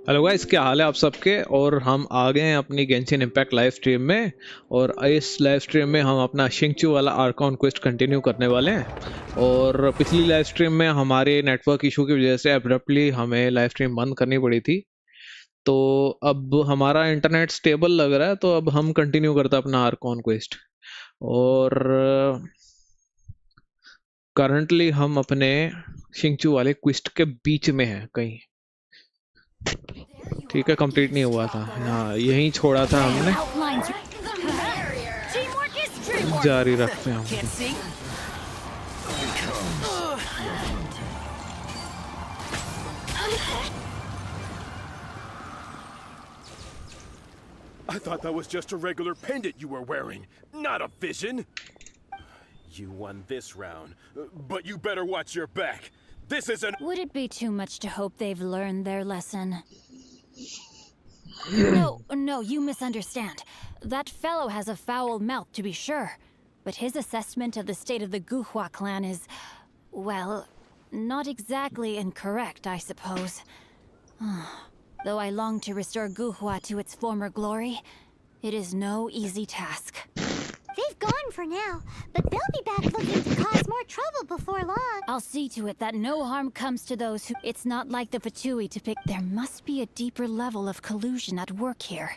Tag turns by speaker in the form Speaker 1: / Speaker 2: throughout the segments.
Speaker 1: Hello guys, क्या हाल है आप सबके। और हम आ गए हैं अपनी गेंशिन इम्पैक्ट लाइव स्ट्रीम में। और इस लाइव स्ट्रीम में हम अपना शिंगचू वाला आर्कॉन क्वेस्ट कंटिन्यू करने वाले हैं। और पिछली लाइव स्ट्रीम में हमारे नेटवर्क इशू की वजह से एब्रप्टली हमें लाइव स्ट्रीम बंद करनी पड़ी थी। तो अब हमारा इंटरनेट स्टेबल लग रहा है, तो अब हम कंटिन्यू करते हैं अपना आर्कॉन क्वेस्ट। और करंटली हम अपने शिंगचू वाले क्वेस्ट के बीच में हैं कहीं। ठीक है, कंप्लीट नहीं हुआ था। हाँ, यहीं छोड़ा था हमने, जारी रखते हैं हम।
Speaker 2: I thought that was just a regular pendant you were wearing, not a vision. You won this round, but you better watch your back. This isn't.
Speaker 3: Would it be too much to hope they've learned their lesson? No, you misunderstand. That fellow has a foul mouth, to be sure. But his assessment of the state of the Guhua clan is, well, not exactly incorrect, I suppose. Though I long to restore Guhua to its former glory, it is no easy task.
Speaker 4: They've gone for now, but they'll be back looking to cause more trouble before long.
Speaker 3: I'll see to it that no harm comes to those who... It's not like the Fatui to pick... There must be a deeper level of collusion at work here.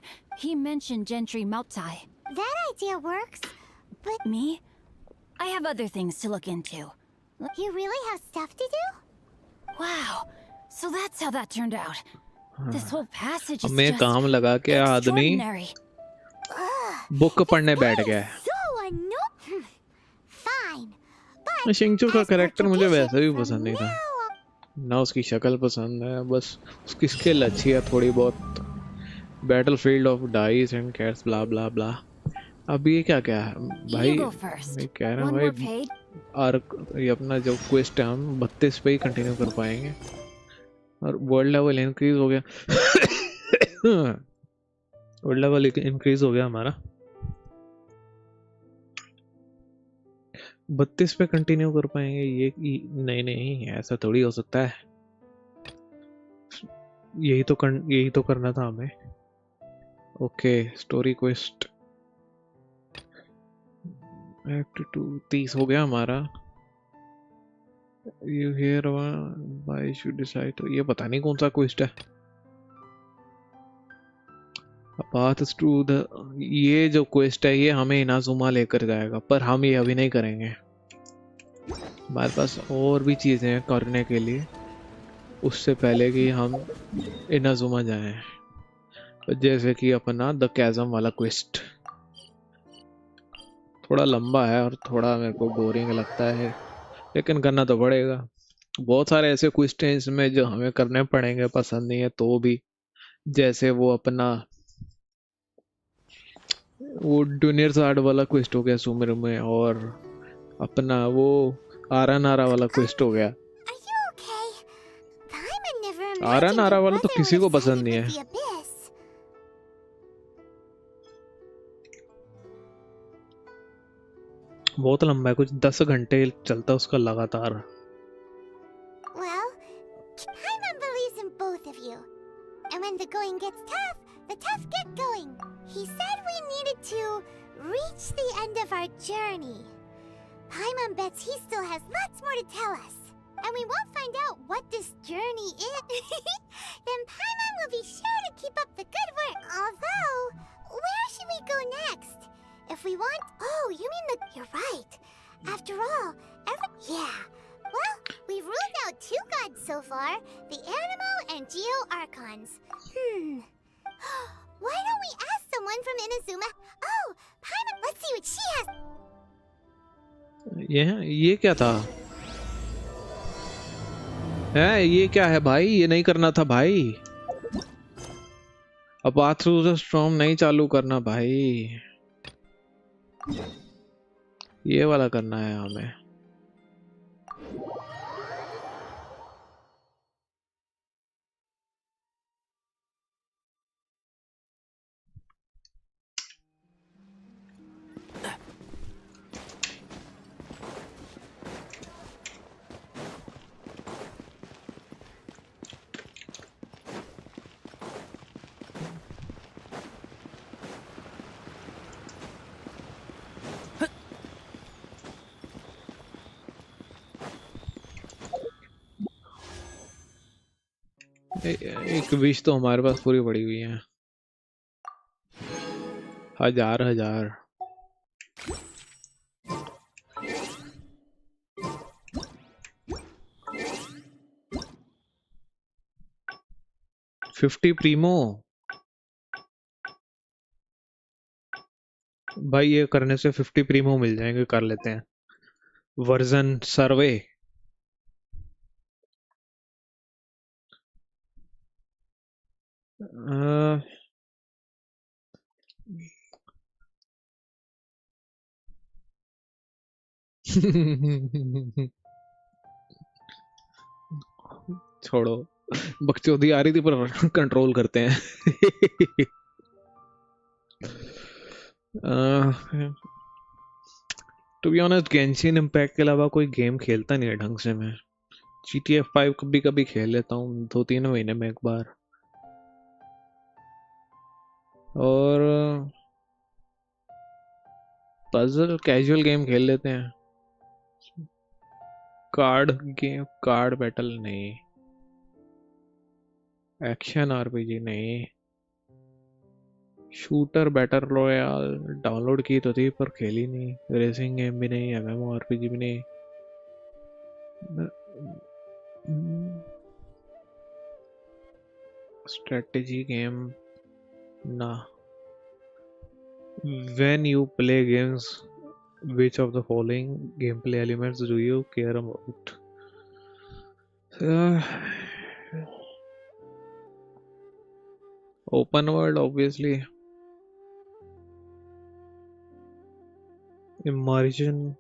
Speaker 3: He mentioned Gentry Mautai.
Speaker 4: That idea works, but...
Speaker 3: Me? I have other things to look into.
Speaker 4: You really have stuff to do?
Speaker 3: Wow. So that's how that turned out. This whole passage is
Speaker 1: हमें
Speaker 3: just
Speaker 1: काम लगा के आदमी
Speaker 3: extraordinary.
Speaker 1: Book पढ़ने बैठ गया है।
Speaker 4: Fine.
Speaker 1: शिंगचू का कैरेक्टर मुझे वैसे भी पसंद नहीं था, ना उसकी शक्ल पसंद है, बस उसकी स्किल अच्छी है थोड़ी बहुत। Battlefield of dice and cats blah blah blah. अब ये क्या क्या है भाई? मैं कह रहा हूँ भाई, ये अपना जो क्वेस्ट है हम 32 पे ही कंटिन्यू कर पाएंगे। और वर्ल्ड लेवल इंक्रीज हो गया। वर्ल्ड लेवल इंक्रीज हो गया हमारा। 32 पे कंटिन्यू कर पाएंगे ये? नहीं, ऐसा थोड़ी हो सकता है। यही तो करना था हमें। ओके, स्टोरी क्वेस्ट एक्ट 2 30 हो गया हमारा। You here why should decide, तो ये पता नहीं कौन सा क्वेस्ट है। पाथ टू द, ये जो क्वेस्ट है ये हमें इनाजुमा लेकर जाएगा, पर हम ये अभी नहीं करेंगे। हमारे पास और भी चीजें हैं करने के लिए, उससे पहले कि हम इनाजुमा जाएं। जैसे कि अपना द कैज़म वाला क्वेस्ट थोड़ा लंबा है और थोड़ा मेरे को बोरिंग लगता है, लेकिन करना तो पड़ेगा। बहुत सारे ऐसे क्वेस्ट हैं इसमें जो हमें करने पड़ेंगे, पसंद नहीं है तो भी। जैसे वो अपना वो डूनियर आर्ट वाला क्वेस्ट हो गया सुमिर में, और अपना वो आरा नारा वाला क्वेस्ट हो गया। आरा नारा वाला तो किसी को पसंद नहीं है। बहुत लंबा है, कुछ 10 घंटे चलता है उसका लगातार।
Speaker 4: Well, Paimon believes in both of you. And when the going gets tough, the tough get going. He said we needed to reach the end of our journey. Paimon bets he still has lots more to tell us. And we won't find out what this journey is. Then Paimon will be sure to keep up the good work. Although, where should we go next? If we want... Oh, you mean the... You're right. After all, Yeah. Well, we've ruled out 2 gods so far. The Animo and Geo Archons. Why don't we ask someone from Inazuma? Oh, Paimon, let's see what she has.
Speaker 1: ये क्या था? ये क्या है भाई? ये नहीं करना था भाई। अब आथरू स्टॉर्म नहीं चालू करना भाई, ये वाला करना है हमें। एक विश तो हमारे पास पूरी पड़ी हुई है। 1000 50 प्रीमो। भाई ये करने से 50 प्रीमो मिल जाएंगे, कर लेते हैं। Version survey. छोड़ो, बकचोदी आ रही थी पर कंट्रोल करते हैं। To be honest Genshin Impact के अलावा कोई गेम खेलता नहीं है ढंग से। मैं GTA 5 कभी कभी खेल लेता हूँ 2-3 महीने में एक बार। और पजल कैजुअल गेम खेल लेते हैं। कार्ड गेम, कार्ड बैटल नहीं। एक्शन आरपीजी नहीं। शूटर बैटल रॉयल डाउनलोड की तो थी पर खेली नहीं। रेसिंग गेम भी नहीं, एमएमओ आरपीजी भी नहीं। स्ट्रेटेजी गेम ना। When you play games, which of the following gameplay elements do you care about? Uh, Open world, obviously. Immersion.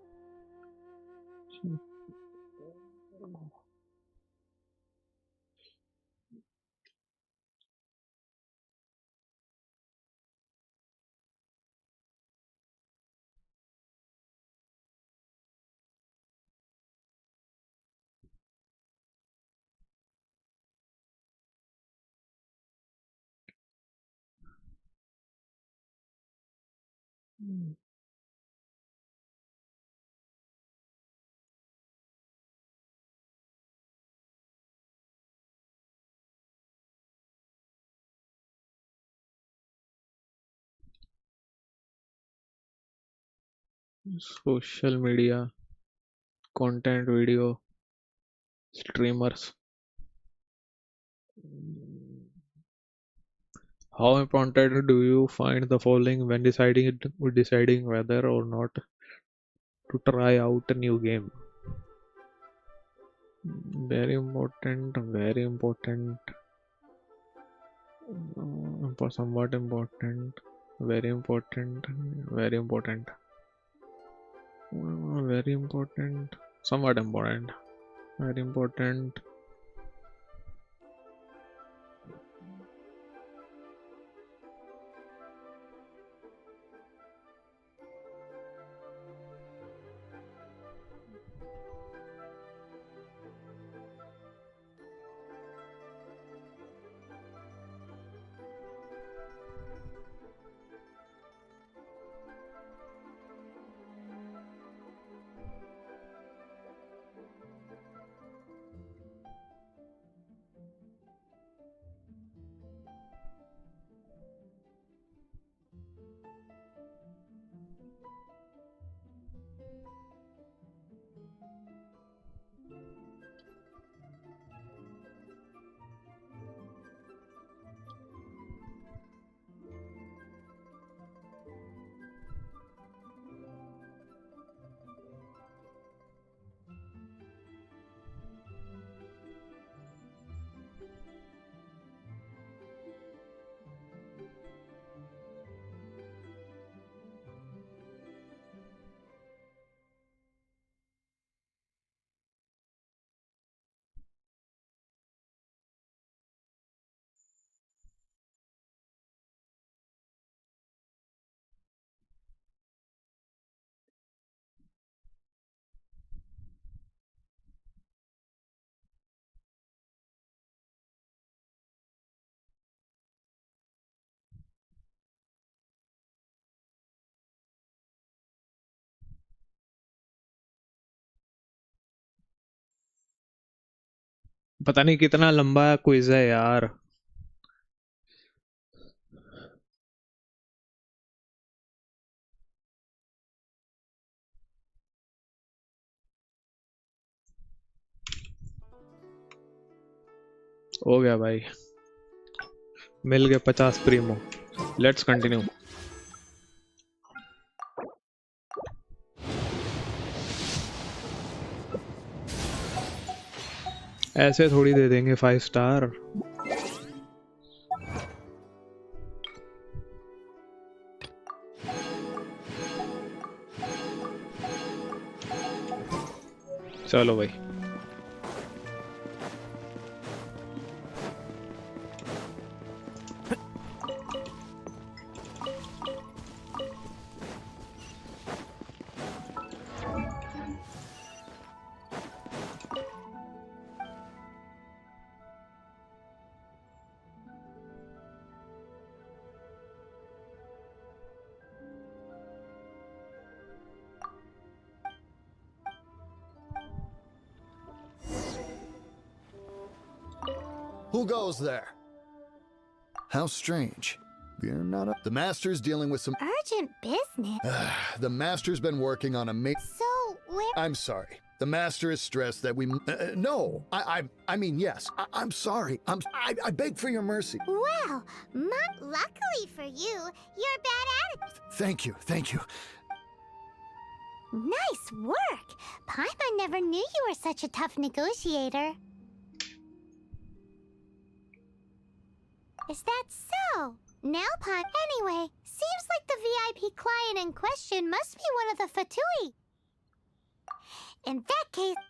Speaker 1: Social media, content, video, streamers. How important do you find the following when deciding whether or not to try out a new game? Very important, very important, somewhat important, very important, very important, very important, somewhat important, very important. पता नहीं कितना लंबा quiz है यार। हो गया भाई, मिल गए 50 प्रीमो। Let's continue. ऐसे थोड़ी दे देंगे 5 स्टार। चलो भाई।
Speaker 5: Who goes there? How strange. We're not up. The master's dealing with some.
Speaker 4: Urgent business.
Speaker 5: The master's been working on a
Speaker 4: So, where?
Speaker 5: I'm sorry. The master is stressed that we. No, I mean yes. I'm sorry. I beg for your mercy.
Speaker 4: Well, luckily for you, you're bad at it.
Speaker 5: Thank you, thank you.
Speaker 4: Nice work. Paimon never knew you were such a tough negotiator. Is that so? Now, anyway, seems like the VIP client in question must be one of the Fatui. In that case,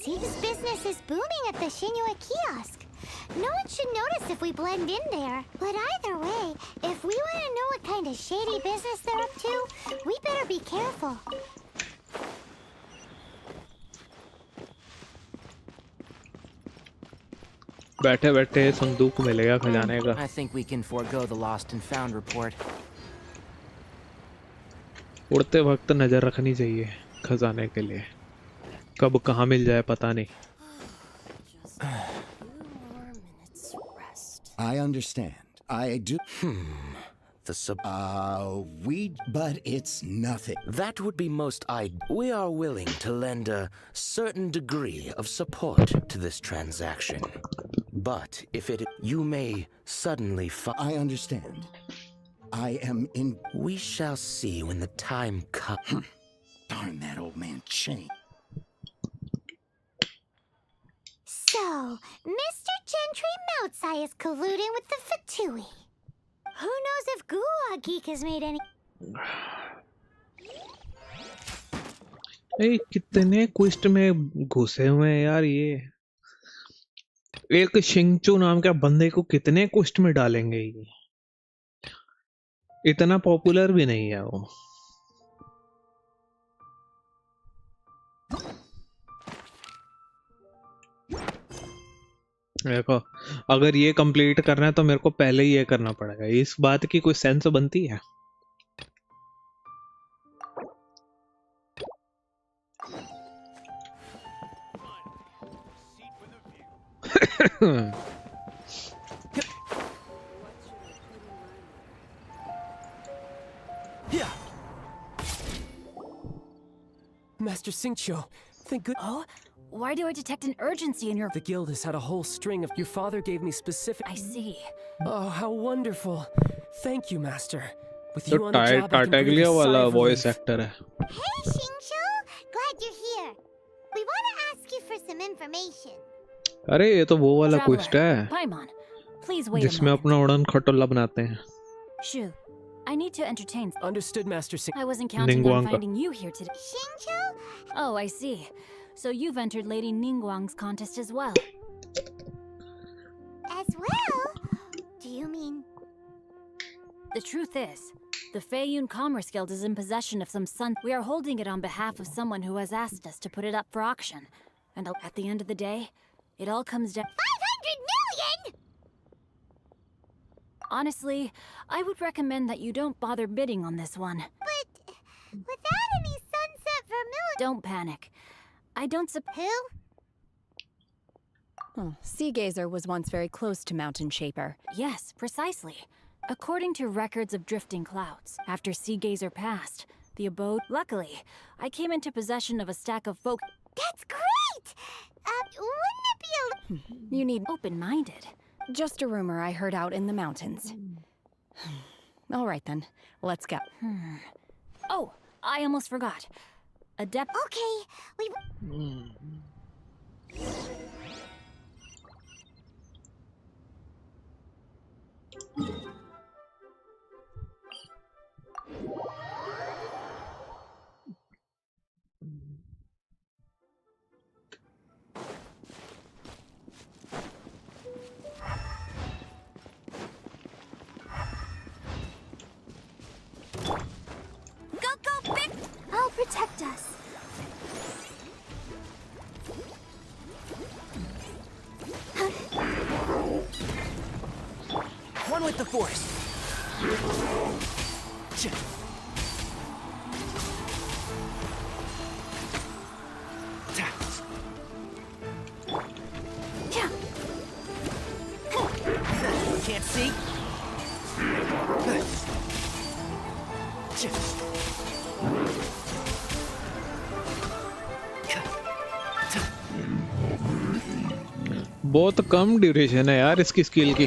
Speaker 4: seems business is booming at the Xingqiu kiosk. No one should notice if we blend in there. But either way, if we want to know what kind of shady business they're up to, we better be careful.
Speaker 1: बैठे बैठे संदूक मिलेगा खजाने का।
Speaker 6: I think we can forego the lost and found report.
Speaker 1: उड़ते वक्त नजर रखनी चाहिए खजाने के लिए, कब कहाँ मिल जाए पता नहीं।
Speaker 7: I understand. I do. But it's nothing.
Speaker 6: That would be most We are willing to lend a certain degree of support to this transaction. But if you may suddenly
Speaker 7: I understand. I am in.
Speaker 6: We shall see when the time comes.
Speaker 7: Darn that old man chain.
Speaker 4: So, Mr. Gentry Moutsai is colluding with the Fatui. Who knows if Guhua Geek has made any...
Speaker 1: कितने क्विस्ट में घुसे हुए हैं यार ये। एक शिंगचू नाम के बंदे को कितने क्विस्ट में डालेंगे ये। इतना पॉपुलर भी नहीं है वो। देखो, अगर ये कंप्लीट करना है तो मेरे को पहले ही ये करना पड़ेगा। इस बात की कोई सेंस बनती है?
Speaker 8: Master Xingqiu, thank good.
Speaker 3: Oh? Why do I detect an urgency in your...
Speaker 8: The guild has had a whole string of... Your father gave me specific...
Speaker 3: I see.
Speaker 8: Oh, how wonderful. Thank you, Master. With
Speaker 1: तो
Speaker 8: you on the job, I can breathe a sigh
Speaker 1: वाला
Speaker 8: of
Speaker 1: voice
Speaker 8: relief.
Speaker 1: Actor है।
Speaker 4: Hey, Xingqiu! Glad you're here. We want to ask you for some information.
Speaker 1: अरे ये तो वो वाला
Speaker 3: Traveler,
Speaker 1: क्विस्ट है
Speaker 3: Paimon, please wait a
Speaker 1: जिसमें
Speaker 3: moment.
Speaker 1: अपना उड़न खटोला बनाते हैं।
Speaker 3: Shu, I need to entertain...
Speaker 8: Understood, Master Xingqiu.
Speaker 3: I wasn't counting on
Speaker 1: Ningguang.
Speaker 3: finding you here today.
Speaker 4: Xingqiu?
Speaker 3: Oh, I see. So you've entered Lady Ningguang's contest as well.
Speaker 4: As well? Do you mean...
Speaker 3: The truth is, the Feiyun Commerce Guild is in possession of some sun. We are holding it on behalf of someone who has asked us to put it up for auction. And at the end of the day, it all comes down...
Speaker 4: 500 million?!
Speaker 3: Honestly, I would recommend that you don't bother bidding on this one.
Speaker 4: But... without any sunset vermilion...
Speaker 3: Don't panic. I don't
Speaker 4: Who?
Speaker 9: Oh, Sea Gazer was once very close to Mountain Shaper.
Speaker 3: Yes, precisely. According to records of drifting clouds, after Sea Gazer passed, the abode... Luckily, I came into possession of a stack of folk...
Speaker 4: That's great! Wouldn't it be a...
Speaker 9: You need...
Speaker 3: open-minded.
Speaker 9: Just a rumor I heard out in the mountains. All right then, let's go.
Speaker 3: Oh, I almost forgot. Adept...
Speaker 4: Okay, we... Go, Vic! I'll protect us.
Speaker 8: One with the Force. Can't see.
Speaker 1: बहुत कम duration है यार इसकी skill की.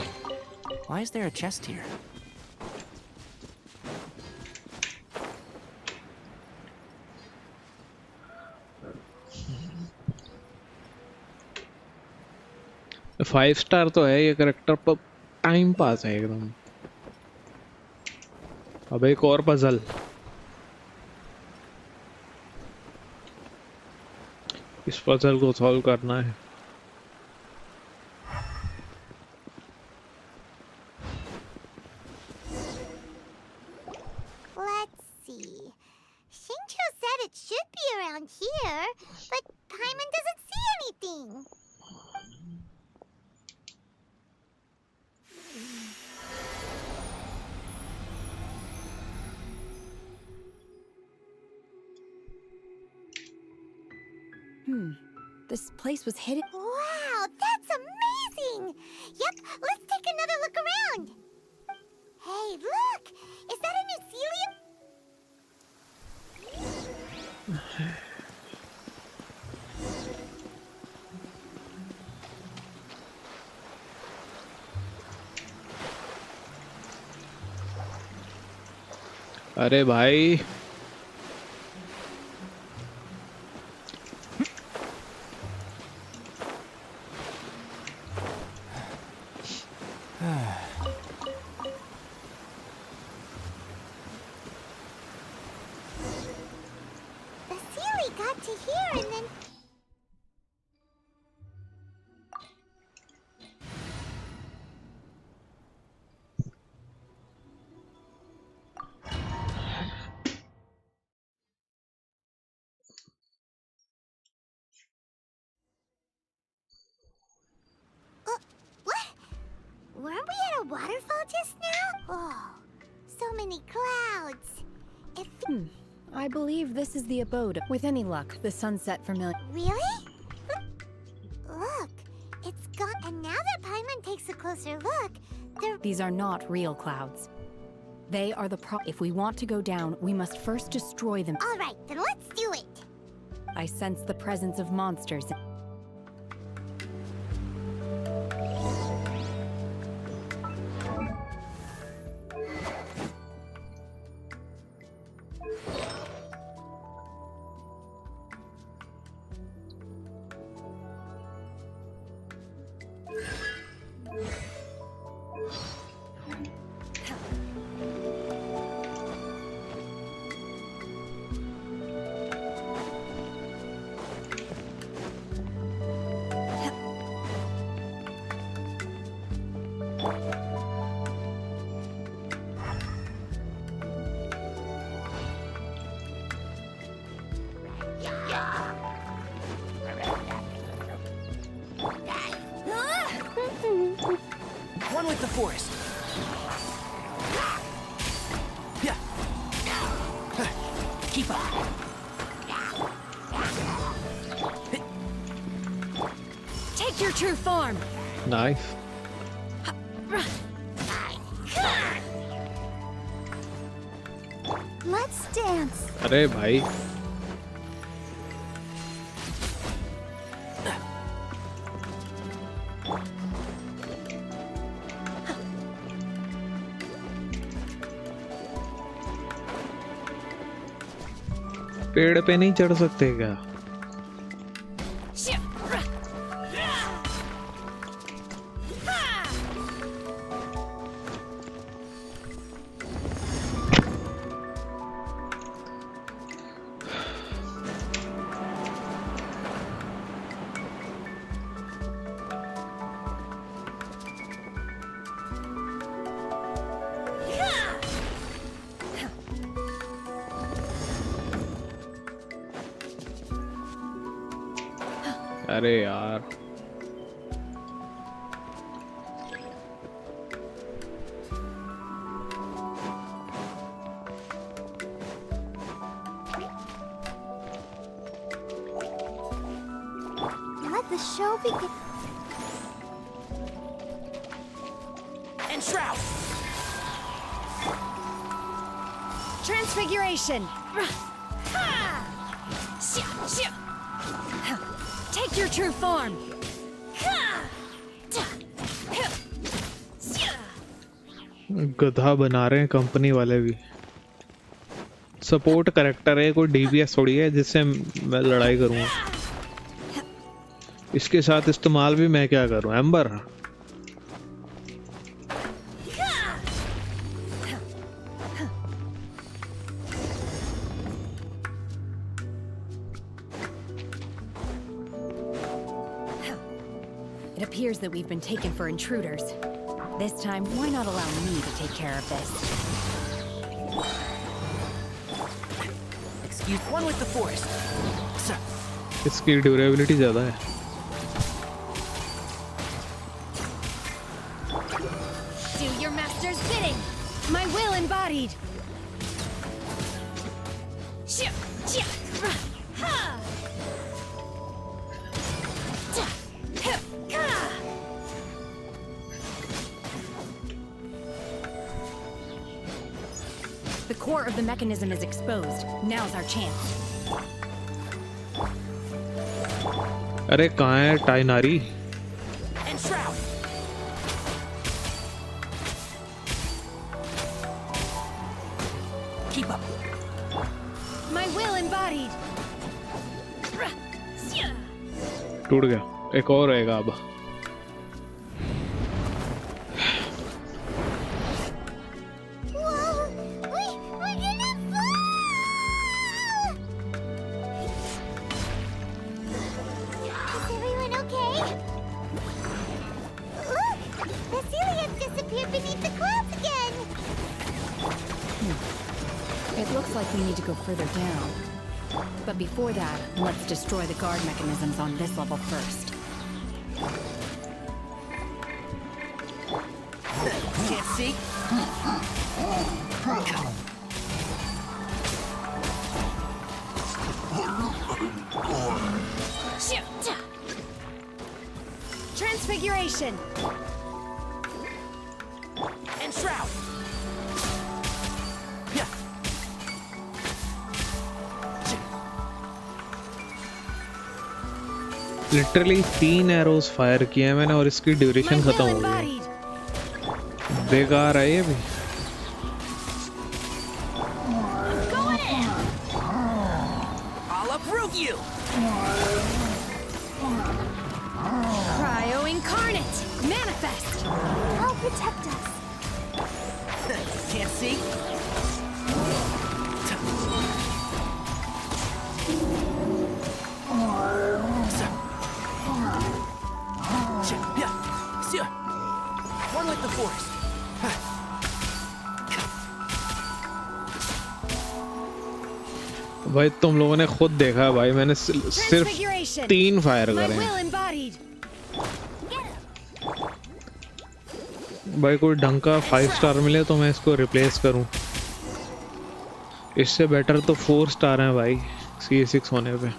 Speaker 8: Why is there a chest here?
Speaker 1: Five star तो है ये character, पर time pass है एकदम. अब एक और पजल. इस पजल को सॉल्व करना है.
Speaker 4: Let's see. Xingqiu said it should be around here, but Paimon doesn't see anything.
Speaker 9: This place was hidden.
Speaker 4: Wow, that's amazing! Yep, let's take another look around. Hey, look! Is that a new celium?
Speaker 1: अरे भाई
Speaker 4: The Sealy got to here and then... What? Weren't we at a waterfall just now? Oh, so many clouds. If...
Speaker 9: I believe this is the abode. With any luck, the sunset familiar.
Speaker 4: Really? Look, it's gone. And now that Paimon takes a closer look,
Speaker 9: These are not real clouds. They are the If we want to go down, we must first destroy them.
Speaker 4: All right, then let's do it.
Speaker 9: I sense the presence of monsters.
Speaker 8: One with the Force. Yeah. Keep up.
Speaker 3: Take your your true form.
Speaker 1: Nice.
Speaker 4: Let's dance.
Speaker 1: अरे भाई पेड़ पे नहीं चढ़ सकते क्या? अरे यार
Speaker 4: Let the show begin.
Speaker 6: And shroud.
Speaker 3: Transfiguration. Take your true form.
Speaker 1: गधा बना रहे हैं कंपनी वाले भी। सपोर्ट कैरेक्टर है, कोई डीपीएस थोड़ी है जिससे मैं लड़ाई करूंगा। इसके साथ इस्तेमाल भी मैं क्या करूं? Amber
Speaker 9: It appears that we've been taken for intruders. This time, why not allow me to take care of this?
Speaker 6: Excuse one with the forest. Sir.
Speaker 1: इसकी ड्यूरेबिलिटी ज़्यादा है।
Speaker 3: Do your master's bidding. My will embodied.
Speaker 9: The core of the mechanism is exposed. Now's our chance.
Speaker 1: अरे कहाँ है टाइनारी?
Speaker 6: And shroud. Keep up.
Speaker 3: My will embodied.
Speaker 1: टूट गया। एक और रहेगा अब।
Speaker 4: Whoa! We're gonna fall! Is everyone okay? Look! The celiac disappeared beneath the clouds again!
Speaker 9: It looks like we need to go further down. But before that, let's destroy the guard mechanisms on this level first.
Speaker 6: Can't see.
Speaker 3: Transfiguration.
Speaker 6: And shroud. Yeah.
Speaker 1: Literally 3 arrows fire किए हैं मैंने और इसकी
Speaker 3: My
Speaker 1: duration
Speaker 3: will
Speaker 1: खत्म हो गई।
Speaker 3: embodied.
Speaker 1: बेकार है ये भी।
Speaker 3: Going in.
Speaker 6: I'll uproot you.
Speaker 3: Cryo incarnate. Manifest.
Speaker 4: I'll protect us.
Speaker 6: Can't see. One with the forest.
Speaker 1: भाई तुम लोगों ने खुद देखा है भाई, मैंने सिर्फ
Speaker 3: Transfiguration.
Speaker 1: 3 फायर
Speaker 3: My
Speaker 1: करे
Speaker 3: will
Speaker 1: हैं।
Speaker 3: embodied.
Speaker 1: भाई कोई ढंग का 5 स्टार मिले तो मैं इसको रिप्लेस करूं। इससे बेटर तो 4 स्टार हैं भाई C6 होने पे।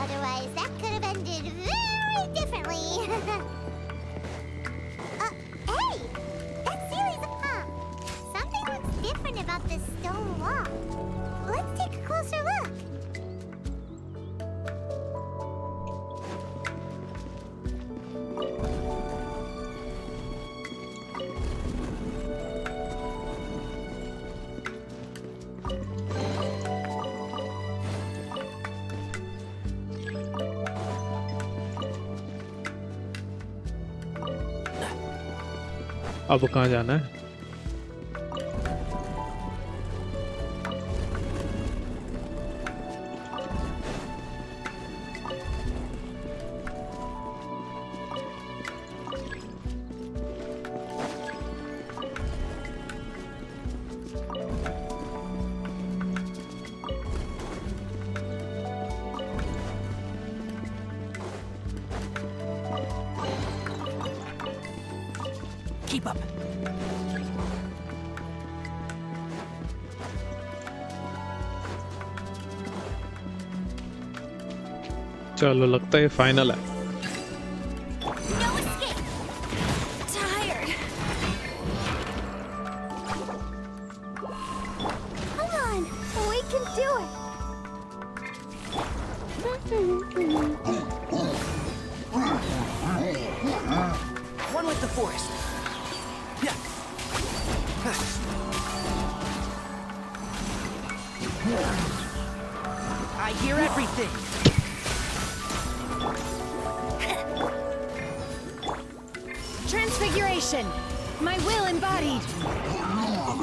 Speaker 4: Otherwise, that could have ended very differently. Hey! That series of something looks different about this stone wall. Let's take a closer look.
Speaker 1: अब कहाँ जाना है?
Speaker 8: Keep up.
Speaker 1: चलो लगता है फाइनल है.
Speaker 4: No escape! Tired. Come on, we can do it.
Speaker 8: One with the forest. Yeah. I hear everything.
Speaker 3: Transfiguration! My will embodied!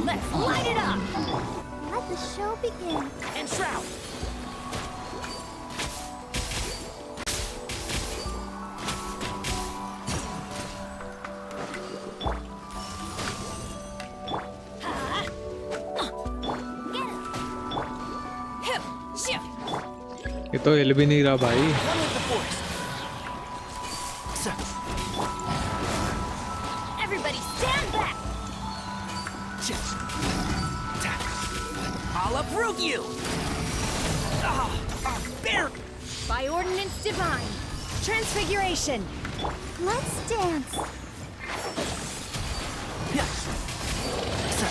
Speaker 3: Let's light it up!
Speaker 4: Let the show begin.
Speaker 8: And shroud.
Speaker 1: ये तो हिल भी नहीं रहा भाई.
Speaker 8: One with the forest. So,
Speaker 3: Everybody stand back!
Speaker 8: just tap. I'll uproot you. Bear.
Speaker 3: By ordinance divine! Transfiguration!
Speaker 4: Let's dance.
Speaker 8: Yeah. So.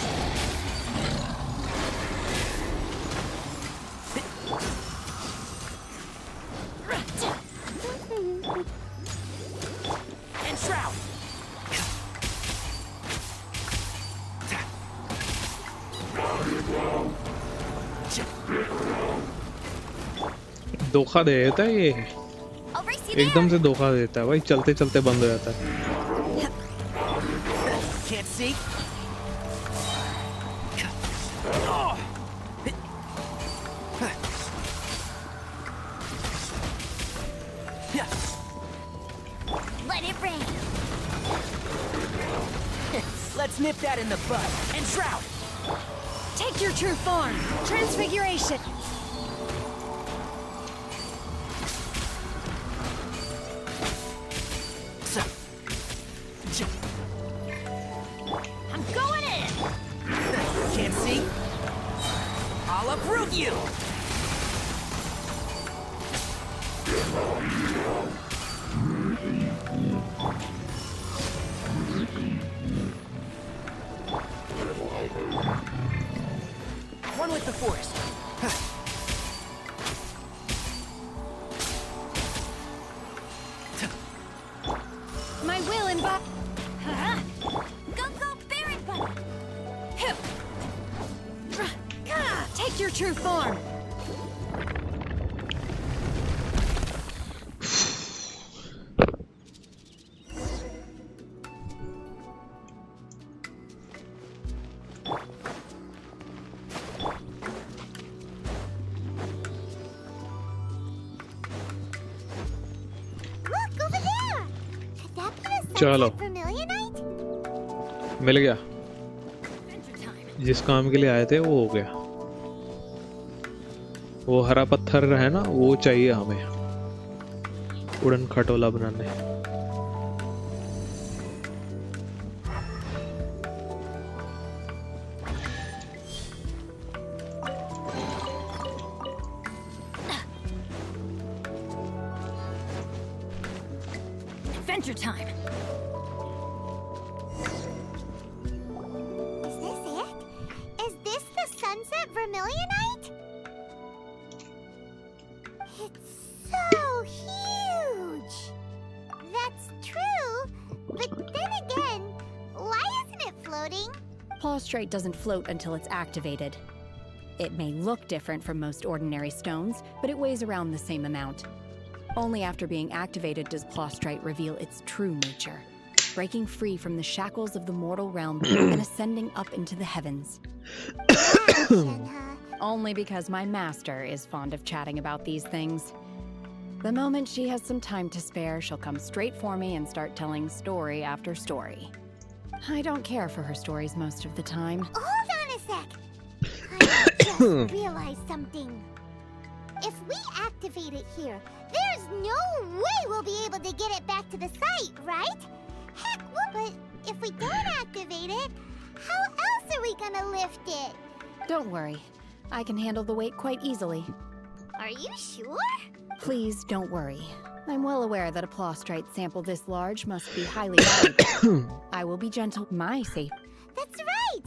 Speaker 8: And shroud.
Speaker 1: धोखा दे देता है ये.
Speaker 4: I'll race you
Speaker 1: एकदम
Speaker 4: there.
Speaker 1: से धोखा देता है भाई. चलते चलते बंद हो जाता है.
Speaker 8: Can't see.
Speaker 4: Let it rain.
Speaker 8: Let's nip that in the bud. And shroud.
Speaker 3: Take your true form! Transfiguration!
Speaker 8: So.
Speaker 3: I'm going in!
Speaker 8: Can't see. I'll uproot you. One with the forest.
Speaker 3: My will embodied...
Speaker 4: Go, go, Baron Bunny.
Speaker 3: Take your true form!
Speaker 4: Look, over there. Could that be the
Speaker 1: चलो.
Speaker 4: sunset vermilionite?
Speaker 1: मिल गया.
Speaker 3: Adventure time.
Speaker 1: जिस काम के लिए आए थे वो हो गया. वो हरा पत्थर है ना, वो चाहिए हमें उड़न खटोला बनाने.
Speaker 3: Adventure time!
Speaker 4: Is this it? Is this the sunset vermilionite? It's so huge! That's true, but then again, why isn't it floating?
Speaker 9: Plaustrite doesn't float until it's activated. It may look different from most ordinary stones, but it weighs around the same amount. Only after being activated does Plaustrite reveal its true nature, breaking free from the shackles of the mortal realm and ascending up into the heavens. Only because my master is fond of chatting about these things. The moment she has some time to spare, she'll come straight for me and start telling story after story. I don't care for her stories most of the time.
Speaker 4: Hold on a sec. I just realized something. If we activate it here, there's no way we'll be able to get it back to the site, right? Heck, but if we don't activate it, how else are we gonna lift it?
Speaker 9: Don't worry. I can handle the weight quite easily.
Speaker 4: Are you sure?
Speaker 9: Please don't worry. I'm well aware that a Plaustrite sample this large must be highly valuable. I will be gentle. My safe.
Speaker 4: That's right.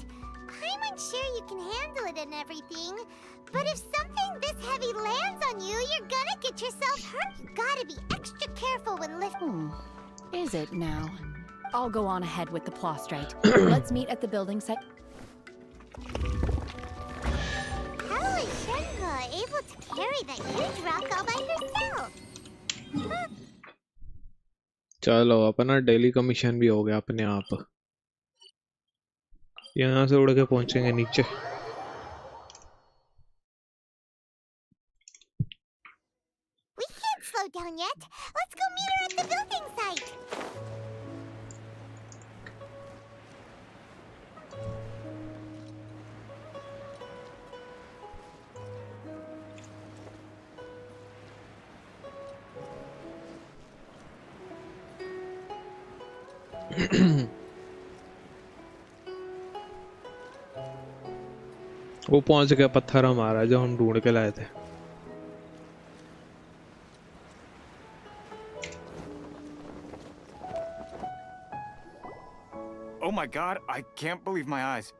Speaker 4: I'm unsure you can handle it and everything, but if something this heavy lands on you, you're gonna get yourself hurt. You gotta be extra careful when lifting.
Speaker 9: Is it now? I'll go on ahead with the Plaustrite. Let's meet at the building site.
Speaker 4: How is Xingqiu able to carry that huge rock all by herself?
Speaker 1: चलो अपना daily का mission भी हो गया अपने आप। यहाँ से उड़ के पहुंचेंगे नीचे।
Speaker 4: We can't slow down yet. Let's go meet her at the building site.
Speaker 1: वो पहुंच गया पत्थर हमारा जो हम ढूंढ के लाए थे।
Speaker 10: Oh my god, I can't believe my eyes.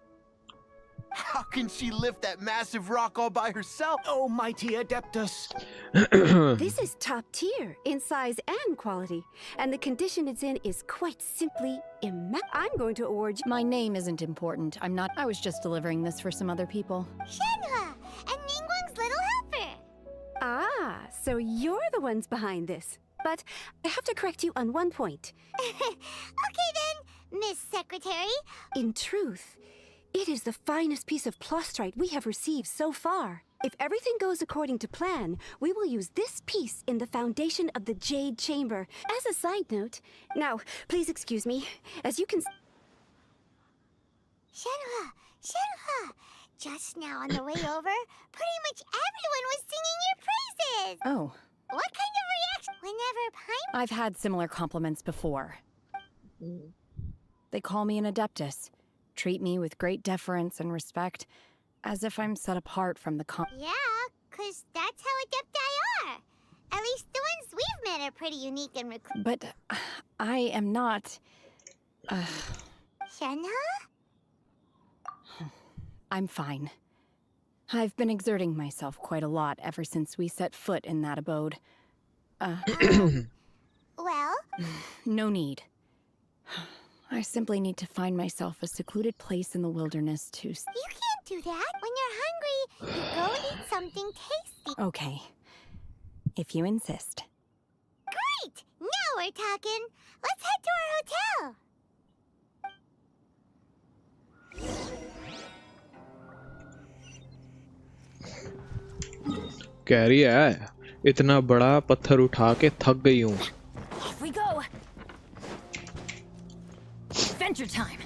Speaker 11: How can she lift that massive rock all by herself?
Speaker 10: Oh, mighty Adeptus.
Speaker 12: This is top tier in size and quality, and the condition it's in is quite simply immaculate. I'm going to award you.
Speaker 9: My name isn't important. I was just delivering this for some other people.
Speaker 4: Xingqiu and Ningguang's little helper.
Speaker 12: Ah, so you're the ones behind this. But I have to correct you on one point.
Speaker 4: Okay then, Miss Secretary.
Speaker 12: In truth, it is the finest piece of Plaustrite we have received so far. If everything goes according to plan, we will use this piece in the foundation of the Jade Chamber. As a side note, now, please excuse me, as you can...
Speaker 4: Xingqiu, just now on the way over, pretty much everyone was singing your praises.
Speaker 9: Oh.
Speaker 4: What kind of reaction? Whenever Paimon...
Speaker 9: I've had similar compliments before. They call me an Adeptus, treat me with great deference and respect, as if I'm set apart from the
Speaker 4: Yeah, 'cause that's how Adepti are. At least the ones we've met are pretty unique and
Speaker 9: But I am not...
Speaker 4: Xingqiu?
Speaker 9: I'm fine. I've been exerting myself quite a lot ever since we set foot in that abode.
Speaker 4: Well?
Speaker 9: No need. I simply need to find myself a secluded place in the wilderness to...
Speaker 4: You can't do that. When you're hungry, you go eat something tasty.
Speaker 9: Okay. If you insist.
Speaker 4: Great! Now we're talking. Let's head to our hotel.
Speaker 1: कह रही है इतना बड़ा पत्थर उठा के थक गई हूँ।
Speaker 3: Off we go. Adventure time.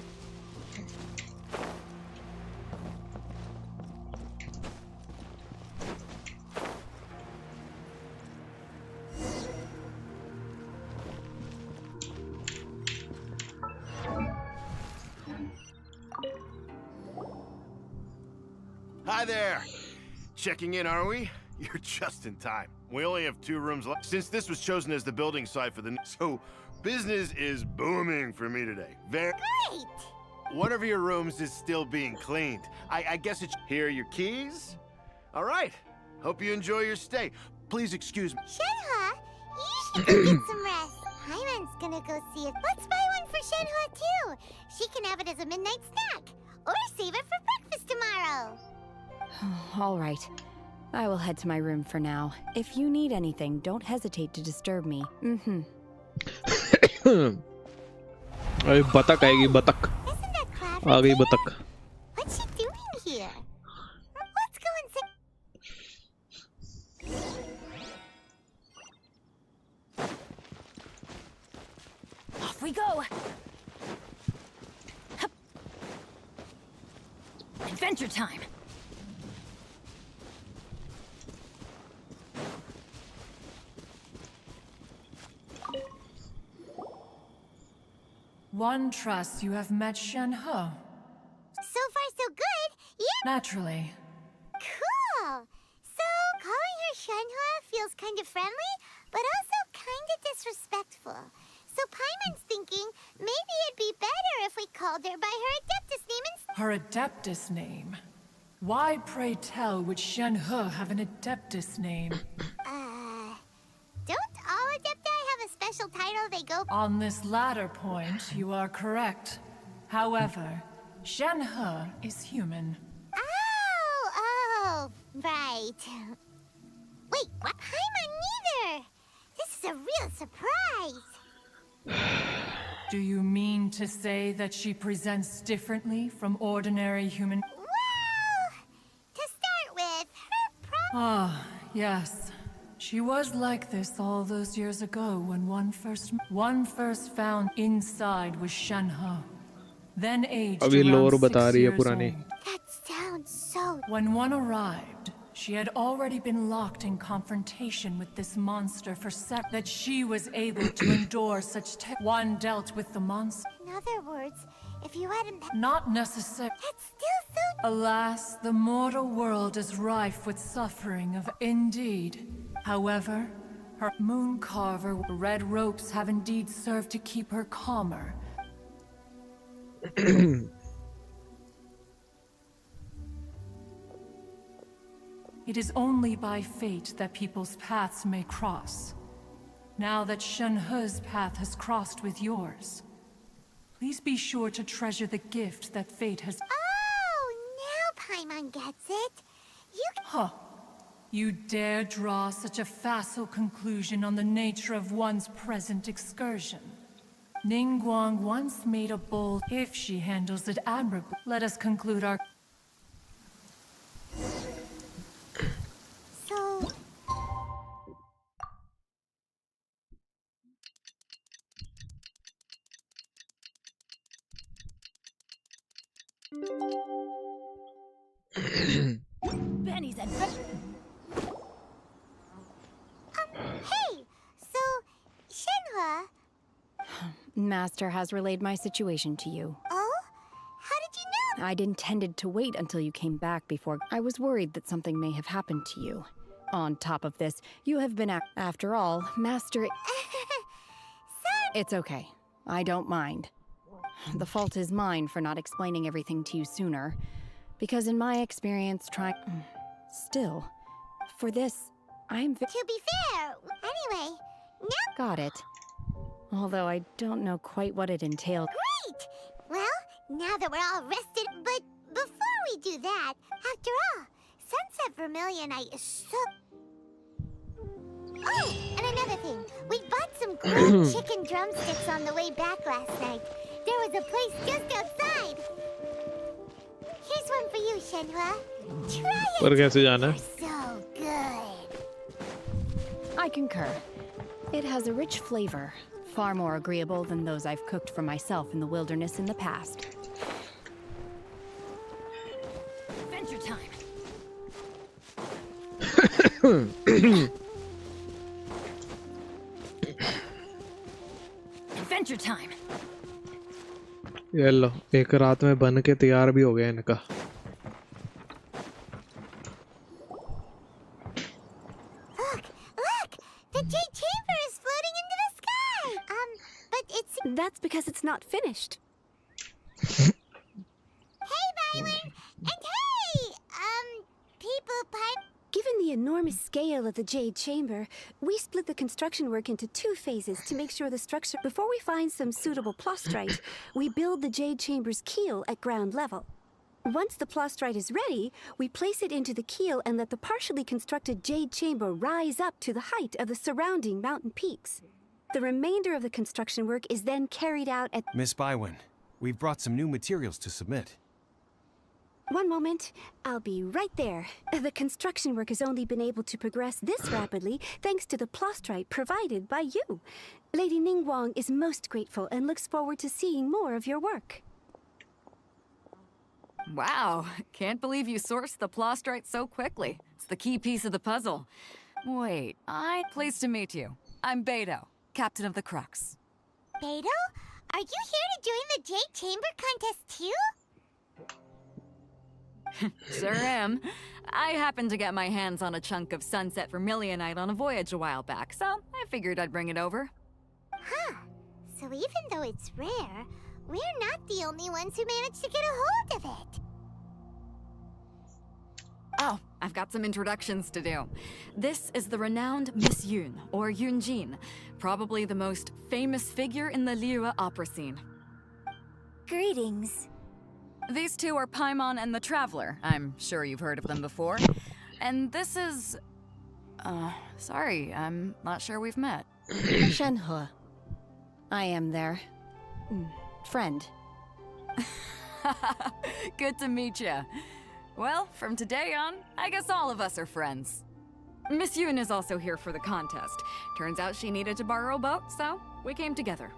Speaker 11: Hi there. Checking in, are we? You're just in time. We only have 2 rooms left. Since this was chosen as the building site for the... So, Business is booming for me today. Very
Speaker 4: Great!
Speaker 11: One of your rooms is still being cleaned. I guess it's here are your keys? All right. Hope you enjoy your stay. Please excuse me.
Speaker 4: Shenhua, you should go get some rest. Hyman's gonna go see it. Let's buy one for Shenhua too. She can have it as a midnight snack. Or save it for breakfast tomorrow.
Speaker 9: All right. I will head to my room for now. If you need anything, don't hesitate to disturb me. Mm-hmm.
Speaker 1: अरे बतख आएगी बतख
Speaker 4: Isn't that clever?
Speaker 1: आ गई बतख
Speaker 4: What's she doing here? Let's go and see.
Speaker 3: Off we go! Hup. Adventure time!
Speaker 13: One trusts you have met Shenhe.
Speaker 4: So far, so good. Yeah.
Speaker 13: Naturally.
Speaker 4: Cool. So calling her Shenhua feels kind of friendly, but also kind of disrespectful. So Paimon's thinking maybe it'd be better if we called her by her Adeptus name instead.
Speaker 13: Her Adeptus name. Why, pray tell, would Shenhe have an Adeptus name?
Speaker 4: Don't all Adepti have a special title they go by?
Speaker 13: On this latter point, you are correct. However, Shenhe is human.
Speaker 4: Oh, right. Wait, what? Paimon neither. This is a real surprise.
Speaker 13: Do you mean to say that she presents differently from ordinary human?
Speaker 4: Well, to start with, her
Speaker 13: Ah, yes. She was like this all those years ago when one first found inside was Shenhe. Then aged
Speaker 1: अभी
Speaker 13: around
Speaker 1: लोर
Speaker 13: 6
Speaker 1: बता रही है
Speaker 13: years
Speaker 1: पुरानी
Speaker 13: old.
Speaker 4: That sounds so...
Speaker 13: When one arrived, she had already been locked in confrontation with this monster for that she was able to endure such one dealt with the monster.
Speaker 4: In other words, if you hadn't...
Speaker 13: Not necessary.
Speaker 4: That's still so...
Speaker 13: Alas, the mortal world is rife with suffering of indeed. However, her moon carver red ropes have indeed served to keep her calmer. It is only by fate that people's paths may cross. Now that Shenhe's path has crossed with yours, please be sure to treasure the gift that fate has...
Speaker 4: Oh, now Paimon gets it. You...
Speaker 13: Huh. You dare draw such a facile conclusion on the nature of one's present excursion. Ningguang once made a bold... If she handles it admirably, let us conclude our...
Speaker 4: So...
Speaker 3: Benny's adventure.
Speaker 4: Hey! So, Shenhua...
Speaker 9: Master has relayed my situation to you.
Speaker 4: Oh? How did you know?
Speaker 9: I'd intended to wait until you came back before. I was worried that something may have happened to you. On top of this, you have been after all, Master...
Speaker 4: Sorry.
Speaker 9: It's okay. I don't mind. The fault is mine for not explaining everything to you sooner. Because in my experience, Still, for this, I'm...
Speaker 4: To be fair, anyway, now...
Speaker 9: Got it. Although I don't know quite what it entailed.
Speaker 4: Great! Well, now that we're all rested, but before we do that, after all, Sunset Vermilion Oh, and another thing, we bought some grilled chicken drumsticks on the way back last night. There was a place just outside. Here's one for you, Shenhua. Try it.
Speaker 1: पर कैसे जाना है?
Speaker 4: They're so good.
Speaker 9: I concur. It has a rich flavor, far more agreeable than those I've cooked for myself in the wilderness in the past.
Speaker 3: Adventure time. Adventure time.
Speaker 1: ये लो एक रात में बन के तैयार भी हो गया इनका
Speaker 4: Look! The Jade Chamber is floating into the sky!
Speaker 12: That's because it's not finished.
Speaker 4: Hey, Byron! And hey! People pipe.
Speaker 12: Given the enormous scale of the Jade Chamber, we split the construction work into 2 phases to make sure the structure... Before we find some suitable plastrite, we build the Jade Chamber's keel at ground level. Once the plastrite is ready, we place it into the keel and let the partially constructed Jade Chamber rise up to the height of the surrounding mountain peaks. The remainder of the construction work is then carried out at...
Speaker 10: Miss Bywin, we've brought some new materials to submit.
Speaker 12: One moment. I'll be right there. The construction work has only been able to progress this rapidly thanks to the plastrite provided by you. Lady Ningguang is most grateful and looks forward to seeing more of your work.
Speaker 14: Wow, can't believe you sourced the plastrite so quickly. It's the key piece of the puzzle. Wait, pleased to meet you. I'm Beto, captain of the Crux.
Speaker 4: Beto? Are you here to join the Jade Chamber contest too?
Speaker 14: Sure am. I happened to get my hands on a chunk of sunset vermilionite on a voyage a while back, so I figured I'd bring it over.
Speaker 4: Huh. So even though it's rare, we're not the only ones who managed to get a hold of it.
Speaker 14: Oh, I've got some introductions to do. This is the renowned Miss Yun, or Yunjin, probably the most famous figure in the Liyue opera scene.
Speaker 3: Greetings.
Speaker 14: These two are Paimon and the Traveler. I'm sure you've heard of them before. And this is... sorry, I'm not sure we've met.
Speaker 9: Shenhe. I am their... friend.
Speaker 14: Good to meet you. Well, from today on, I guess all of us are friends. Miss Yun is also here for the contest. Turns out she needed to borrow a boat, so we came together.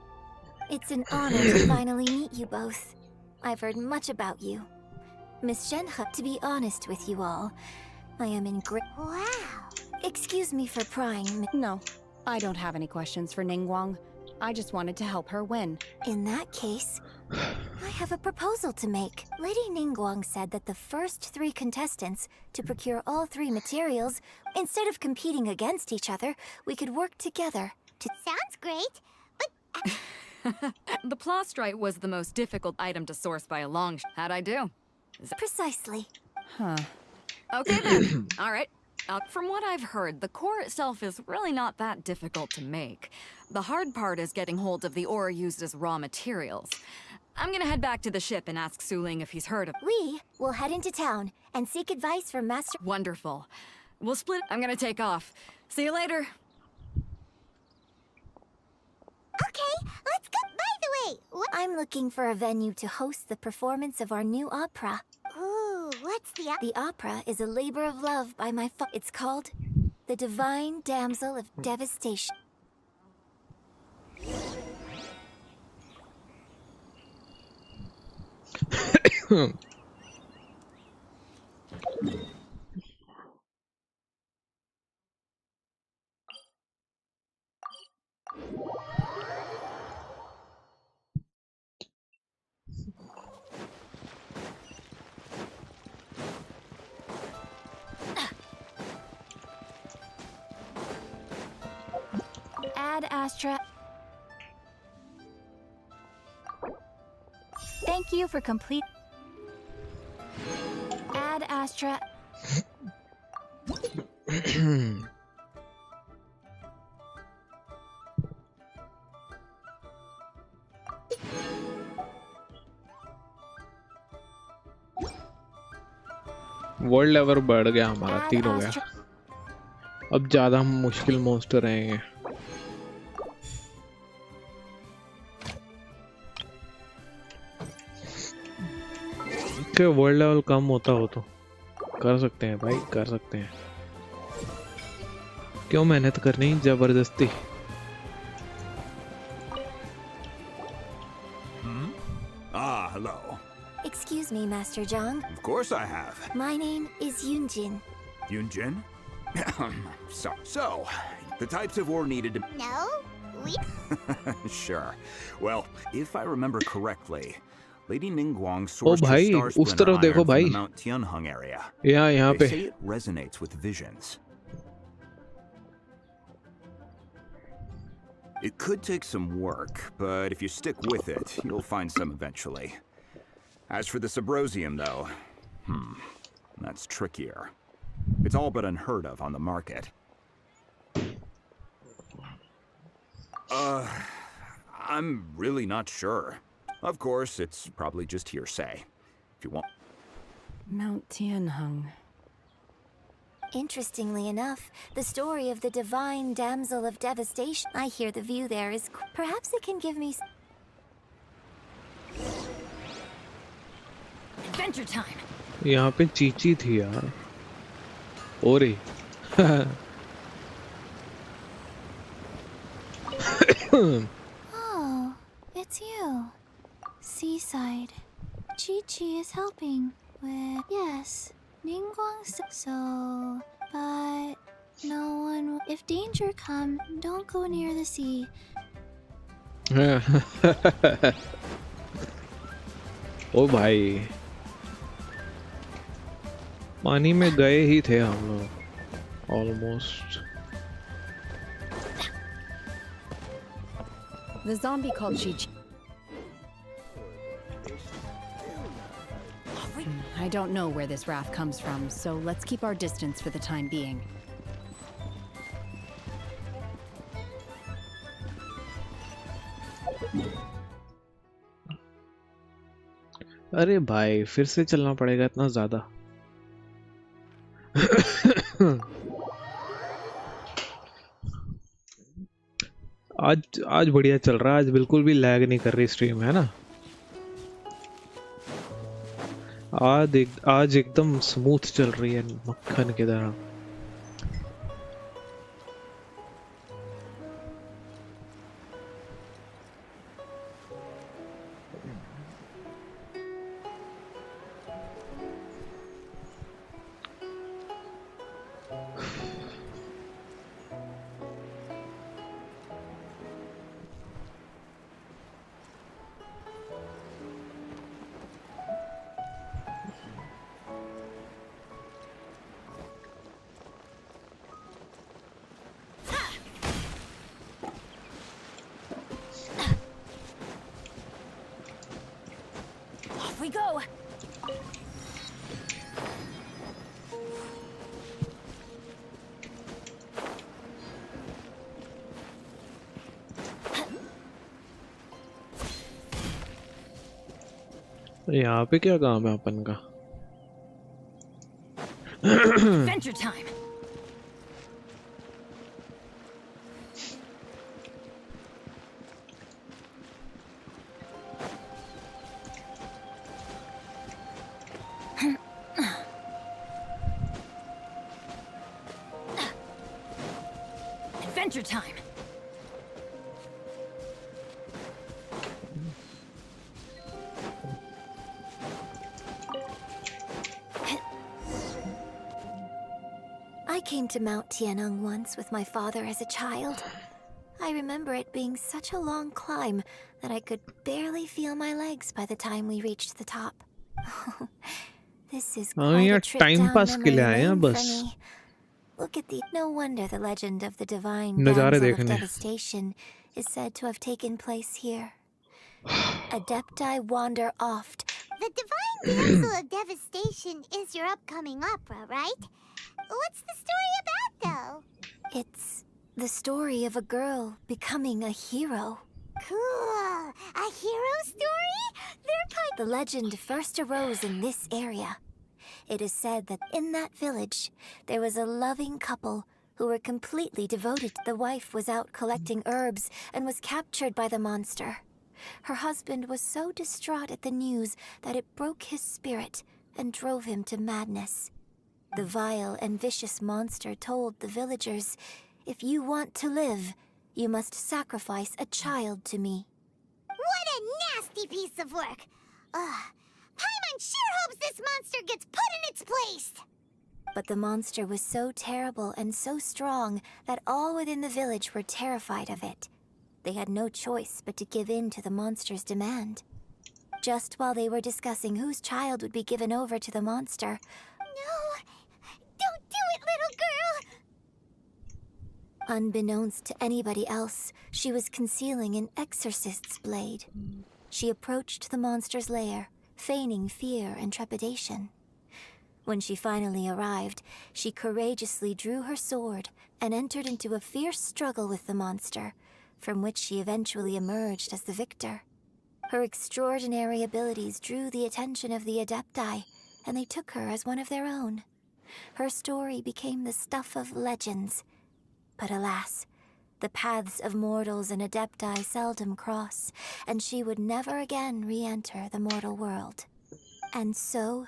Speaker 3: It's an honor to finally meet you both. I've heard much about you. Miss Shenhe, to be honest with you all, I am in great...
Speaker 4: Wow!
Speaker 3: Excuse me for prying.
Speaker 9: No, I don't have any questions for Ningguang. I just wanted to help her win.
Speaker 3: In that case, I have a proposal to make. Lady Ningguang said that the first 3 contestants to procure all 3 materials, instead of competing against each other, we could work together to...
Speaker 4: Sounds great, but...
Speaker 14: The plastrite was the most difficult item to source by a long shot. How'd I do?
Speaker 3: Precisely.
Speaker 9: Huh.
Speaker 14: Okay then. All right. From what I've heard, the core itself is really not that difficult to make. The hard part is getting hold of the ore used as raw materials. I'm gonna head back to the ship and ask Suling if he's heard of...
Speaker 3: We will head into town and seek advice from Master...
Speaker 14: Wonderful. We'll split... I'm gonna take off. See you later.
Speaker 4: Okay, let's go. By the way, what...
Speaker 3: I'm looking for a venue to host the performance of our new opera.
Speaker 4: Ooh, what's the...
Speaker 3: The opera is a labor of love by my It's called The Divine Damsel of Devastation. Ad Astra. Thank you for complete. Ad Astra.
Speaker 1: World level बढ़ गया हमारा 3 हो गया अब ज्यादा हम मुश्किल monster रहेंगे के वर्ल्ड लेवल कम होता हो तो कर सकते हैं भाई कर सकते हैं क्यों मेहनत करनी जबरदस्ती
Speaker 15: Hello.
Speaker 3: Excuse me, Master Zhang.
Speaker 15: Of course I have.
Speaker 3: My name is Yunjin.
Speaker 15: Yunjin? So, the types of ore needed to...
Speaker 4: No, we...
Speaker 15: Sure. Well, if I remember correctly, Lady Ningguang
Speaker 1: O
Speaker 15: sourced
Speaker 1: भाई
Speaker 15: her
Speaker 1: उस तरफ देखो भाई
Speaker 15: from the Mount Tianheng area.
Speaker 1: यहाँ
Speaker 15: They
Speaker 1: पे
Speaker 15: say it resonates with visions. It could take some work, but if you stick with it, you'll find some eventually. As for the Subrosium, though, that's trickier. It's all but unheard of on the market. I'm really not sure. Of course, it's probably just hearsay. If you want...
Speaker 9: Mount Tianheng.
Speaker 4: Interestingly enough, the story of the divine damsel of devastation, I hear the view there is... Perhaps it can give me...
Speaker 3: Adventure time!
Speaker 1: यहाँ पे चीची थी यार ओरे
Speaker 4: Oh, it's you. Seaside. Chi-Chi is helping with... Yes, Ningguang's... So... But... No one... If danger comes, don't go near the sea.
Speaker 1: ओ भाई पानी में गए ही थे हम लोग almost
Speaker 9: The zombie called Chi-Chi. I don't know where this raft comes from, so let's keep our distance for the time being.
Speaker 1: अरे भाई फिर से चलना पड़ेगा इतना ज्यादा आज बढ़िया चल रहा है आज बिल्कुल भी लैग नहीं कर रही स्ट्रीम है ना आज एकदम स्मूथ चल रही है मक्खन की तरह
Speaker 3: We go!
Speaker 1: यहाँ पे क्या काम है अपन का
Speaker 3: Adventure time! Adventure time!
Speaker 4: I came to Mount Tianheng once with my father as a child. I remember it being such a long climb that I could barely feel my legs by the time we reached the top. This is quite a trip down memory lane for me. Look at the... No wonder the legend of the divine damsel of devastation is said to have taken place here. Adepti wander oft.
Speaker 16: The divine damsel of devastation is your upcoming opera, right? What's the story about, though?
Speaker 4: It's the story of a girl becoming a hero.
Speaker 16: Cool. A hero story?
Speaker 4: The legend first arose in this area. It is said that in that village, there was a loving couple who were completely devoted. The wife was out collecting herbs and was captured by the monster. Her husband was so distraught at the news that it broke his spirit and drove him to madness. The vile and vicious monster told the villagers, "If you want to live, you must sacrifice a child to me."
Speaker 16: What a nasty piece of work! Paimon sure hopes this monster gets put in its place!
Speaker 4: But the monster was so terrible and so strong that all within the village were terrified of it. They had no choice but to give in to the monster's demand. Just while they were discussing whose child would be given over to the monster...
Speaker 16: No! Don't do it, little girl!
Speaker 4: Unbeknownst to anybody else, she was concealing an exorcist's blade. She approached the monster's lair, feigning fear and trepidation. When she finally arrived, she courageously drew her sword and entered into a fierce struggle with the monster, from which she eventually emerged as the victor. Her extraordinary abilities drew the attention of the Adepti, and they took her as one of their own. Her story became the stuff of legends. But alas, the paths of mortals and Adepti seldom cross, and she would never again re-enter the mortal world. And so,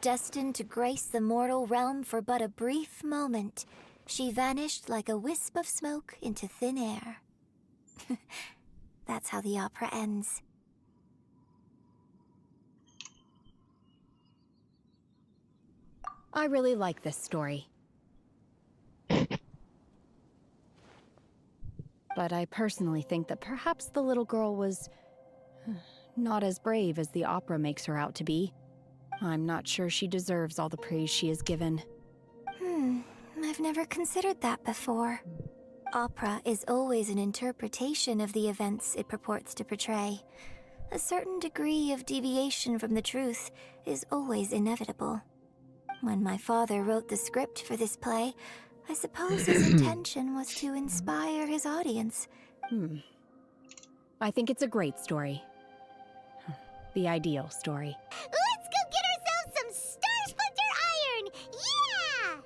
Speaker 4: destined to grace the mortal realm for but a brief moment, she vanished like a wisp of smoke into thin air. That's how the opera ends.
Speaker 9: I really like this story. But I personally think that perhaps the little girl was not as brave as the opera makes her out to be. I'm not sure she deserves all the praise she is given.
Speaker 4: I've never considered that before. Opera is always an interpretation of the events it purports to portray. A certain degree of deviation from the truth is always inevitable. When my father wrote the script for this play, I suppose his intention was to inspire his audience.
Speaker 9: I think it's a great story. The ideal story.
Speaker 16: Let's go get ourselves some Star Splinter Iron! Yeah!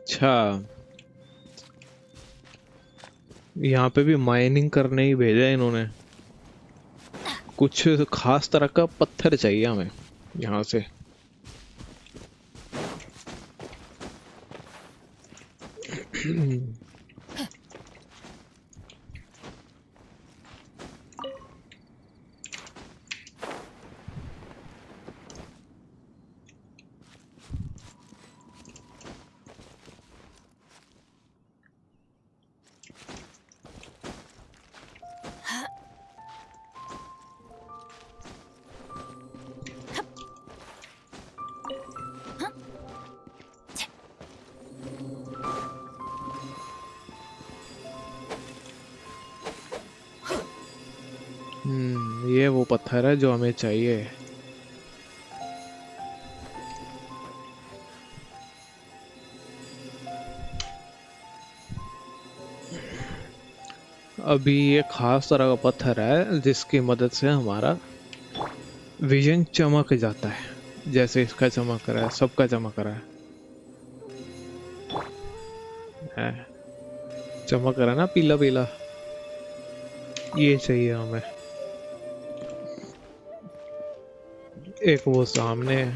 Speaker 1: अच्छा, यहाँ पे भी mining करने ही भेजा है इन्होंने। कुछ खास तरह का पत्थर चाहिए हमें यहाँ से। ये वो पत्थर है जो हमें चाहिए। अभी ये खास तरह का पत्थर है जिसकी मदद से हमारा विजन चमक जाता है, जैसे इसका चमक रहा है, सबका चमक रहा है। चमक रहा है ना पीला पीला, ये चाहिए हमें। एक वो सामने है।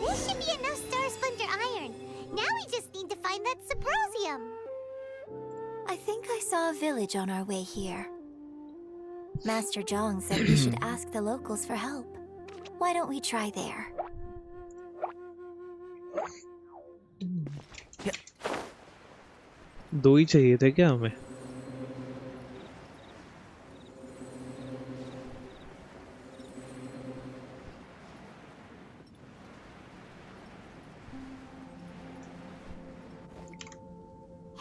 Speaker 16: This should be enough Star Splinter Iron. Now we just need to find that Symposium.
Speaker 4: I think I saw a village on our way here. Master Zhang said we should ask the locals for help. Why don't we try there?
Speaker 1: दो ही चाहिए थे क्या हमें?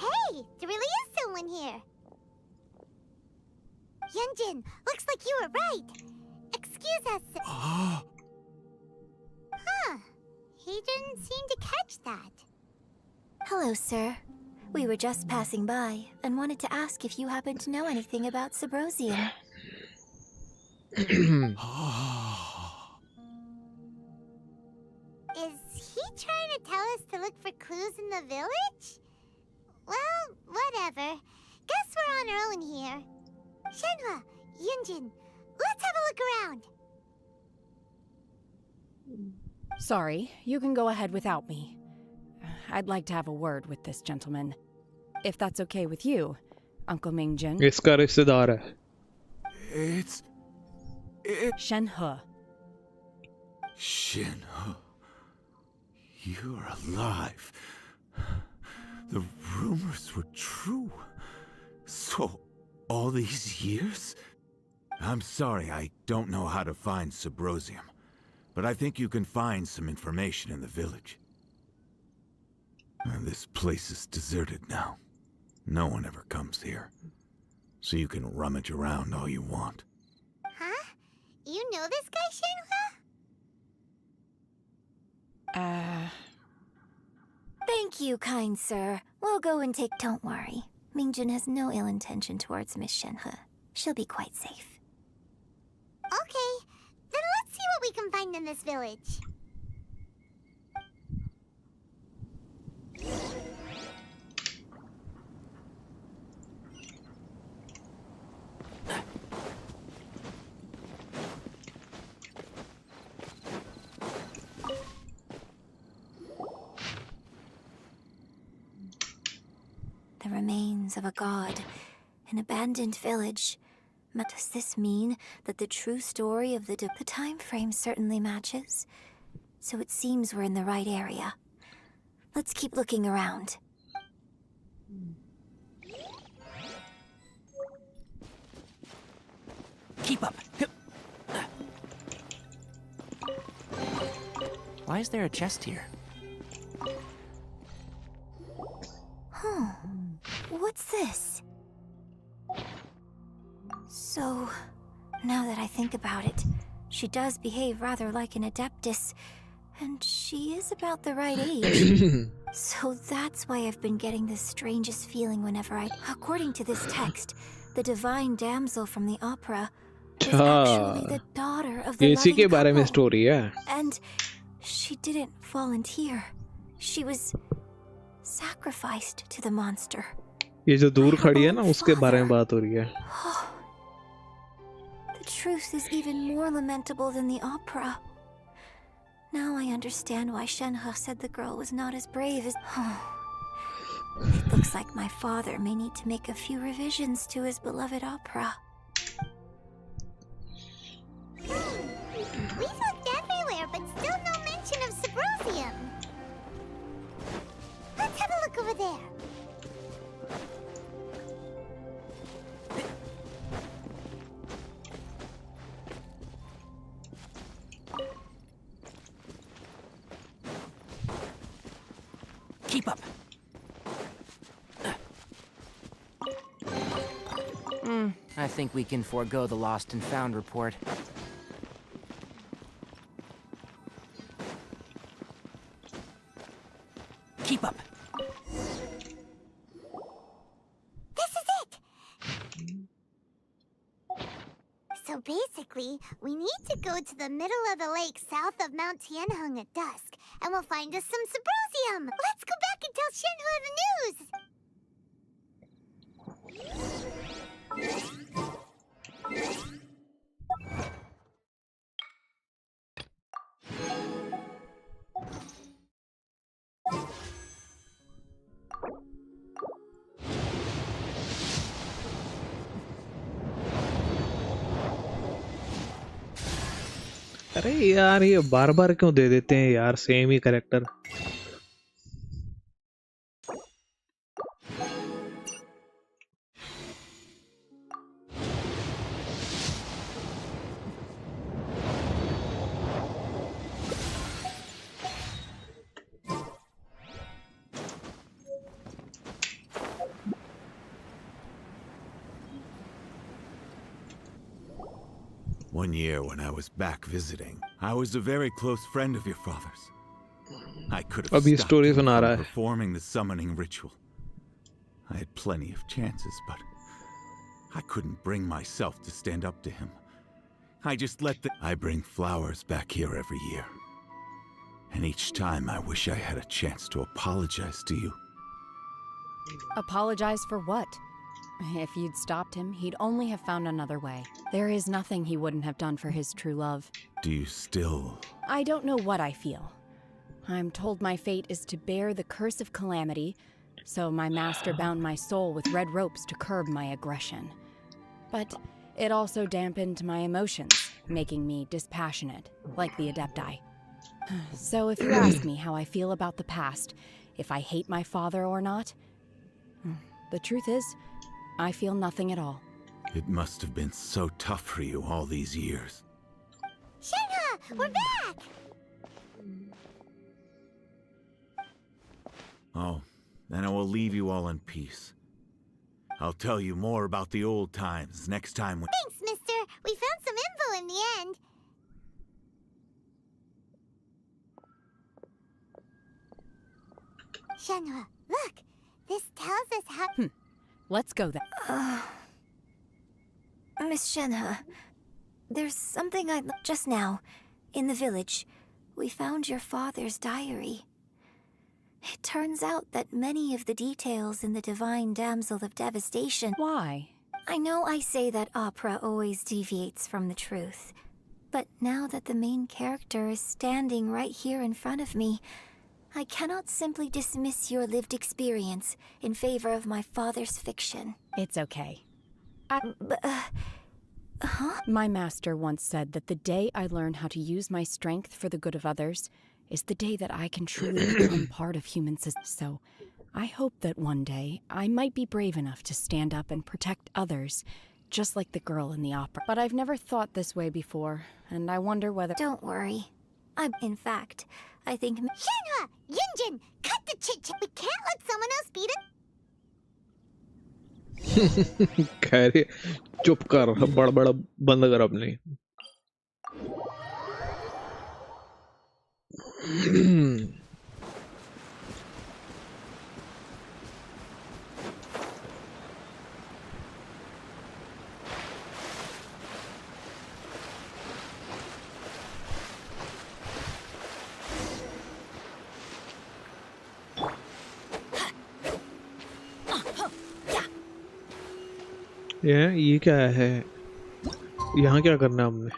Speaker 16: Hey, there really is someone here. Yunjin, looks like you were right. Excuse us. Huh. He didn't seem to catch that.
Speaker 4: Hello, sir. We were just passing by and wanted to ask if you happen to know anything about Symposium.
Speaker 16: Is he trying to tell us to look for clues in the village? Well, whatever. Guess we're on our own here. Shenhua, Yunjin, let's have a look around.
Speaker 9: Sorry, you can go ahead without me. I'd like to have a word with this gentleman. If that's okay with you, Uncle Mingjin.
Speaker 1: इसका रिश्तेदार है।
Speaker 10: It's
Speaker 9: Shenhe.
Speaker 17: Shin, you're alive. The rumors were true. So, all these years? I'm sorry, I don't know how to find Subrosium, but I think you can find some information in the village. And this place is deserted now. No one ever comes here. So you can rummage around all you want.
Speaker 4: Huh? You know this guy, Shenhua?
Speaker 18: Thank you, kind sir. We'll go and take... Don't worry. Mingjun has no ill intention towards Miss Shenhe. She'll be quite safe.
Speaker 4: Okay, then let's see what we can find in this village.
Speaker 18: The remains of a god, an abandoned village. Does this mean that the true story of the time frame certainly matches? So it seems we're in the right area. Let's keep looking around.
Speaker 6: Keep up. Why is there a chest here?
Speaker 18: Huh. What's this? So, now that I think about it, she does behave rather like an Adeptus, and she is about the right age. So that's why I've been getting the strangest feeling whenever according to this text, the divine damsel from the opera is actually the daughter of the
Speaker 1: इसी के
Speaker 18: loving
Speaker 1: बारे में
Speaker 18: couple.
Speaker 1: Story है.
Speaker 18: And she didn't volunteer. She was sacrificed to the monster.
Speaker 1: ये जो दूर खड़ी है ना उसके बारे में बात हो रही है.
Speaker 18: The truth is even more lamentable than the opera. Now I understand why Shenhe said the girl was not as brave as... It looks like my father may need to make a few revisions to his beloved opera.
Speaker 4: We've looked everywhere, but still no mention of Subrosium. Let's have a look over there.
Speaker 6: Keep up. I think we can forego the lost and found report. Keep up.
Speaker 4: This is it! So basically, we need to go to the middle of the lake south of Mount Tianheng at dusk, and we'll find us some Subrosium! Let's go back and tell Shenhua the news!
Speaker 1: अरे यार ये बार बार क्यों दे देते हैं यार same he character.
Speaker 17: One year when I was back visiting, I was a very close friend of your father's. I could have
Speaker 1: अभी
Speaker 17: stopped
Speaker 1: story
Speaker 17: him
Speaker 1: सुना रहा
Speaker 17: from
Speaker 1: है.
Speaker 17: performing the summoning ritual. I had plenty of chances, but I couldn't bring myself to stand up to him. I just let the... I bring flowers back here every year. And each time I wish I had a chance to apologize to you.
Speaker 9: Apologize for what? If you'd stopped him, he'd only have found another way. There is nothing he wouldn't have done for his true love.
Speaker 17: Do you still...
Speaker 9: I don't know what I feel. I'm told my fate is to bear the curse of calamity, so my master bound my soul with red ropes to curb my aggression. But it also dampened my emotions, making me dispassionate, like the Adepti. So if you ask me how I feel about the past, if I hate my father or not, the truth is, I feel nothing at all.
Speaker 17: It must have been so tough for you all these years.
Speaker 4: Shenhe, we're back!
Speaker 17: Oh, then I will leave you all in peace. I'll tell you more about the old times next time we—
Speaker 4: Thanks, mister. We found some info in the end. Shenhe, look! This tells us how—
Speaker 9: Let's go then.
Speaker 18: Miss Shenhe, there's something I looked just now. In the village, we found your father's diary. It turns out that many of the details in the Divine Damsel of Devastation—
Speaker 9: Why?
Speaker 18: I know I say that opera always deviates from the truth, but now that the main character is standing right here in front of me, I cannot simply dismiss your lived experience in favor of my father's fiction.
Speaker 9: It's okay.
Speaker 18: Huh?
Speaker 9: My master once said that the day I learn how to use my strength for the good of others is the day that I can truly become part of human society. So, I hope that one day I might be brave enough to stand up and protect others, just like the girl in the opera. But I've never thought this way before, and I wonder whether—
Speaker 18: Don't worry. In fact, I think—
Speaker 4: Shenhe! Yunjin! Cut the chit-chat! We can't let someone else beat it!
Speaker 1: कह रही चुप कर, बड़बड़ बंद कर अपनी। ये क्या है? यहाँ क्या करना है हमने?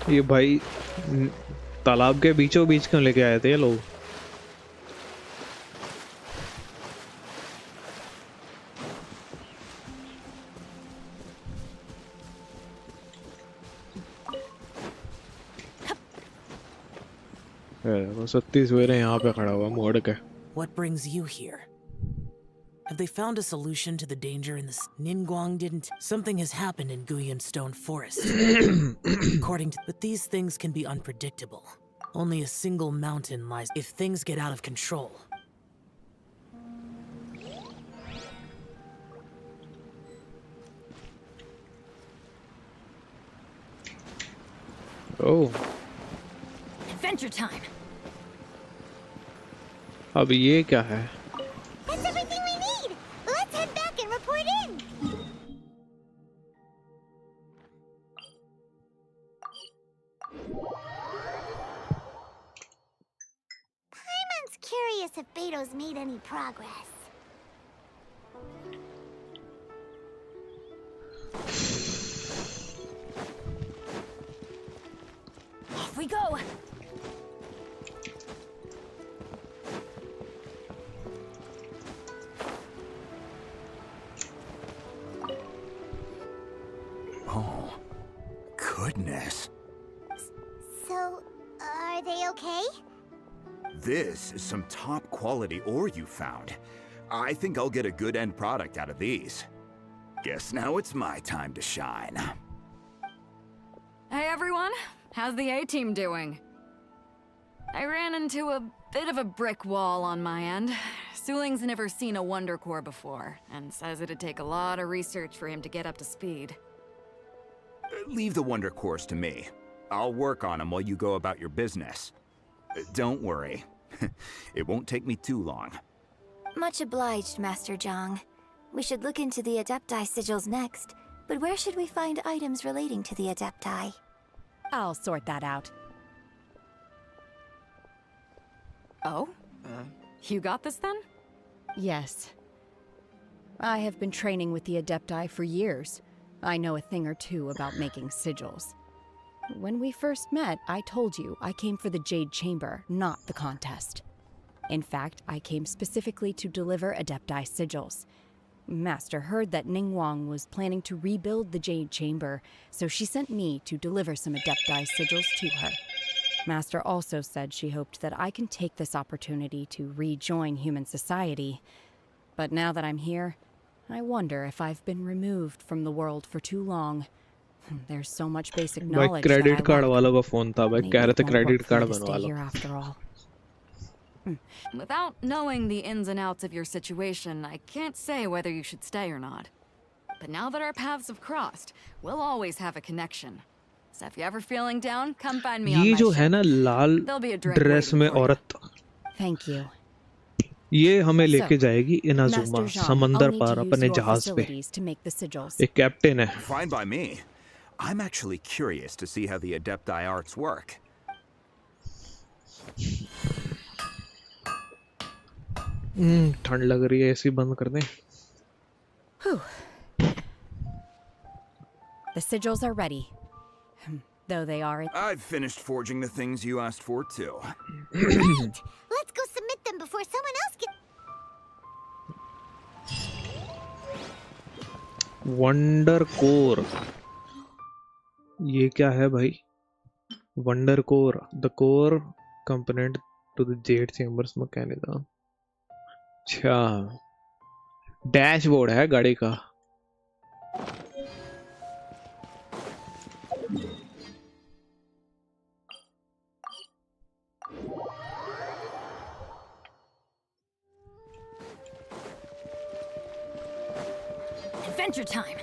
Speaker 1: ये भाई तालाब के बीचों बीच क्यों लेके आए थे ये लोग? सत्ती सवेरे यहाँ पे खड़ा हुआ मोड़ के।
Speaker 19: What brings you here? Have they found a solution to the danger in this? Ningguang didn't. Something has happened in Guyan Stone Forest. According to— But these things can be unpredictable. Only a single mountain lies if things get out of control.
Speaker 1: Oh.
Speaker 3: Adventure time.
Speaker 1: अब ये क्या है?
Speaker 4: That's everything we need! Let's head back and report in! Paimon's curious if Beto's made any progress.
Speaker 3: Off we go!
Speaker 15: Oh, goodness.
Speaker 4: So, are they okay?
Speaker 15: This is some top quality ore you found. I think I'll get a good end product out of these. Guess now it's my time to shine.
Speaker 14: Hey everyone, how's the A-team doing? I ran into a bit of a brick wall on my end. Suling's never seen a Wonder Core before, and says it'd take a lot of research for him to get up to speed.
Speaker 15: Leave the Wonder Cores to me. I'll work on them while you go about your business. Don't worry. It won't take me too long.
Speaker 18: Much obliged, Master Zhang. We should look into the Adepti sigils next, but where should we find items relating to the Adepti?
Speaker 9: I'll sort that out.
Speaker 14: Oh? You got this then?
Speaker 9: Yes. I have been training with the Adepti for years. I know a thing or two about making sigils. When we first met, I told you I came for the Jade Chamber, not the contest. In fact, I came specifically to deliver Adepti sigils. Master heard that Ningguang was planning to rebuild the Jade Chamber, so she sent me to deliver some Adepti sigils to her. Master also said she hoped that I can take this opportunity to rejoin human society. But now that I'm here, I wonder if I've been removed from the world for too long. There's so much basic
Speaker 1: भाई
Speaker 9: knowledge
Speaker 1: credit
Speaker 9: that I
Speaker 1: card
Speaker 9: lack.
Speaker 1: वालों का phone था भाई,
Speaker 9: Maybe
Speaker 1: कह रहे
Speaker 9: it
Speaker 1: थे
Speaker 9: won't
Speaker 1: credit
Speaker 9: work for
Speaker 1: card
Speaker 9: me to
Speaker 1: बनवा
Speaker 9: stay
Speaker 1: low.
Speaker 9: here after all.
Speaker 14: Without knowing the ins and outs of your situation, I can't say whether you should stay or not. But now that our paths have crossed, we'll always have a connection. So if you're ever feeling down, come find me on
Speaker 1: ये
Speaker 14: my
Speaker 1: जो
Speaker 14: ship.
Speaker 1: है ना लाल
Speaker 14: There'll be a drink
Speaker 1: dress
Speaker 14: waiting
Speaker 1: में
Speaker 14: for you.
Speaker 1: औरत,
Speaker 9: Thank you.
Speaker 1: ये हमें
Speaker 9: So,
Speaker 1: लेके जाएगी इनाजुमा
Speaker 9: Master Zhang, I'll
Speaker 1: समंदर
Speaker 9: need
Speaker 1: पार
Speaker 9: to use
Speaker 1: अपने
Speaker 9: your
Speaker 1: जहाज पे.
Speaker 9: facilities to make the sigils.
Speaker 1: एक कैप्टन है.
Speaker 15: Fine by me. I'm actually curious to see how the Adepti arts work.
Speaker 1: ठंड लग रही है, एसी बंद कर दें.
Speaker 9: Whew. The sigils are ready. Though they are...
Speaker 15: I've finished forging the things you asked for, too.
Speaker 4: Great! Let's go submit them before someone else gets...
Speaker 1: wonder core, ये क्या है भाई? Wonder core, the core component to the Z chambers mechanism. अच्छा, dashboard है गाड़ी का.
Speaker 3: Adventure time!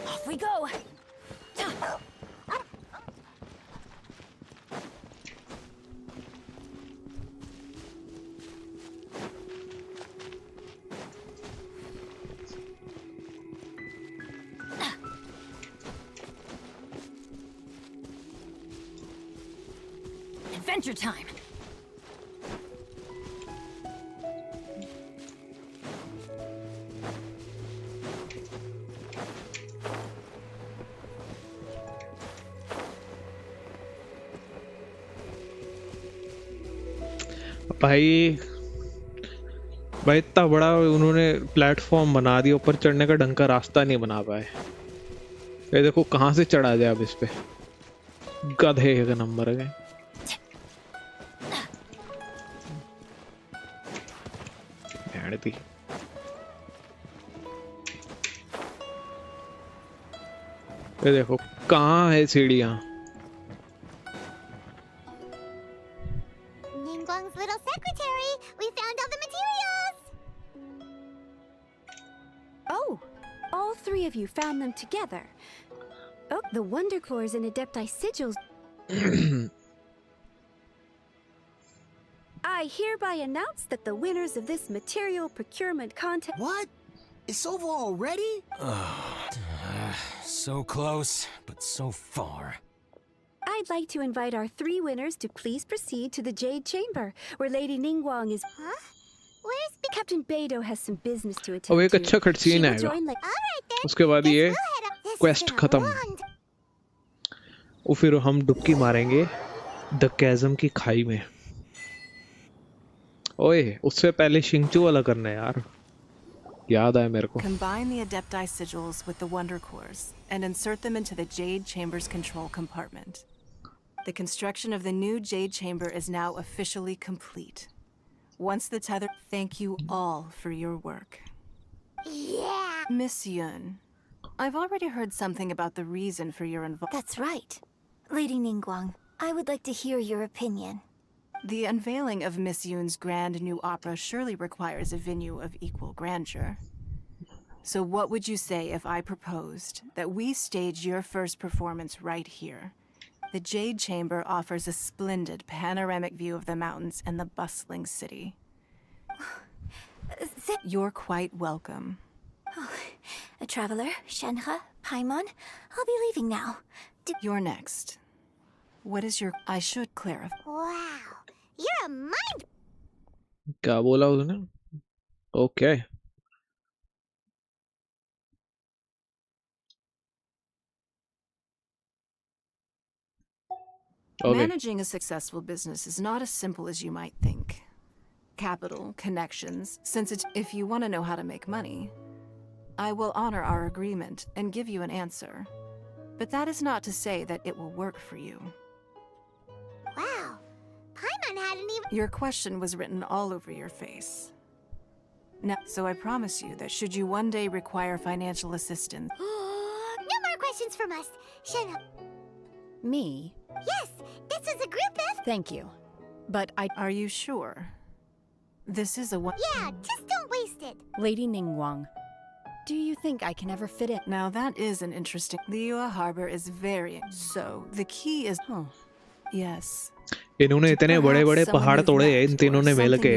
Speaker 3: Off we go! Adventure time!
Speaker 1: भाई भाई इतना बड़ा उन्होंने प्लेटफॉर्म बना दिया, ऊपर चढ़ने का ढंग का रास्ता नहीं बना पाए. ये देखो कहाँ से चढ़ा जाए अब इस पे. गधे का नंबर है. थी. ये देखो कहाँ है सीढ़ियाँ.
Speaker 4: Ningguang's little secretary! We found all the materials!
Speaker 12: Oh, all three of you found them together. Oh, the Wonder Cores and Adepti sigils. I hereby announce that the winners of this material procurement contest...
Speaker 20: What? It's over already?
Speaker 10: So close, but so far.
Speaker 12: I'd like to invite our three winners to please proceed to the Jade Chamber, where Lady Ningguang is...
Speaker 4: Huh? Where's...
Speaker 12: Captain Beidou has some business to attend
Speaker 1: अब एक
Speaker 12: to.
Speaker 1: अच्छा cutscene आएगा. उसके बाद ये quest खत्म. और फिर हम डुबकी मारेंगे द कैज़म की खाई में. ओए उससे पहले शिंगचू वाला करना है यार. याद आया मेरे को.
Speaker 21: Combine the Adepti sigils with the Wonder Cores and insert them into the Jade Chamber's control compartment. The construction of the new Jade Chamber is now officially complete. Once the tether... Thank you all for your work.
Speaker 4: Yeah!
Speaker 21: Miss Yun, I've already heard something about the reason for your involvement.
Speaker 18: That's right. Lady Ningguang, I would like to hear your opinion.
Speaker 21: The unveiling of Miss Yun's grand new opera surely requires a venue of equal grandeur. So what would you say if I proposed that we stage your first performance right here? The Jade Chamber offers a splendid panoramic view of the mountains and the bustling city. You're quite welcome.
Speaker 18: Oh, a traveler, Shenhe, Paimon, I'll be leaving now.
Speaker 21: You're next. What is your... I should clarify.
Speaker 4: Wow! You're a mind...
Speaker 1: क्या बोला उसने? Okay
Speaker 21: Managing a successful business is not as simple as you might think. Capital, connections, if you want to know how to make money, I will honor our agreement and give you an answer. But that is not to say that it will work for you.
Speaker 16: Wow, Paimon hadn't even...
Speaker 21: Your question was written all over your face. Now, so I promise you that should you one day require financial assistance...
Speaker 16: No more questions from us. Shenhua.
Speaker 9: Me?
Speaker 16: Yes, this is a group effort.
Speaker 9: Thank you. But
Speaker 21: Are you sure? This is a one...
Speaker 16: Yeah, just don't waste it.
Speaker 9: Lady Ningguang, do you think I can ever fit in?
Speaker 21: Now that is an interesting... Liyue Harbor is very... So, the key is... Oh, yes.
Speaker 1: इन्होंने इतने बड़े-बड़े पहाड़ तोड़े हैं इन तीनों ने मिल के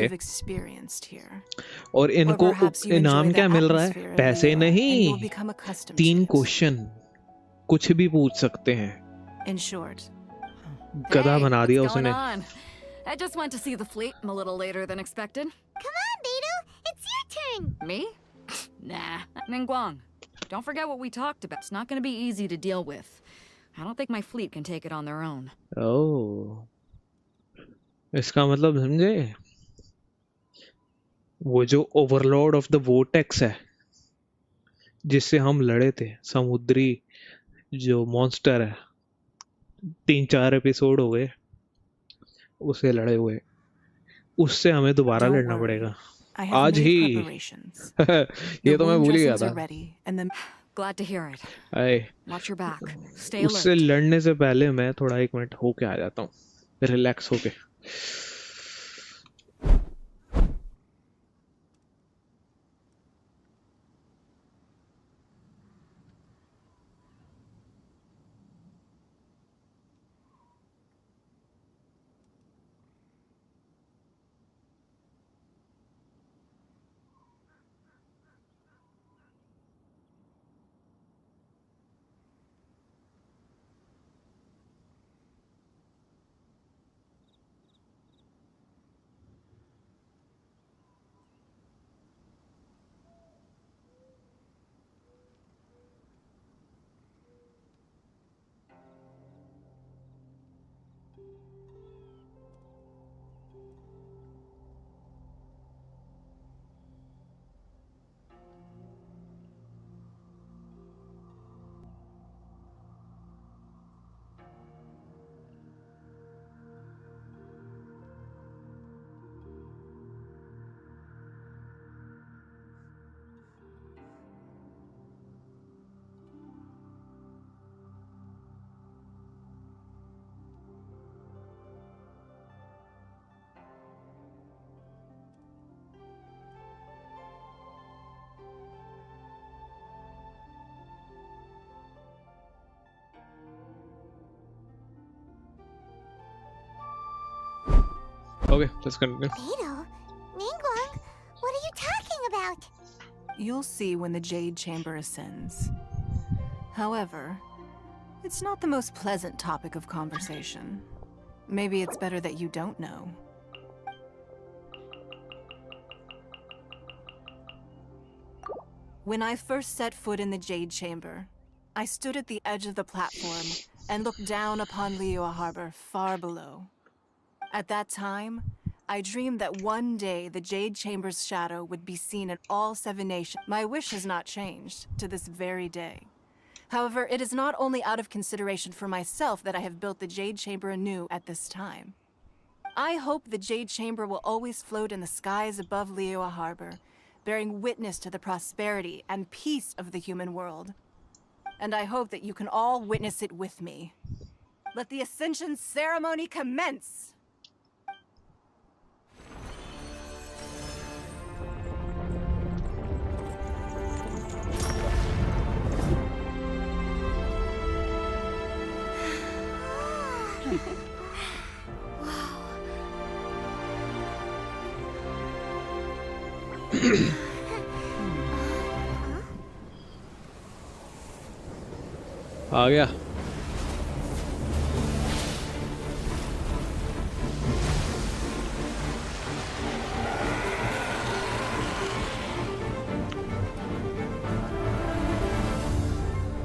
Speaker 1: और इनको इनाम क्या मिल रहा है? पैसे नहीं, 3 क्वेश्चन कुछ भी पूछ सकते हैं.
Speaker 21: In short,
Speaker 1: गधा बना दिया
Speaker 14: what's
Speaker 1: उसने.
Speaker 14: going on? I just went to see the fleet a little later than expected.
Speaker 16: Come on, Beidou, it's your turn.
Speaker 14: Me? Nah. Ningguang, don't forget what we talked about. It's not going to be easy to deal with. I don't think my fleet can take it on their own.
Speaker 1: Oh. इसका मतलब समझे? वो जो Overlord of the vortex है जिससे हम लड़े थे, समुद्री जो मॉन्स्टर है, 3-4 एपिसोड हो गए उसे लड़े हुए, उससे हमें दोबारा लड़ना पड़ेगा आज ही. ये तो मैं भूल ही गया था.
Speaker 14: Glad to hear it. Watch your back. Stay alert.
Speaker 1: उससे लड़ने से पहले मैं थोड़ा 1 मिनट होके आ जाता हूँ, रिलैक्स होके. Okay, let's continue.
Speaker 16: Beidou, Ningguang, what are you talking about?
Speaker 21: You'll see when the Jade Chamber ascends. However, it's not the most pleasant topic of conversation. Maybe it's better that you don't know. When I first set foot in the Jade Chamber, I stood at the edge of the platform and looked down upon Liyue Harbor far below. At that time, I dreamed that one day the Jade Chamber's shadow would be seen in all 7 nations. My wish has not changed to this very day. However, it is not only out of consideration for myself that I have built the Jade Chamber anew at this time. I hope the Jade Chamber will always float in the skies above Liyue Harbor, bearing witness to the prosperity and peace of the human world. And I hope that you can all witness it with me. Let the Ascension ceremony commence!
Speaker 1: आ गया.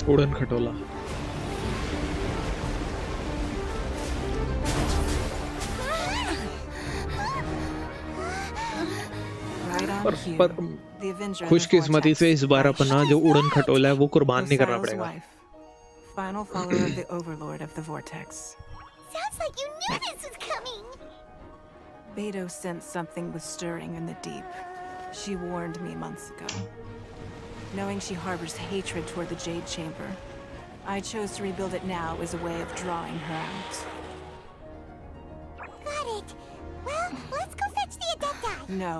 Speaker 1: उड़न खटोला। पर खुशकिस्मती से इस बार अपना जो उड़न खटोला है वो कुर्बान नहीं करना पड़ेगा।
Speaker 21: Final follower of the overlord of the vortex.
Speaker 4: Sounds like you knew this was coming.
Speaker 21: Beidou sensed something was stirring in the deep. She warned me months ago. Knowing she harbors hatred toward the Jade Chamber, I chose to rebuild it now as a way of drawing her out.
Speaker 4: Got it. Well, let's go fetch the ADATA.
Speaker 21: No.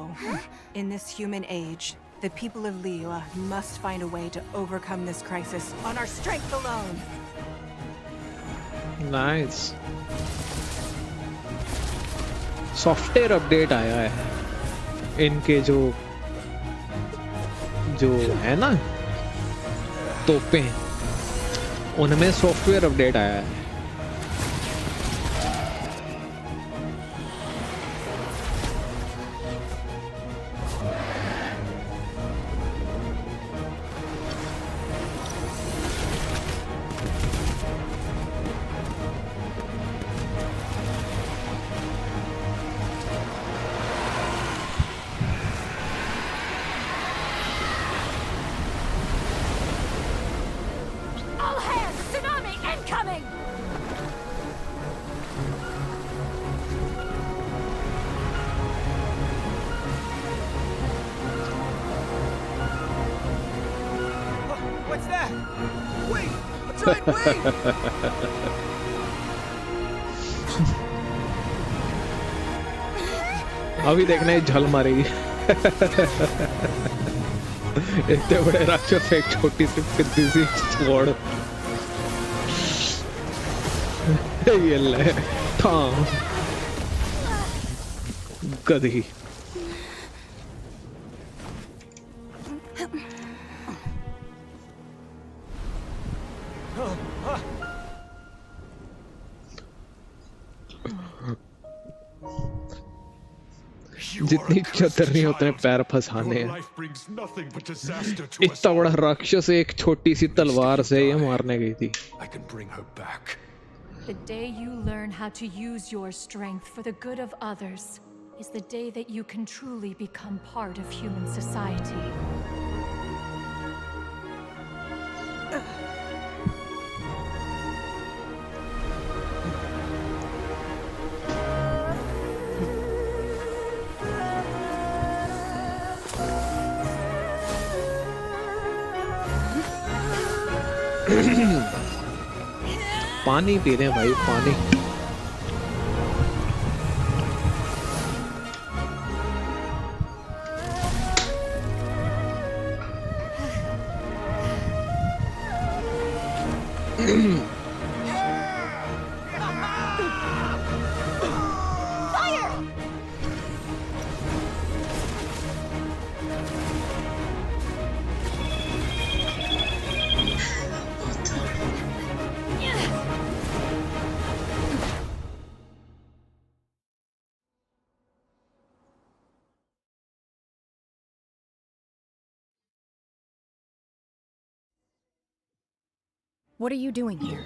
Speaker 21: In this human age, the people of Liyue must find a way to overcome this crisis on our strength alone.
Speaker 1: Nice. Software update आया है इनके जो है ना तोपें, उनमें software update आया है। अभी देखना है झल मारेगी। इतने बड़े राक्षस एक छोटी सी पिद्दी सी स्वॉर्ड। ये ले था गधी। जितनी चतरनी होते हैं पैर फंसाने हैं। इतना बड़ा राक्षस एक छोटी सी तलवार से ये मारने गई थी।
Speaker 13: The day you learn how to use your strength for the good of others is the day that you can truly become part of human society. पानी पी रहे हैं भाई, पानी।
Speaker 9: What are you doing here?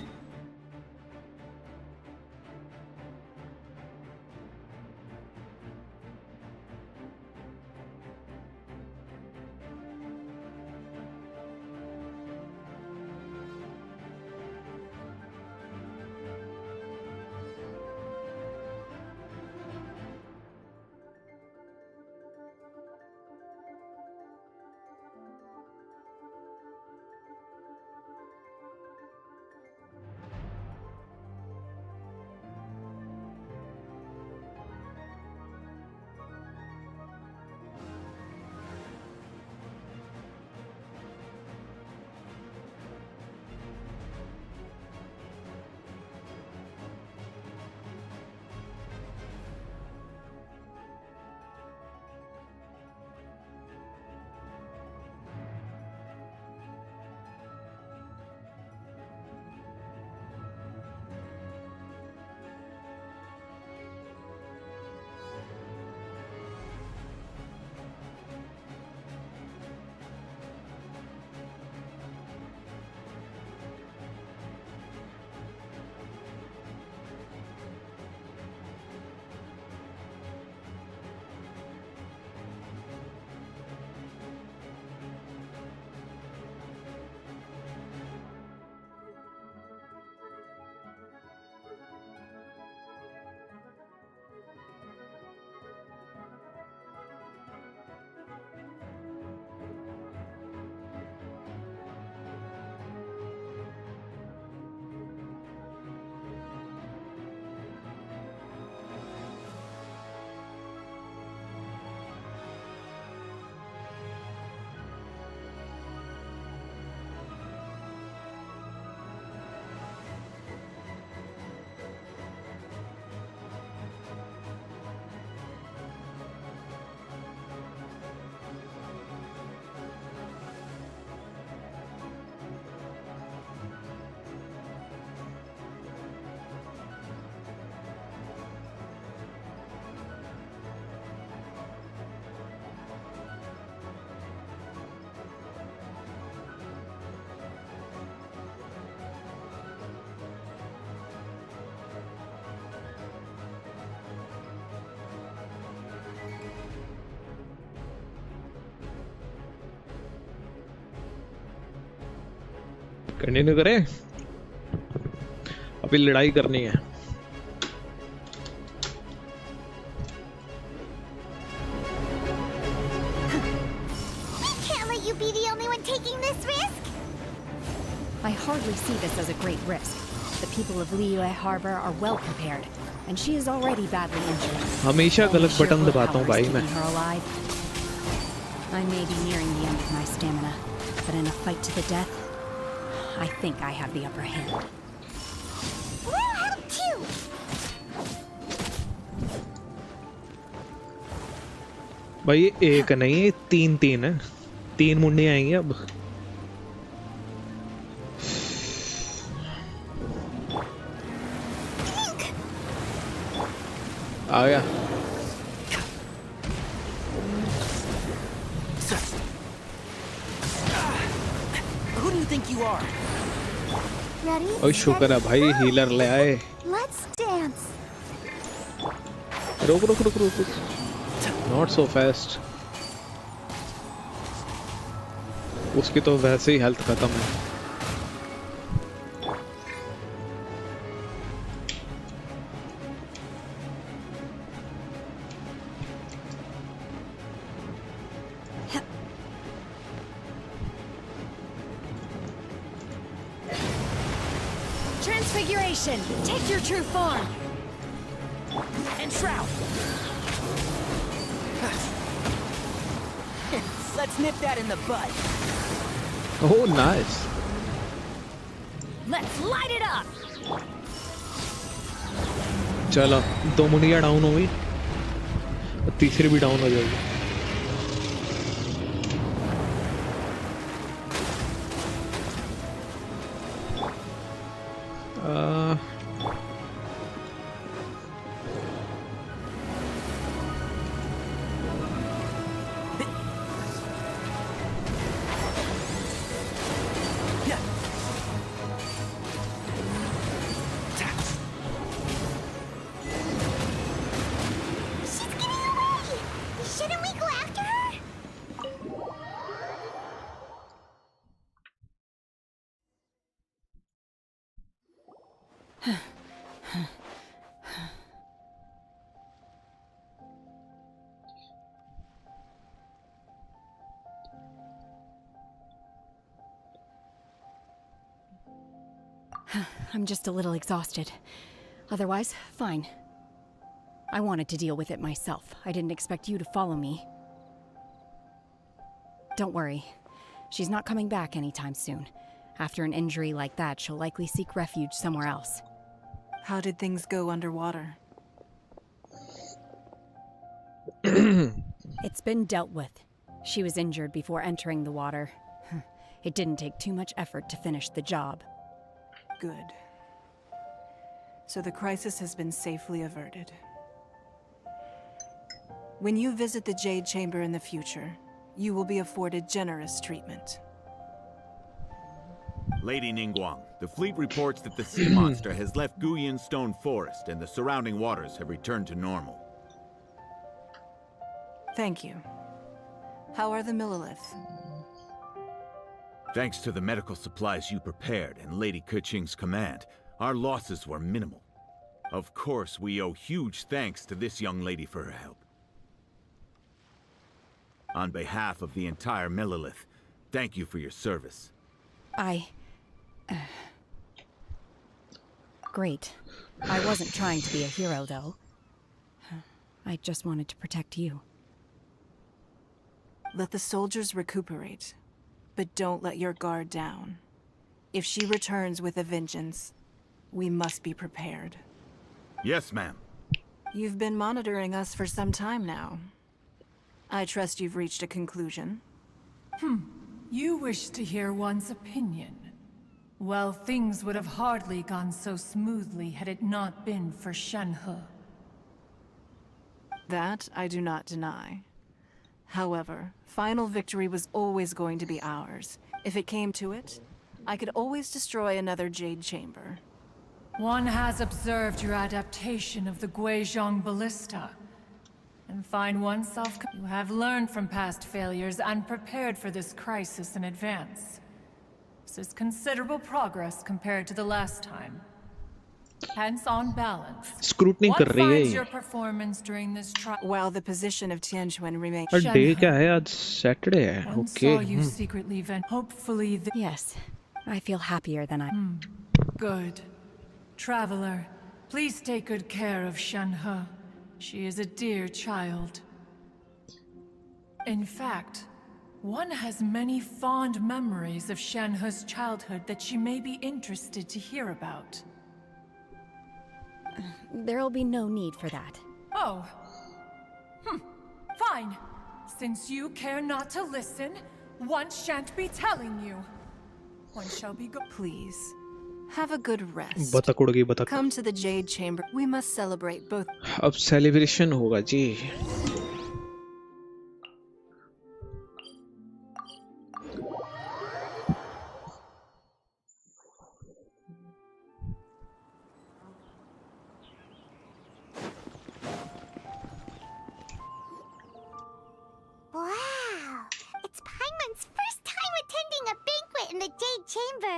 Speaker 1: Continue करें? अभी लड़ाई करनी है।
Speaker 4: Can't let you be the only one taking this risk.
Speaker 9: I hardly see this as a great risk. The people of Liyue Harbor are well prepared, and she is already badly injured.
Speaker 1: हमेशा गलत button दबाता हूँ भाई मैं।
Speaker 9: I may be nearing the end of my stamina, but in a fight to the death, I think I have the upper hand.
Speaker 4: We'll help too.
Speaker 1: भाई ये एक नहीं, तीन है। 3 मुंडे आएंगे अब। आ गया।
Speaker 19: Who do you think you are?
Speaker 4: Ready?
Speaker 1: ओए शुक्र है भाई हीलर ले आए।
Speaker 4: Let's dance.
Speaker 1: रुक रुक रुक रुक रुक। Not so fast. उसकी तो वैसे ही हेल्थ खत्म है।
Speaker 9: Transfiguration! Take your true form!
Speaker 19: And Shroud! Let's nip that in the bud.
Speaker 1: Oh, nice.
Speaker 9: Let's light it up!
Speaker 1: चलो 2 मुंडियाँ डाउन हो गई, तीसरी भी डाउन हो जाएगी।
Speaker 9: I'm just a little exhausted. Otherwise, fine. I wanted to deal with it myself. I didn't expect you to follow me. Don't worry. She's not coming back anytime soon. After an injury like that, she'll likely seek refuge somewhere else.
Speaker 21: How did things go underwater?
Speaker 9: It's been dealt with. She was injured before entering the water. It didn't take too much effort to finish the job.
Speaker 21: Good. So the crisis has been safely averted. When you visit the Jade Chamber in the future, you will be afforded generous treatment.
Speaker 17: Lady Ningguang, the fleet reports that the sea monster has left Guyan Stone Forest and the surrounding waters have returned to normal.
Speaker 21: Thank you. How are the Millilith?
Speaker 17: Thanks to the medical supplies you prepared and Lady Keqing's command, our losses were minimal. Of course, we owe huge thanks to this young lady for her help. On behalf of the entire Millilith, thank you for your service.
Speaker 9: Great. I wasn't trying to be a hero, though. I just wanted to protect you.
Speaker 21: Let the soldiers recuperate, but don't let your guard down. If she returns with a vengeance, we must be prepared.
Speaker 17: Yes, ma'am.
Speaker 21: You've been monitoring us for some time now. I trust you've reached a conclusion.
Speaker 13: You wish to hear one's opinion. Well, things would have hardly gone so smoothly had it not been for Shenhe.
Speaker 21: That I do not deny. However, final victory was always going to be ours. If it came to it, I could always destroy another Jade Chamber.
Speaker 13: One has observed your adaptation of the Guizhong Ballista, and find oneself... You have learned from past failures and prepared for this crisis in advance. This is considerable progress compared to the last time. Hence, on balance,
Speaker 1: scrutiny कर
Speaker 13: what
Speaker 1: रही है
Speaker 13: finds
Speaker 1: ये।
Speaker 13: your performance during this trial?
Speaker 21: While the position of Tianquan remains...
Speaker 1: और day क्या है आज? Saturday है।
Speaker 13: One
Speaker 1: okay.
Speaker 13: saw you secretly vent. Hopefully,
Speaker 9: Yes, I feel happier than I.
Speaker 13: Good. Traveler, please take good care of Shenhe. She is a dear child. In fact, one has many fond memories of Shenhe's childhood that she may be interested to hear about.
Speaker 9: There'll be no need for that.
Speaker 13: Oh. Fine. Since you care not to listen, one shan't be telling you. One shall be
Speaker 21: Please, have a good rest.
Speaker 1: बतख उड़ गई बतख।
Speaker 21: Come to the Jade Chamber. We must celebrate both.
Speaker 1: अब celebration होगा जी।
Speaker 4: Wow! It's Paimon's first time attending a banquet in the Jade Chamber.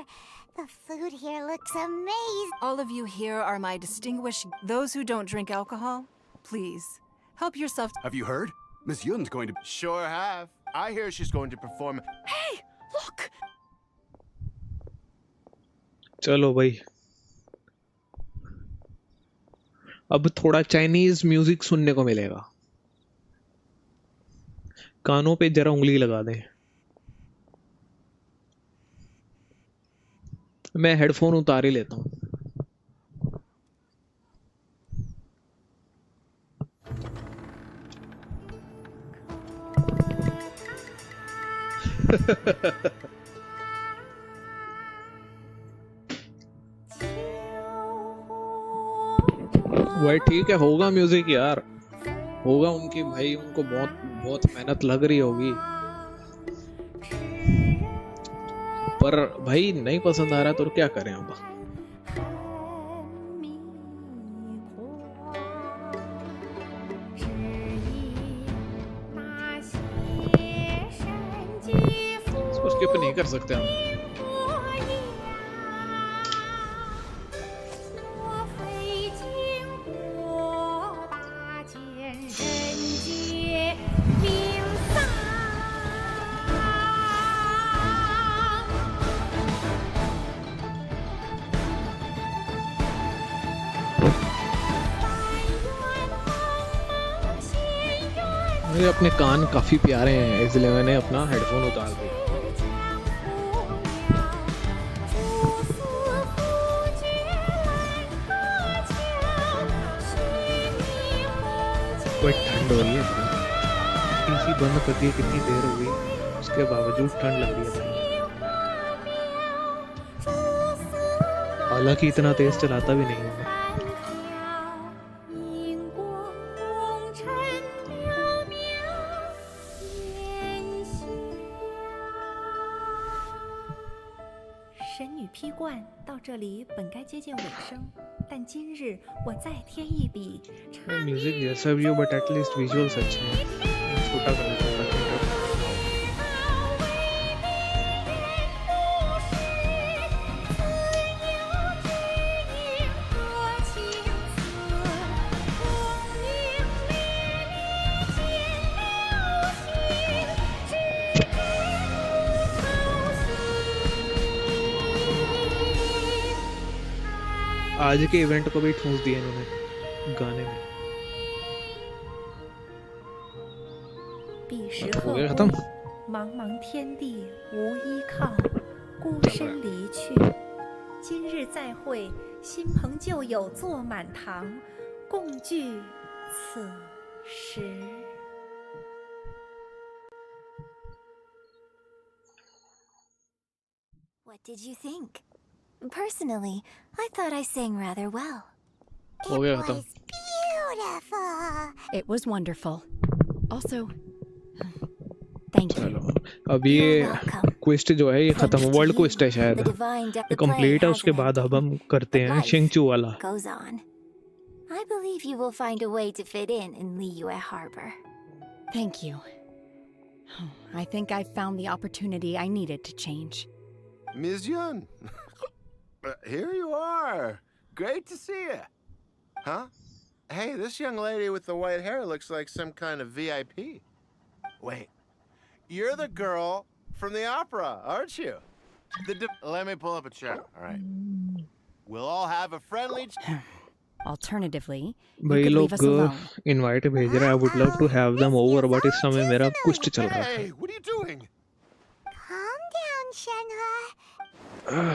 Speaker 4: The food here looks amazing.
Speaker 21: All of you here are my distinguished... Those who don't drink alcohol, please, help yourself...
Speaker 11: Have you heard? Miss Yun's going to... Sure have. I hear she's going to perform...
Speaker 21: Hey! Look!
Speaker 1: चलो भाई, अब थोड़ा Chinese music सुनने को मिलेगा। कानों पे जरा उंगली लगा दें। मैं हेडफोन उतार ही लेता हूँ। भाई ठीक है, होगा म्यूजिक यार, होगा। उनकी भाई उनको बहुत मेहनत लग रही होगी, पर भाई नहीं पसंद आ रहा तो क्या करें अब। इसको स्किप नहीं कर सकते हम। मेरे अपने कान काफी प्यारे हैं, इसलिए मैंने अपना हेडफोन उतार दिया। कोई ठंड हो रही है, एसी बंद कर दिए, कितनी देर हो गई, उसके बावजूद ठंड लग रही है। हालांकि इतना तेज चलाता भी नहीं हूँ। म्यूजिक जैसा भी हो, बट एटलीस्ट विजुअल्स अच्छे हैं। छोटा कर लेता हूँ। आज के इवेंट को भी ठूंस दिया इन्होंने गाने में। हो गया खत्म।
Speaker 2: 茫茫天地无依靠，孤身离去。今日再会，新朋旧友坐满堂，共聚此时。
Speaker 18: What did you think? Personally, I thought I sang rather well.
Speaker 1: हो गया खत्म।
Speaker 4: Beautiful.
Speaker 9: It was wonderful. Also, thank you.
Speaker 1: चलो, अब ये क्वेस्ट जो है ये खत्म, वर्ल्ड क्वेस्ट है शायद, कंप्लीट है। उसके बाद अब हम करते हैं शिंगचू वाला।
Speaker 18: Goes on. I believe you will find a way to fit in Liyue Harbor.
Speaker 9: Thank you. I think I've found the opportunity I needed to change.
Speaker 11: Ms. Yun. Here you are. Great to see you. Huh? Hey, this young lady with the white hair looks like some kind of VIP. Wait, you're the girl from the opera, aren't you? Let me pull up a chair, all right? We'll all have a friendly...
Speaker 9: Alternatively, you
Speaker 1: भाई
Speaker 9: could leave us
Speaker 1: लोग
Speaker 9: alone.
Speaker 1: Invite भेज रहे हैं. I would love to have them over, but इस समय मेरा कुछ चल रहा
Speaker 11: Hey, what are you doing?
Speaker 4: Calm down, Shenhua.
Speaker 1: है.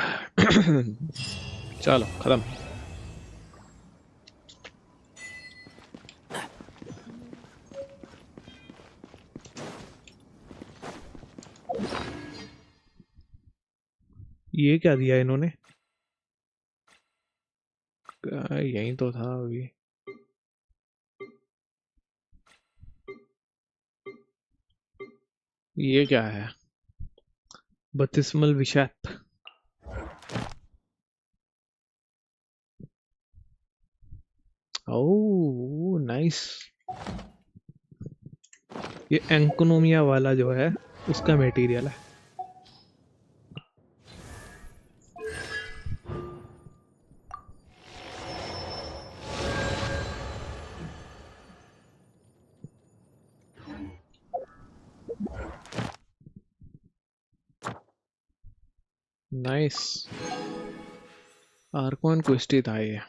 Speaker 1: चलो खत्म. ये क्या दिया इन्होंने? यहीं तो था अभी. ये क्या है? बत्तीसमल विषाक्त. Oh nice. ये एंकोनोमिया वाला जो है उसका मटेरियल है. नाइस. आर्कॉन क्वेस्ट ही था ये.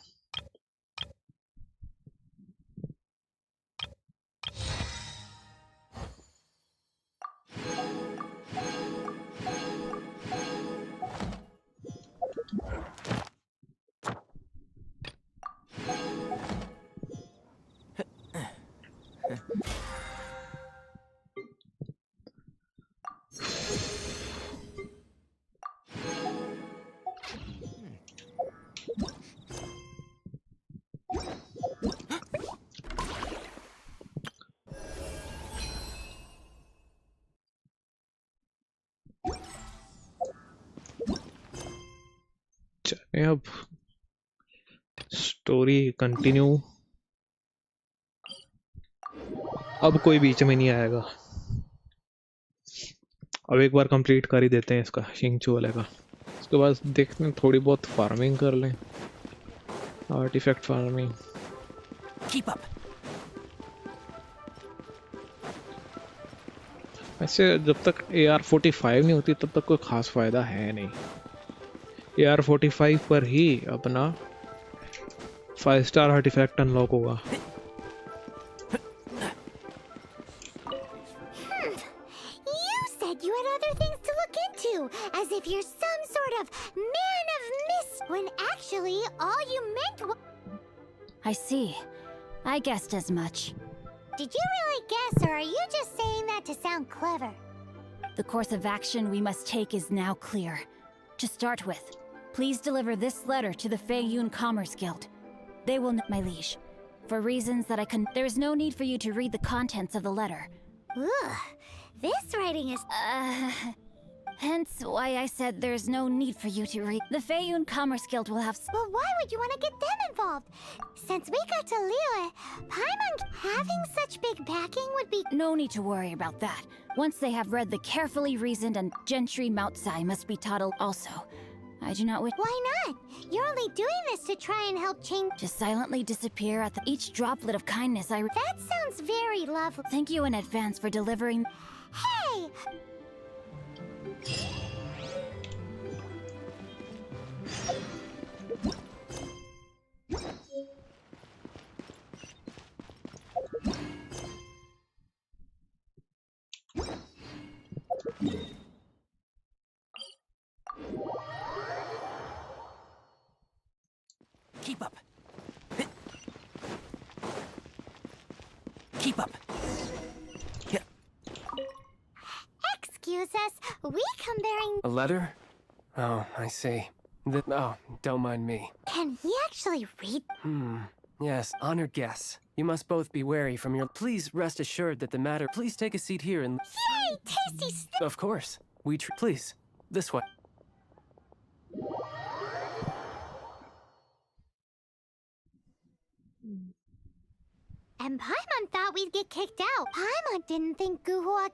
Speaker 1: चलें अब स्टोरी कंटिन्यू. अब कोई बीच में नहीं आएगा. अब एक बार कंप्लीट कर ही देते हैं इसका शिंगचू वाले का. उसके बाद देखते हैं थोड़ी बहुत फार्मिंग कर लें. Artifact farming.
Speaker 19: Keep up.
Speaker 1: ऐसे जब तक AR-45 नहीं होती तब तक कोई खास फायदा है नहीं. AR-45 पर ही अपना 5-स्टार आर्टिफैक्ट अनलॉक होगा.
Speaker 4: You said you had other things to look into, as if you're some sort of man of mist, when actually all you meant was...
Speaker 3: I see. I guessed as much.
Speaker 4: Did you really guess, or are you just saying that to sound clever?
Speaker 3: The course of action we must take is now clear. To start with, please deliver this letter to the Feiyun Commerce Guild. They will know, my liege. For reasons that I can... There is no need for you to read the contents of the letter.
Speaker 4: Ugh, this writing is...
Speaker 3: Hence why I said there's no need for you to read. The Feiyun Commerce Guild will have...
Speaker 4: Well, why would you want to get them involved? Since we got to Liyue, Paimon having such big backing would be...
Speaker 3: No need to worry about that. Once they have read the carefully reasoned and gentry Moutsai must be taught also. I do not wish...
Speaker 4: Why not? You're only doing this to try and help change...
Speaker 3: To silently disappear at each droplet of kindness I...
Speaker 4: That sounds very lovely.
Speaker 3: Thank you in advance for delivering...
Speaker 4: Hey!
Speaker 19: Keep up. Keep up. Yeah.
Speaker 4: Excuse us, we come bearing...
Speaker 8: A letter? Oh, I see. Oh, don't mind me.
Speaker 4: Can he actually read?
Speaker 8: Yes, honored guests. You must both be wary from your... Please rest assured that the matter... Please take a seat here and...
Speaker 4: Yay, tasty stuff!
Speaker 8: Of course. Please, this way.
Speaker 4: And Paimon thought we'd get kicked out. Paimon didn't think Guhua...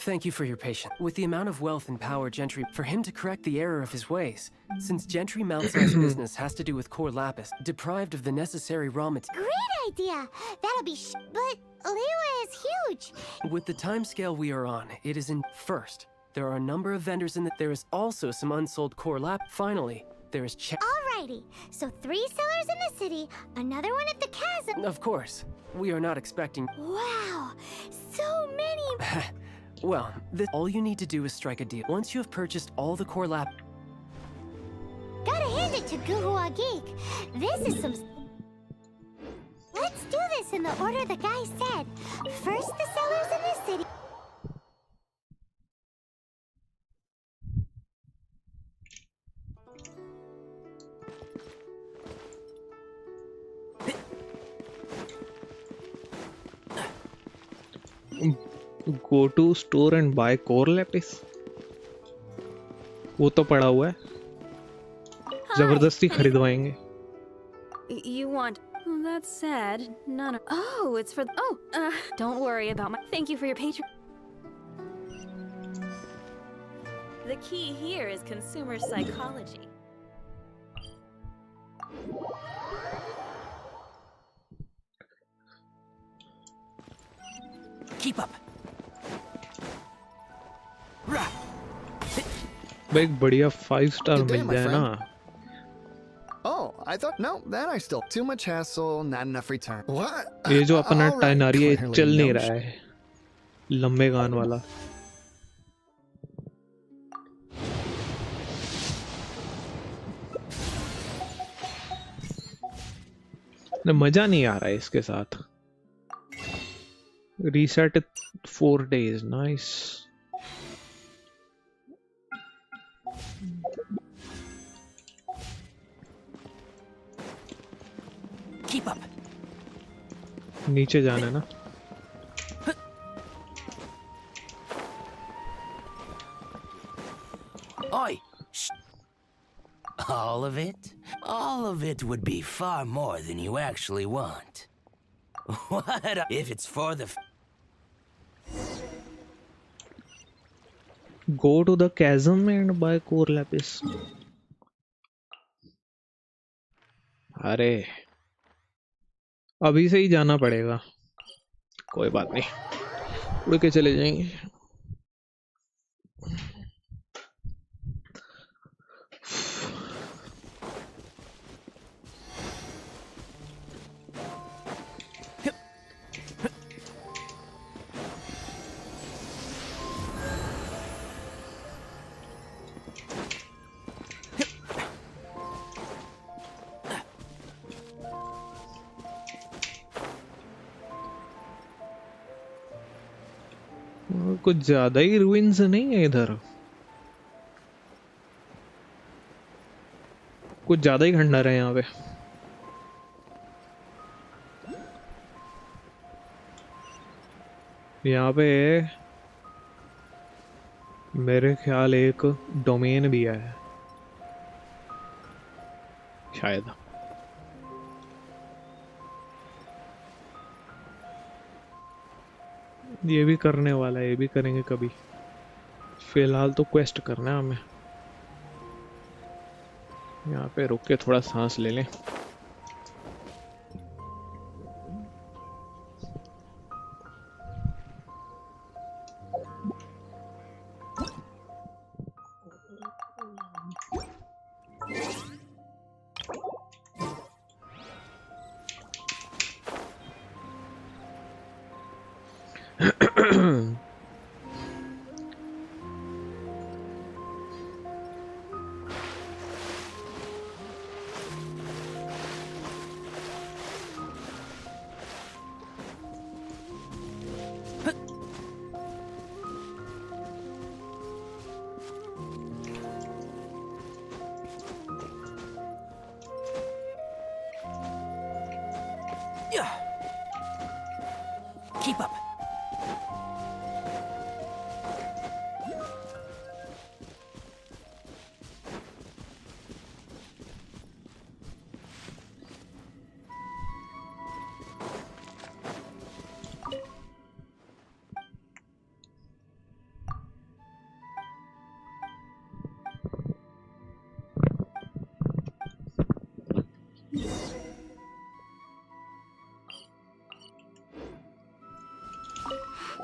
Speaker 8: Thank you for your patience. With the amount of wealth and power Gentry, for him to correct the error of his ways, since Gentry Mount-sized business has to do with core lapis, deprived of the necessary raw material.
Speaker 4: Great idea! That'll be but Liyue is huge!
Speaker 8: With the timescale we are on, it is in first. There are a number of vendors in there is also some unsold core lap. Finally, there is
Speaker 4: Alrighty, so 3 sellers in the city, another one at the chasm.
Speaker 8: Of course, we are not expecting.
Speaker 4: Wow, so many.
Speaker 8: Well, all you need to do is strike a deal. Once you have purchased all the core lap.
Speaker 4: Gotta hand it to Guhua Geek. This is some. Let's do this in the order the guy said. First, the sellers in the city.
Speaker 1: Go to store and buy core lapis. वो तो पड़ा हुआ है, जबरदस्ती खरीदवाएंगे.
Speaker 9: You want? Well, that's sad. None of. Oh, it's for. Oh, don't worry about my. Thank you for your patron.
Speaker 5: The key here is consumer psychology.
Speaker 19: Keep up.
Speaker 1: भाई एक बढ़िया 5 star मिल जाए ना.
Speaker 22: Oh, I thought no. Then I still too much hassle, not enough return. What?
Speaker 1: ये जो अपना टाइनारी है चल नहीं रहा है, लंबे गान वाला. मजा नहीं आ रहा है इसके साथ. Reset 4 days, nice.
Speaker 19: Keep up.
Speaker 1: नीचे जाना है ना.
Speaker 6: Oi! Shh. All of it? All of it would be far more than you actually want. What if it's for the...
Speaker 1: Go to the chasm and buy core lapis. अरे अभी से ही जाना पड़ेगा. कोई बात नहीं, उड़ के चले जाएंगे. कुछ ज्यादा ही ruins नहीं है इधर. कुछ ज्यादा ही खंडर है यहाँ पे. यहाँ पे मेरे ख्याल एक डोमेन भी है शायद. ये भी करने वाला है, ये भी करेंगे कभी. फिलहाल तो क्वेस्ट करना है हमें. यहाँ पे रुक के थोड़ा सांस ले लें.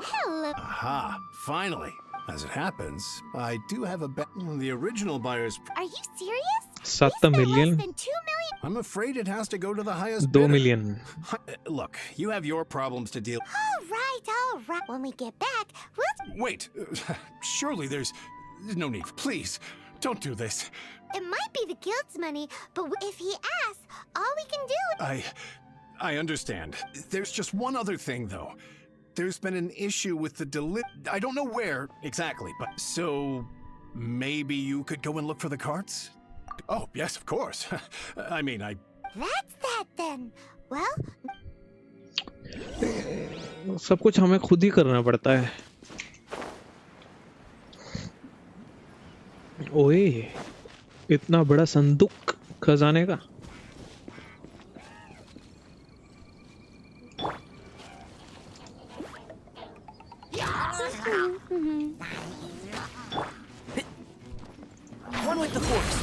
Speaker 16: Hello.
Speaker 7: Aha, finally. As it happens, I do have the original buyer's...
Speaker 16: Are you serious?
Speaker 1: 7 million.
Speaker 16: Than 2 million?
Speaker 7: I'm afraid it has to go to the highest
Speaker 1: 2
Speaker 7: bidder.
Speaker 1: million.
Speaker 7: Look, you have your problems to deal...
Speaker 16: All right. When we get back, we'll...
Speaker 7: Wait, surely there's no need. Please, don't do this.
Speaker 16: It might be the guild's money, but if he asks, all we can do...
Speaker 7: I understand. There's just one other thing, though. There's been an issue with the I don't know where exactly, but so maybe you could go and look for the carts? Oh, yes, of course. I mean,
Speaker 16: That's that then. Well...
Speaker 1: सब कुछ हमें खुद ही करना पड़ता है. ओए, इतना बड़ा संदूक खजाने का.
Speaker 19: One with the force.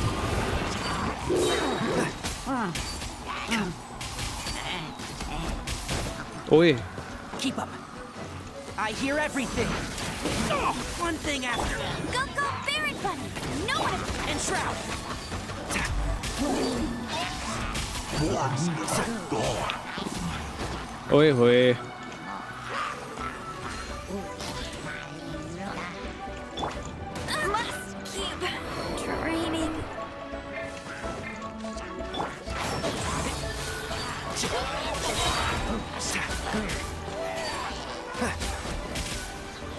Speaker 1: ओए.
Speaker 19: Keep up. I hear everything. One thing after.
Speaker 16: Go, Baron Bunny! No one...
Speaker 19: And Shroud.
Speaker 1: ओए होए.
Speaker 16: Must keep training.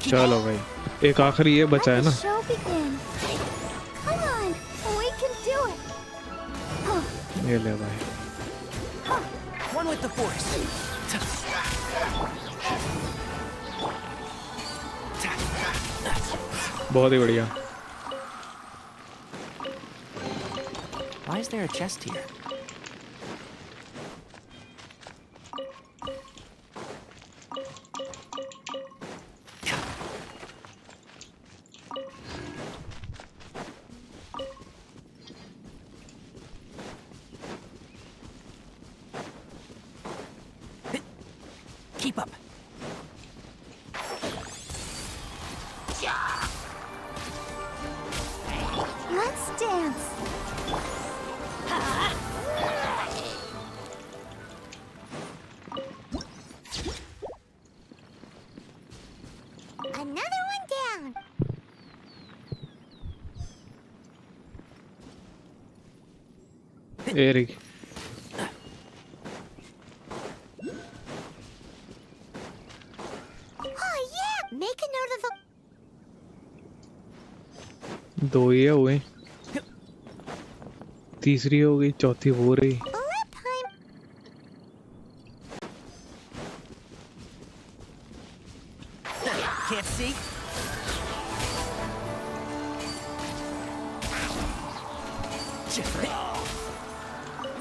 Speaker 1: चलो भाई, एक आखिरी ये बचा है ना.
Speaker 16: Show begin. Come on, we can do it.
Speaker 1: ये ले भाई.
Speaker 19: One with the force.
Speaker 1: बहुत ही बढ़िया.
Speaker 19: Why is there a chest here? Keep up.
Speaker 16: Let's dance. Another one down.
Speaker 1: Eric.
Speaker 16: Oh yeah, make a note of the...
Speaker 1: दो ये हुए. तीसरी हो गई, चौथी हो रही.
Speaker 19: Can't see?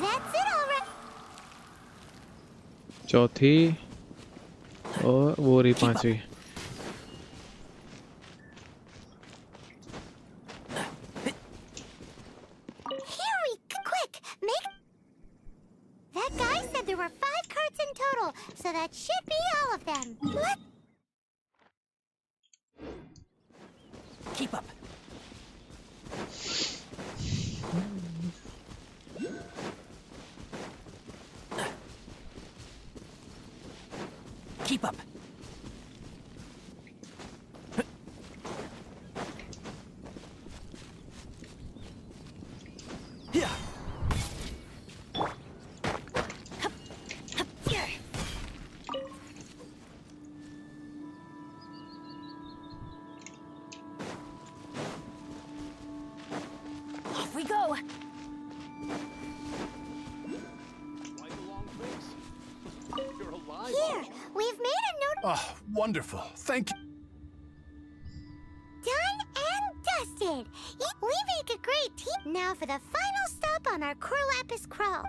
Speaker 16: That's it already.
Speaker 1: चौथी और वो रही पांचवी.
Speaker 16: Quick, make... That guy said there were 5 carts in total, so that should be all of them.
Speaker 19: Keep up. Keep up. Yeah.
Speaker 3: Off we go.
Speaker 16: Here, we've made a note.
Speaker 7: Oh, wonderful. Thank you.
Speaker 16: Done and dusted. We make a great team. Now for the final stop on our Core Lapis crawl.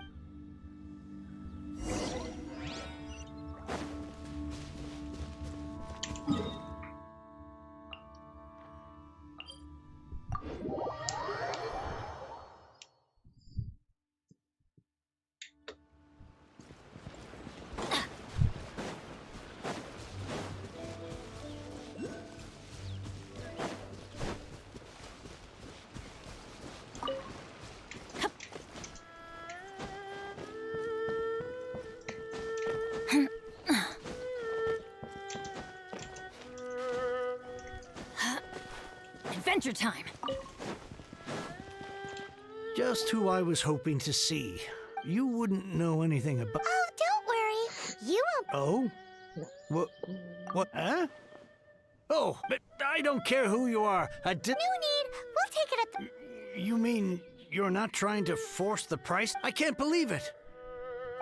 Speaker 3: Adventure time!
Speaker 15: Just who I was hoping to see. You wouldn't know anything about...
Speaker 16: Oh, don't worry. You won't...
Speaker 15: Oh? What? Huh? Oh, but I don't care who you are.
Speaker 16: No need. We'll take it at the...
Speaker 15: You mean you're not trying to force the price? I can't believe it.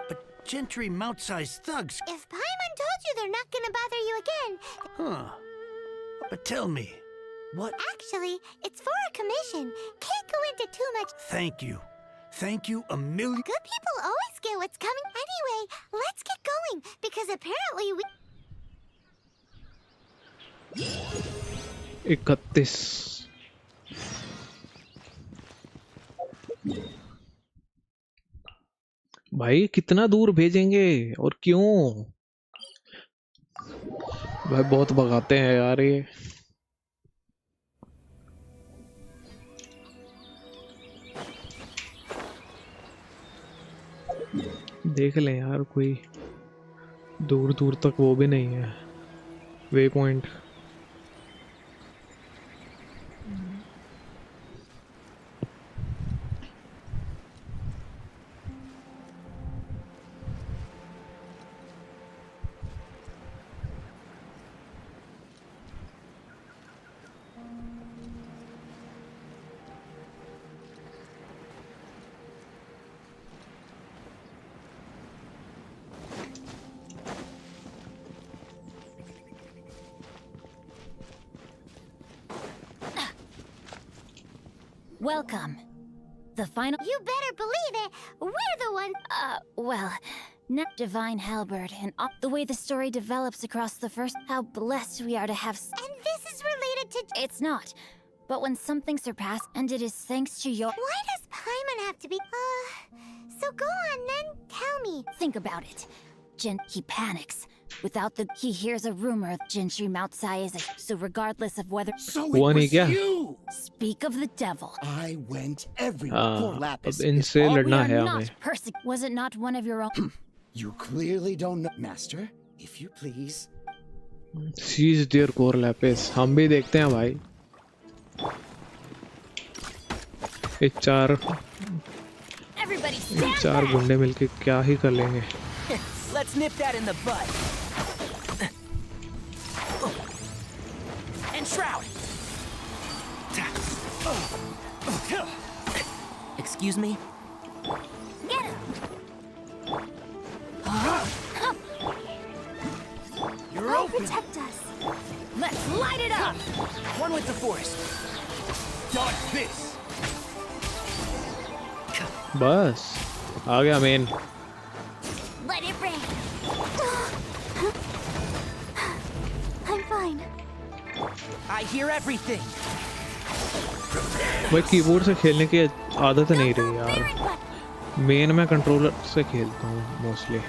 Speaker 15: But gentry mount-sized thugs...
Speaker 16: If Paimon told you they're not gonna bother you again...
Speaker 15: Huh. But tell me, what...
Speaker 16: Actually, it's for a commission. Can't go into too much...
Speaker 15: Thank you. Thank you a million...
Speaker 16: Good people always get what's coming. Anyway, let's get going, because apparently we...
Speaker 1: 31 भाई कितना दूर भेजेंगे और क्यों? भाई बहुत भगाते हैं यार ये। देख लें यार, कोई दूर दूर तक वो भी नहीं है way point.
Speaker 3: Welcome. The final...
Speaker 16: You better believe it. We're the ones...
Speaker 3: well, not Divine Halberd, and the way the story develops across the first... How blessed we are to have...
Speaker 16: And this is related to...
Speaker 3: It's not. But when something surpassed, and it is thanks to your...
Speaker 16: Why does Paimon have to be... So go on then, tell me.
Speaker 3: Think about it. He panics. Without the... He hears a rumor of Gentry Mount Sai is a... So regardless of whether...
Speaker 20: So it was you!
Speaker 3: Speak of the devil.
Speaker 20: I went everywhere for Lapis.
Speaker 1: अब इनसे लड़ना है
Speaker 3: हमें. Was it not one of your own...
Speaker 20: You clearly don't know... Master, if you please.
Speaker 1: Seize their core Lapis. हम भी देखते हैं भाई. ये चार गुंडे मिलके क्या ही कर लेंगे.
Speaker 19: Let's nip that in the bud. And shroud. Excuse me?
Speaker 16: Get him.
Speaker 19: You're open.
Speaker 16: Protect us.
Speaker 3: Let's light it up.
Speaker 19: One with the forest. Dodge this.
Speaker 1: बस आ गया main.
Speaker 16: Let it rain. I'm fine.
Speaker 19: I hear everything.
Speaker 1: भाई keyboard से खेलने की आदत नहीं रही यार. मेन में कंट्रोलर से खेलता हूँ मोस्टली.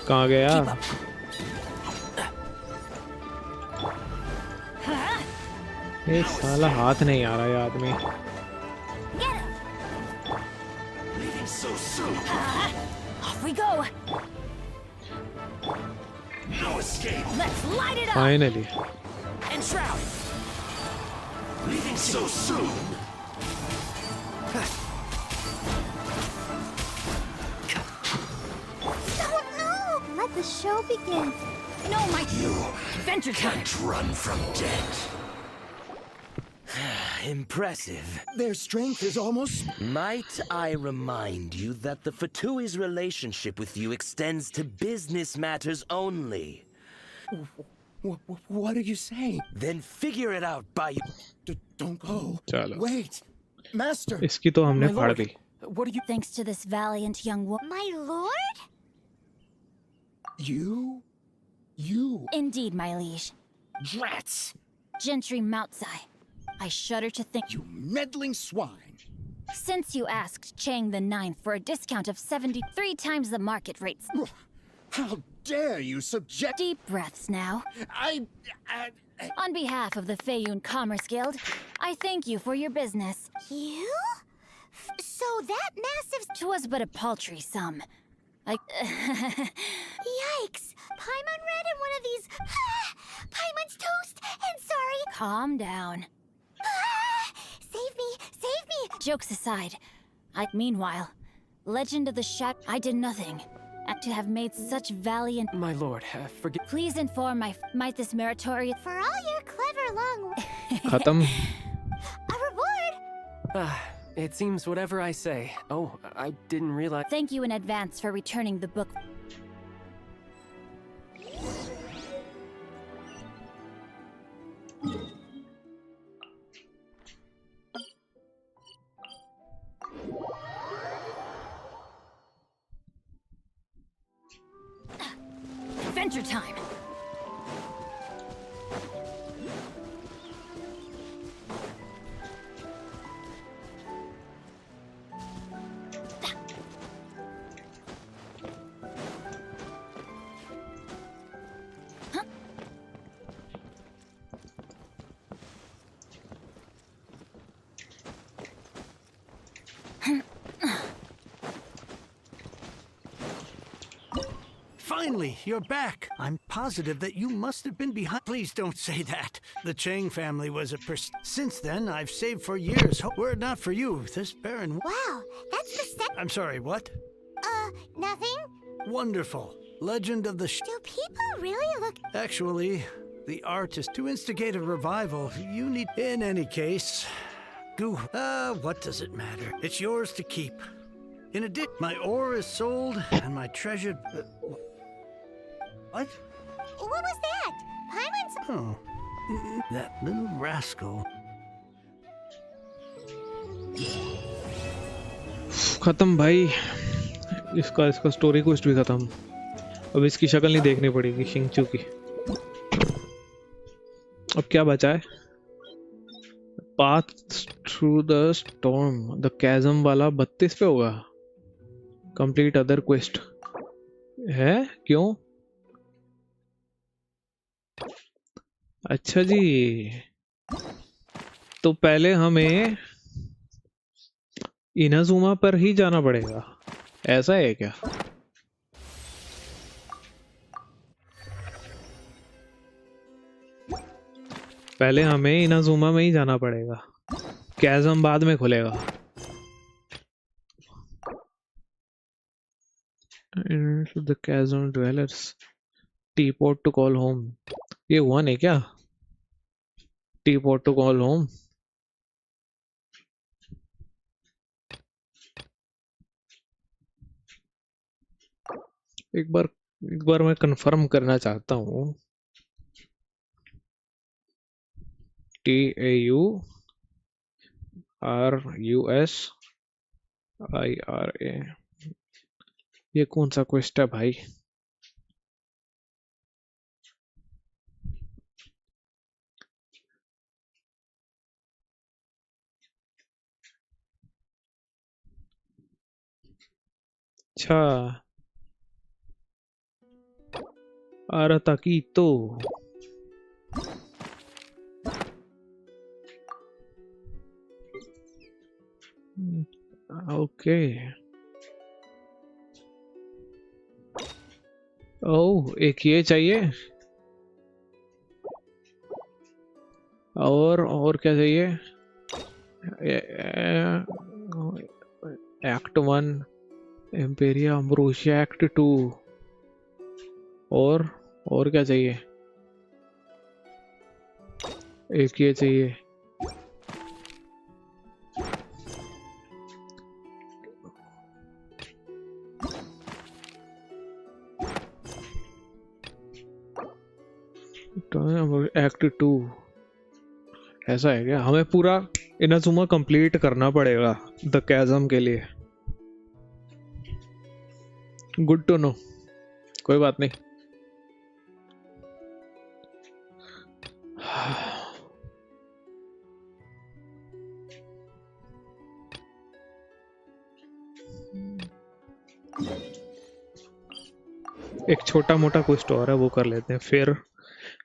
Speaker 1: कहाँ गया? ये साला हाथ नहीं आ रहा है आदमी.
Speaker 20: So soon.
Speaker 3: Off we go.
Speaker 20: No escape.
Speaker 3: Let's light it up.
Speaker 1: Finally.
Speaker 19: And shroud.
Speaker 20: Leaving so soon.
Speaker 16: Don't know. Let the show begin.
Speaker 3: No, my...
Speaker 20: You
Speaker 3: Adventure time.
Speaker 20: can't run from death.
Speaker 6: Impressive.
Speaker 20: Their strength is almost...
Speaker 6: Might I remind you that the Fatui's relationship with you extends to business matters only?
Speaker 20: What are you saying?
Speaker 6: Then figure it out by...
Speaker 20: Don't go.
Speaker 1: चलो.
Speaker 20: Wait. Master.
Speaker 1: इसकी तो हमने फाड़ दी.
Speaker 19: What are you...
Speaker 3: Thanks to this valiant young woman...
Speaker 16: My lord?
Speaker 20: You?
Speaker 3: Indeed, my liege.
Speaker 20: Drats.
Speaker 3: Gentry Mount Sai. I shudder to think...
Speaker 20: You meddling swine.
Speaker 3: Since you asked Chang the Ninth for a discount of 73 times the market rates...
Speaker 20: How dare you subject...
Speaker 3: Deep breaths now. On behalf of the Feiyun Commerce Guild, I thank you for your business.
Speaker 16: You? So that massive...
Speaker 3: 'Twas but a paltry sum.
Speaker 16: Yikes! Paimon read in one of these... Paimon's toast! And sorry...
Speaker 3: Calm down.
Speaker 4: Save me! Save me!
Speaker 3: Jokes aside, meanwhile, Legend of the I did nothing. And to have made such valiant...
Speaker 8: My lord, forgive...
Speaker 3: Please inform might this meritorious...
Speaker 4: For all your clever long...
Speaker 1: खत्म.
Speaker 4: A reward!
Speaker 8: It seems whatever I say. Oh, I didn't realize...
Speaker 3: Thank you in advance for returning the book. Adventure time!
Speaker 15: Finally, you're back. I'm positive that you must have been behind. Please don't say that. The Chang family was a Since then, I've saved for years. Were it not for you, this Baron...
Speaker 4: Wow, that's the
Speaker 15: I'm sorry, what?
Speaker 4: Nothing?
Speaker 15: Wonderful. Legend of the
Speaker 4: Do people really look...
Speaker 15: Actually, the artist, to instigate a revival, you need... In any case... what does it matter? It's yours to keep. In addition, my ore is sold, and my treasured... What?
Speaker 4: What was that? Paimon's...
Speaker 15: Oh, that little rascal.
Speaker 1: खत्म भाई. इसका story quest भी खत्म. अब इसकी शक्ल नहीं देखनी पड़ेगी शिंगचू की. अब क्या बचा है? Path through the storm. The chasm वाला 32 पे होगा. Complete other quest. है? क्यों? अच्छा जी. तो पहले हमें इनाजुमा पर ही जाना पड़ेगा. ऐसा है क्या? पहले हमें इनाजुमा में ही जाना पड़ेगा. कैज़म बाद में खुलेगा. The chasm dwellers. Teapot to call home. ये one है क्या? Teapot to call home. एक बार मैं कंफर्म करना चाहता हूँ. TAURUSIRA. ये कौन सा क्वेस्ट है भाई? अच्छा, आरता की तो ओके. ओह, एक ये चाहिए. और क्या चाहिए? Act 1 Emperia Ambrosia act 2. और क्या चाहिए? एक ये चाहिए. एक्ट 2 ऐसा है क्या? हमें पूरा इनाजुमा कंप्लीट करना पड़ेगा द कैज़म के लिए. Good to know. कोई बात नहीं. एक छोटा मोटा क्वेस्ट और है, वो कर लेते हैं. फिर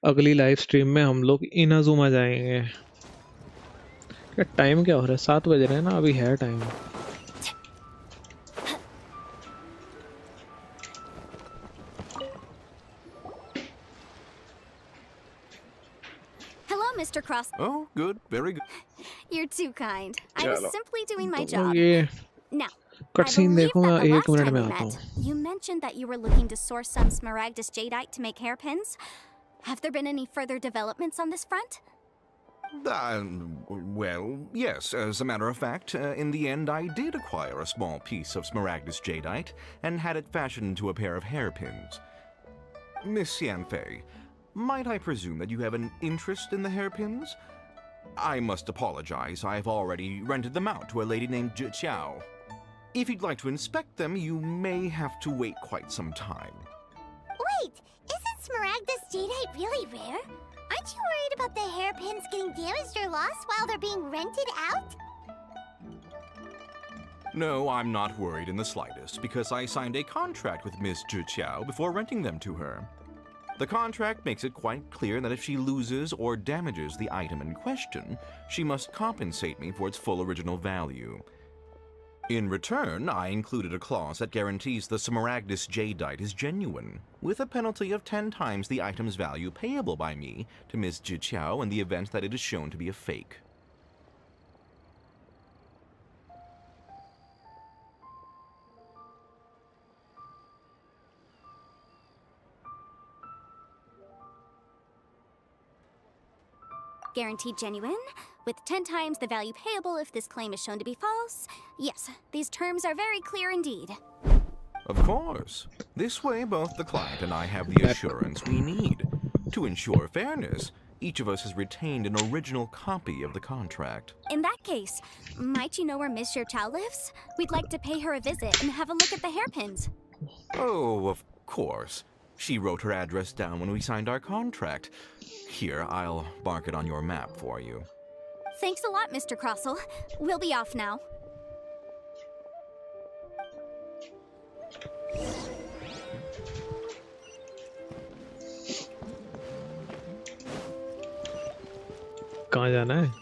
Speaker 1: अगली लाइव स्ट्रीम में हम लोग इनाजुमा जाएंगे. क्या टाइम क्या हो रहा है? 7 बज रहे हैं ना. अभी है time.
Speaker 3: Hello,
Speaker 16: Mr. Cross.
Speaker 10: Oh, good. Very good.
Speaker 16: You're too kind. I was
Speaker 1: चलो
Speaker 16: simply doing my
Speaker 1: तो
Speaker 16: job.
Speaker 1: ये
Speaker 16: Now,
Speaker 1: cut
Speaker 16: I
Speaker 1: scene
Speaker 16: believe
Speaker 1: देखो, मैं
Speaker 16: that the
Speaker 1: एक
Speaker 16: last
Speaker 1: मिनट
Speaker 16: time
Speaker 1: में
Speaker 16: we
Speaker 1: आता
Speaker 16: met,
Speaker 1: हूँ.
Speaker 16: you mentioned that you were looking to source some smaragdus jadeite to make hairpins. Have there been any further developments on this front?
Speaker 10: Well, yes. As a matter of fact, in the end, I did acquire a small piece of smaragdus jadeite and had it fashioned into a pair of hairpins. Miss Yanfei, might I presume that you have an interest in the hairpins? I must apologize. I've already rented them out to a lady named Zhiqiao. If you'd like to inspect them, you may have to wait quite some time.
Speaker 4: Wait, isn't smaragdus jadeite really rare? Aren't you worried about the hairpins getting damaged or lost while they're being rented out?
Speaker 10: No, I'm not worried in the slightest, because I signed a contract with Miss Zhiqiao before renting them to her. The contract makes it quite clear that if she loses or damages the item in question, she must compensate me for its full original value. In return, I included a clause that guarantees the smaragdus jadeite is genuine, with a penalty of 10 times the item's value payable by me to Ms. Zhiqiao in the event that it is shown to be a fake.
Speaker 16: Guaranteed genuine, with 10 times the value payable if this claim is shown to be false. Yes, these terms are very clear indeed.
Speaker 10: Of course. This way, both the client and I have the assurance we need. To ensure fairness, each of us has retained an original copy of the contract.
Speaker 16: In that case, might you know where Miss Zhiqiao lives? We'd like to pay her a visit and have a look at the hairpins.
Speaker 10: Oh, of course. She wrote her address down when we signed our contract. Here, I'll mark it on your map for you.
Speaker 16: Thanks a lot, Mr. Crossell. We'll be off now.
Speaker 1: कहाँ जाना है?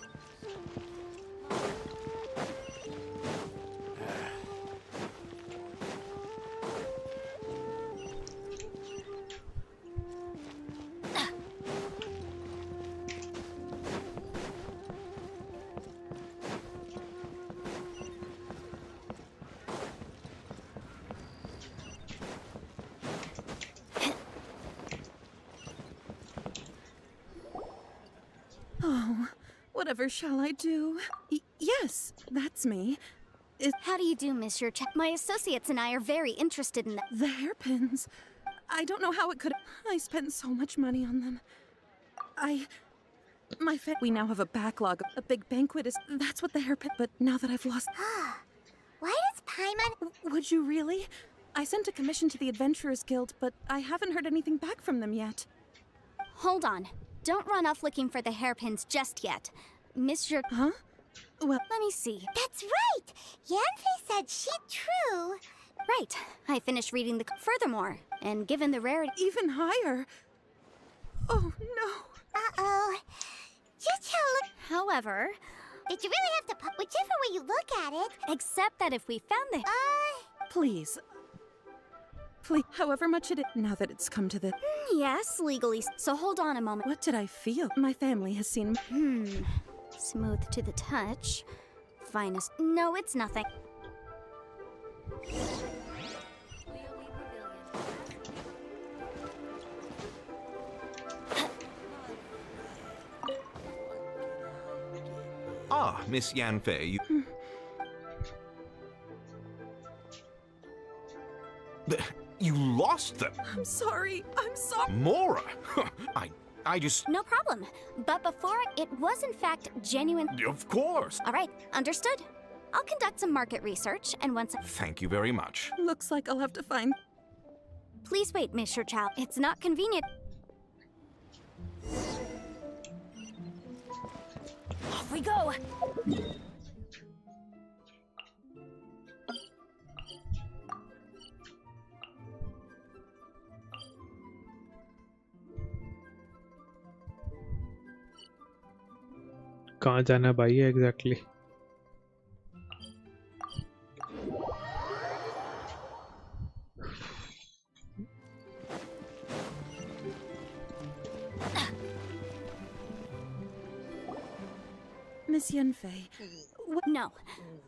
Speaker 12: Oh, whatever shall I do? Yes, that's me.
Speaker 16: How do you do, Miss Zhiqiao? My associates and I are very interested in
Speaker 12: the hairpins. I don't know how it could. I spent so much money on them. We now have a backlog. A big banquet is. That's what the hairpin. But now that I've lost.
Speaker 4: Why does Paimon?
Speaker 12: Would you really? I sent a commission to the Adventurers Guild, but I haven't heard anything back from them yet.
Speaker 16: Hold on. Don't run off looking for the hairpins just yet. Miss Zhiqiao.
Speaker 12: Huh? Well,
Speaker 16: let me see.
Speaker 4: That's right! Yanfei said she'd true.
Speaker 16: Right. I finished reading the... Furthermore, and given the rarity...
Speaker 12: Even higher. Oh, no.
Speaker 4: Uh-oh. Zhiqiao.
Speaker 16: However...
Speaker 4: Did you really have to... Whichever way you look at it...
Speaker 16: Except that if we found the...
Speaker 12: Please. Please, however much it is, now that it's come to this.
Speaker 16: Yes, legally. So hold on a moment.
Speaker 12: What did I feel? My family has seen...
Speaker 16: Smooth to the touch. Finest... No, it's nothing.
Speaker 10: Ah, Miss Yanfei, you... You lost them!
Speaker 12: I'm sorry. I'm sorry.
Speaker 10: Mora! I just...
Speaker 16: No problem. But before, it was in fact genuine...
Speaker 10: Of course!
Speaker 16: All right, understood. I'll conduct some market research, and once...
Speaker 10: Thank you very much.
Speaker 12: Looks like I'll have to find...
Speaker 16: Please wait, Miss Zhiqiao. It's not convenient. Off we go!
Speaker 1: कहाँ जाना है भाई exactly?
Speaker 12: Miss Yanfei.
Speaker 16: No.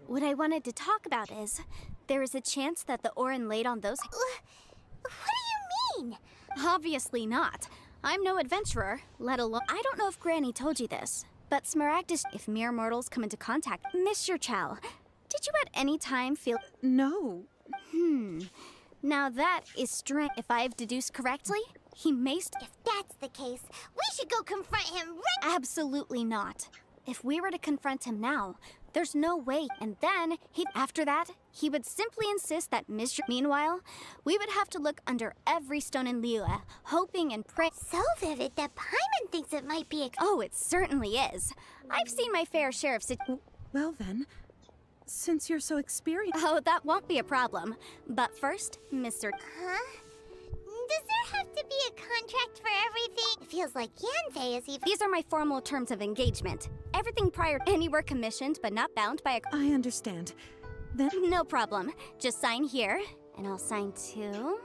Speaker 16: What I wanted to talk about is there is a chance that the Orin laid on those. What do you mean? Obviously not. I'm no adventurer, let alone. I don't know if Granny told you this, but Smaragdus, if mere mortals come into contact. Mr. Chow, did you at any time feel.
Speaker 12: No.
Speaker 16: Now that is strange. If I've deduced correctly, he may.
Speaker 4: If that's the case, we should go confront him right.
Speaker 16: Absolutely not. If we were to confront him now, there's no way. And then, after that, he would simply insist that Mr. Meanwhile, we would have to look under every stone in Liyue, hoping and praying.
Speaker 4: So vivid that Paimon thinks it might be a.
Speaker 16: Oh, it certainly is. I've seen my fair share of
Speaker 12: Well then, since you're so experienced.
Speaker 16: Oh, that won't be a problem. But first, Mr.
Speaker 4: Huh? Does there have to be a contract for everything? It feels like Yanfei is even.
Speaker 16: These are my formal terms of engagement. Everything prior anywhere commissioned but not bound by a.
Speaker 12: I understand. Then.
Speaker 16: No problem. Just sign here, and I'll sign too.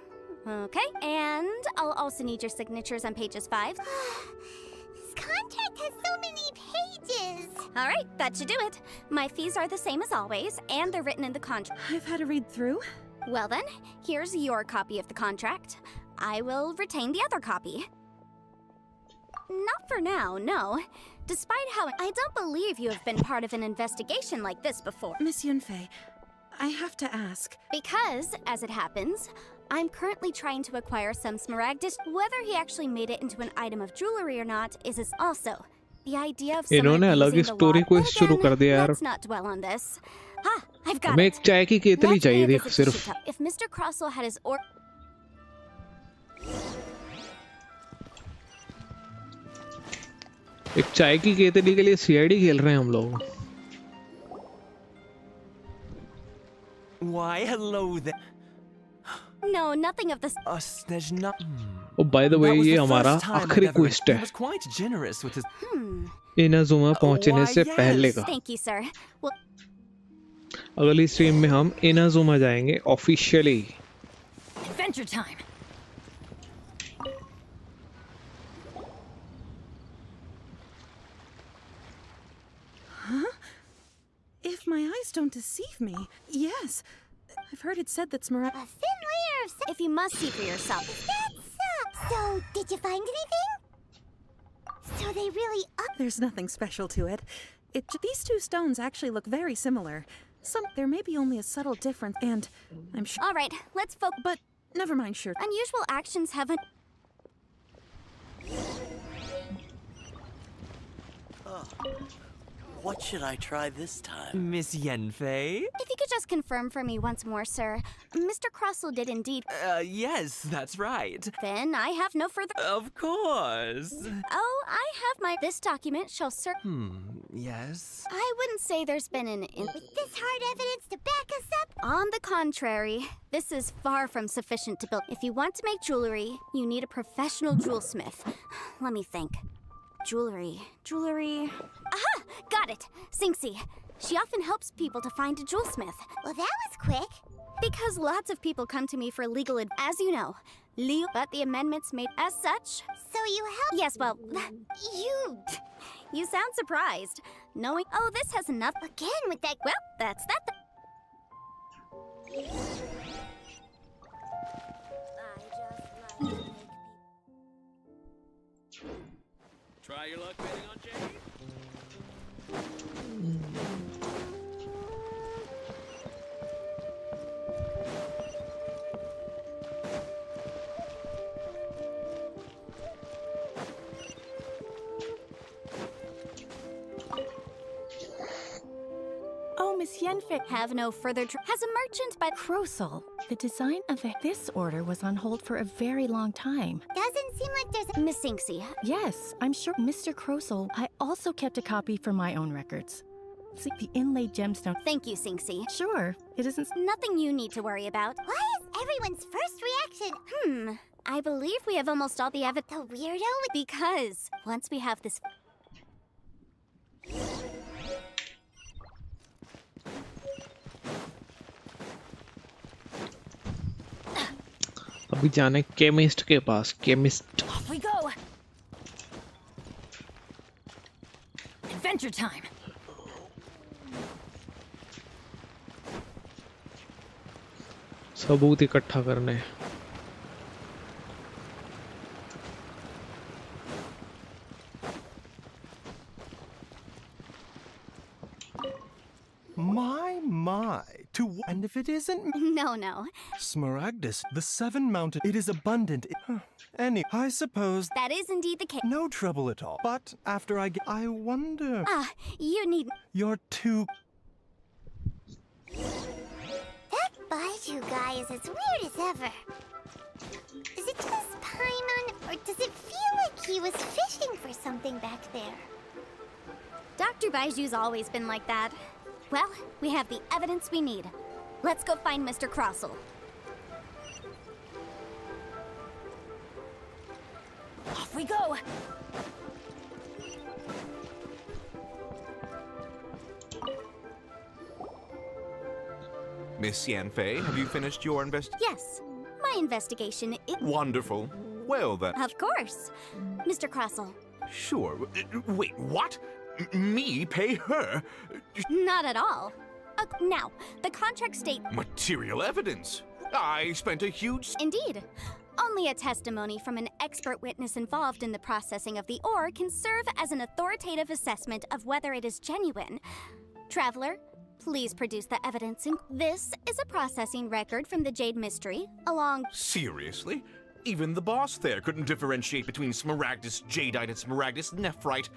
Speaker 16: Okay, and I'll also need your signatures on pages 5.
Speaker 4: This contract has so many pages.
Speaker 16: All right, that should do it. My fees are the same as always, and they're written in the contract.
Speaker 12: I've had a read through.
Speaker 16: Well then, here's your copy of the contract. I will retain the other copy. Not for now, no. Despite how I don't believe you have been part of an investigation like this before.
Speaker 12: Miss Yunfei, I have to ask.
Speaker 16: Because, as it happens, I'm currently trying to acquire some Smaragdus. Whether he actually made it into an item of jewelry or not is also. The idea of
Speaker 1: इन्होंने अलग ही story को शुरू कर दिया यार.
Speaker 16: Let's not dwell on this. Ah, I've got
Speaker 1: हमें
Speaker 16: it.
Speaker 1: एक चाय की केतली चाहिए थी सिर्फ.
Speaker 16: If Mr. Crossell had his
Speaker 1: एक चाय की केतली के लिए सीआईडी खेल रहे हैं हम लोग.
Speaker 14: Why, hello there.
Speaker 16: No, nothing of this.
Speaker 14: There's not.
Speaker 1: Oh, by the way, ये हमारा आखिरी क्वेस्ट है.
Speaker 14: He was quite generous with his.
Speaker 1: Inazuma पहुंचने से पहले का.
Speaker 16: Thank you, sir. Well,
Speaker 1: अगली स्ट्रीम में हम इनाजुमा जाएंगे officially.
Speaker 3: Adventure time.
Speaker 12: Huh? If my eyes don't deceive me, yes. I've heard it said that Smaragd.
Speaker 4: A thin layer of.
Speaker 16: If you must see for yourself.
Speaker 4: So, did you find anything? So they really are.
Speaker 12: There's nothing special to it. These two stones actually look very similar. There may be only a subtle difference, and I'm sure.
Speaker 16: All right, let's focus.
Speaker 12: But never mind, sure.
Speaker 16: Unusual actions haven't.
Speaker 17: What should I try this time?
Speaker 14: Miss Yanfei?
Speaker 16: If you could just confirm for me once more, sir. Mr. Crossell did indeed.
Speaker 14: Yes, that's right.
Speaker 16: Then I have no further.
Speaker 14: Of course.
Speaker 16: Oh, I have my. This document shall serve.
Speaker 14: Yes.
Speaker 16: I wouldn't say there's been an.
Speaker 4: With this hard evidence to back us up?
Speaker 16: On the contrary, this is far from sufficient to build. If you want to make jewelry, you need a professional jewelsmith. Let me think. Jewelry. Aha! Got it! Xingqiu. She often helps people to find a jewelsmith.
Speaker 4: Well, that was quick.
Speaker 16: Because lots of people come to me for legal advice. As you know, Liyue, but the amendments made as such.
Speaker 4: So you help?
Speaker 16: Yes, well, you sound surprised. Knowing, oh, this has enough.
Speaker 4: Again with that.
Speaker 16: Well, that's that.
Speaker 23: Try your luck betting on Jade?
Speaker 9: Oh, Miss Yanfei.
Speaker 16: Have no further. Has a merchant by
Speaker 9: Crossell. The design of this order was on hold for a very long time.
Speaker 4: Doesn't seem like there's
Speaker 16: Miss Xingqiu.
Speaker 9: Yes, I'm sure. Mr. Crossell, I also kept a copy for my own records. See, the inlaid gemstone.
Speaker 16: Thank you, Xingqiu.
Speaker 9: Sure, it isn't.
Speaker 16: Nothing you need to worry about.
Speaker 4: Why is everyone's first reaction?
Speaker 16: I believe we have almost all the evidence.
Speaker 4: The weirdo?
Speaker 16: Because once we have this.
Speaker 1: अभी जाने chemist के पास. Chemist.
Speaker 3: Off we go. Adventure time.
Speaker 1: सबूत इकट्ठा करने।
Speaker 2: My, and if it isn't...
Speaker 16: No.
Speaker 2: Smaragdus, the seven mounted, it is abundant. I suppose...
Speaker 16: That is indeed the case.
Speaker 2: No trouble at all. But after I wonder...
Speaker 16: You need...
Speaker 2: You're too...
Speaker 4: That Baiju guy is as weird as ever. Is it just Paimon, or does it feel like he was fishing for something back there?
Speaker 16: Dr. Baiju's always been like that. Well, we have the evidence we need. Let's go find Mr. Crossell.
Speaker 3: Off we go!
Speaker 10: Miss Yanfei, have you finished your
Speaker 16: Yes, my investigation is...
Speaker 10: Wonderful. Well then.
Speaker 16: Of course. Mr. Crossell.
Speaker 10: Sure. Wait, what? Me pay her?
Speaker 16: Not at all. Now, the contract states...
Speaker 10: Material evidence. I spent a huge...
Speaker 16: Indeed. Only a testimony from an expert witness involved in the processing of the ore can serve as an authoritative assessment of whether it is genuine. Traveler, please produce the evidence. This is a processing record from the Jade Mystery, along...
Speaker 10: Seriously? Even the boss there couldn't differentiate between Smaragdus Jadeite and Smaragdus Nephrite.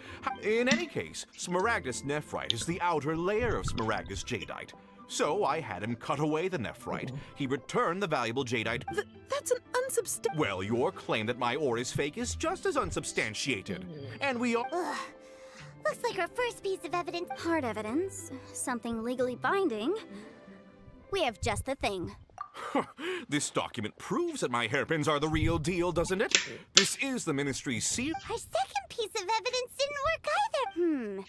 Speaker 10: In any case, Smaragdus Nephrite is the outer layer of Smaragdus Jadeite. So I had him cut away the Nephrite. He returned the valuable Jadeite.
Speaker 12: That's an unsubstantiated...
Speaker 10: Well, your claim that my ore is fake is just as unsubstantiated. And we all...
Speaker 16: Looks like our first piece of evidence. Hard evidence. Something legally binding. We have just the thing.
Speaker 10: This document proves that my hairpins are the real deal, doesn't it? This is the Ministry's seal.
Speaker 16: Our second piece of evidence didn't work either.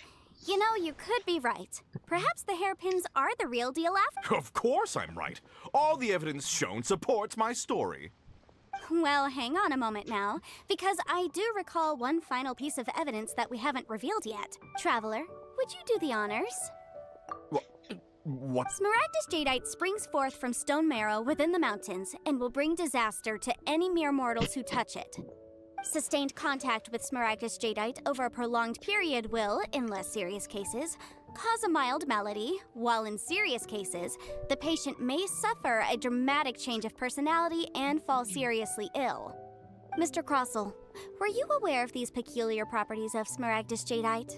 Speaker 16: You know, you could be right. Perhaps the hairpins are the real deal after...
Speaker 10: Of course I'm right. All the evidence shown supports my story.
Speaker 16: Well, hang on a moment now, because I do recall one final piece of evidence that we haven't revealed yet. Traveler, would you do the honors?
Speaker 10: What?
Speaker 16: Smaragdus Jadeite springs forth from stone marrow within the mountains and will bring disaster to any mere mortals who touch it. Sustained contact with Smaragdus Jadeite over a prolonged period will, in less serious cases, cause a mild malady, while in serious cases, the patient may suffer a dramatic change of personality and fall seriously ill. Mr. Crossell, were you aware of these peculiar properties of Smaragdus Jadeite?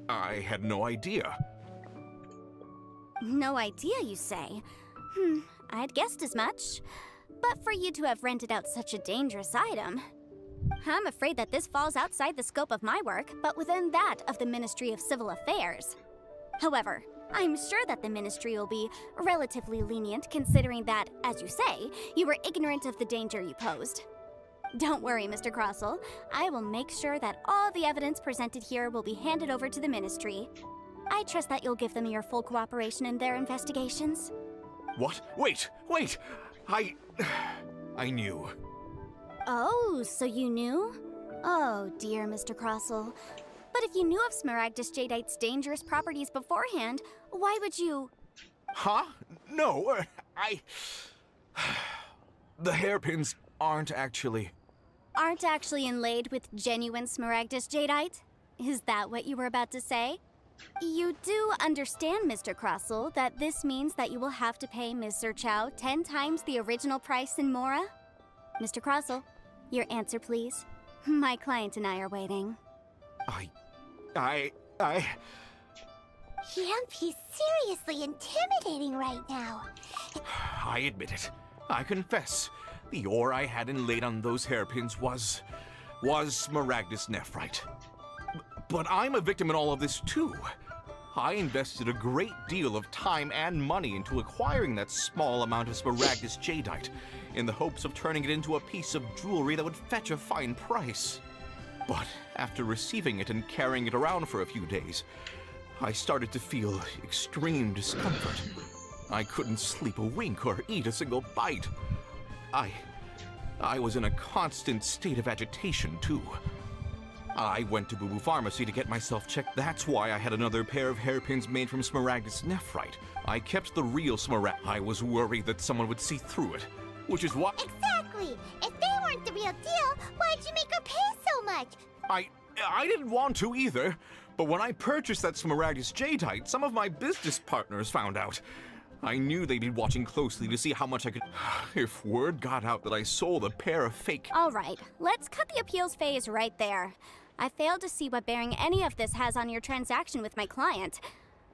Speaker 10: I had no idea.
Speaker 16: No idea, you say? I'd guessed as much. But for you to have rented out such a dangerous item... I'm afraid that this falls outside the scope of my work, but within that of the Ministry of Civil Affairs. However, I'm sure that the Ministry will be relatively lenient considering that, as you say, you were ignorant of the danger you posed. Don't worry, Mr. Crossell. I will make sure that all the evidence presented here will be handed over to the Ministry. I trust that you'll give them your full cooperation in their investigations.
Speaker 10: What? Wait! I knew.
Speaker 16: Oh, so you knew? Oh, dear Mr. Crossell. But if you knew of Smaragdus Jadeite's dangerous properties beforehand, why would you...
Speaker 10: Huh? No, The hairpins aren't actually
Speaker 16: inlaid with genuine Smaragdus Jadeite? Is that what you were about to say? You do understand, Mr. Crossell, that this means that you will have to pay Ms. Zerchow 10 times the original price in Mora? Mr. Crossell, your answer, please. My client and I are waiting.
Speaker 4: He's seriously intimidating right now.
Speaker 10: I admit it. I confess. The ore I had inlaid on those hairpins was Smaragdus Nephrite. But I'm a victim in all of this, too. I invested a great deal of time and money into acquiring that small amount of Smaragdus Jadeite, in the hopes of turning it into a piece of jewelry that would fetch a fine price. But after receiving it and carrying it around for a few days, I started to feel extreme discomfort. I couldn't sleep a wink or eat a single bite. I was in a constant state of agitation, too. I went to Boo Boo Pharmacy to get myself checked. That's why I had another pair of hairpins made from smaragdus nephrite. I kept the real smaragd. I was worried that someone would see through it, which is why—
Speaker 4: Exactly! If they weren't the real deal, why'd you make her pay so much?
Speaker 10: I didn't want to either, but when I purchased that smaragdus jadeite, some of my business partners found out. I knew they'd be watching closely to see how much I could— If word got out that I sold a pair of fake—
Speaker 16: All right, let's cut the appeals phase right there. I failed to see what bearing any of this has on your transaction with my client.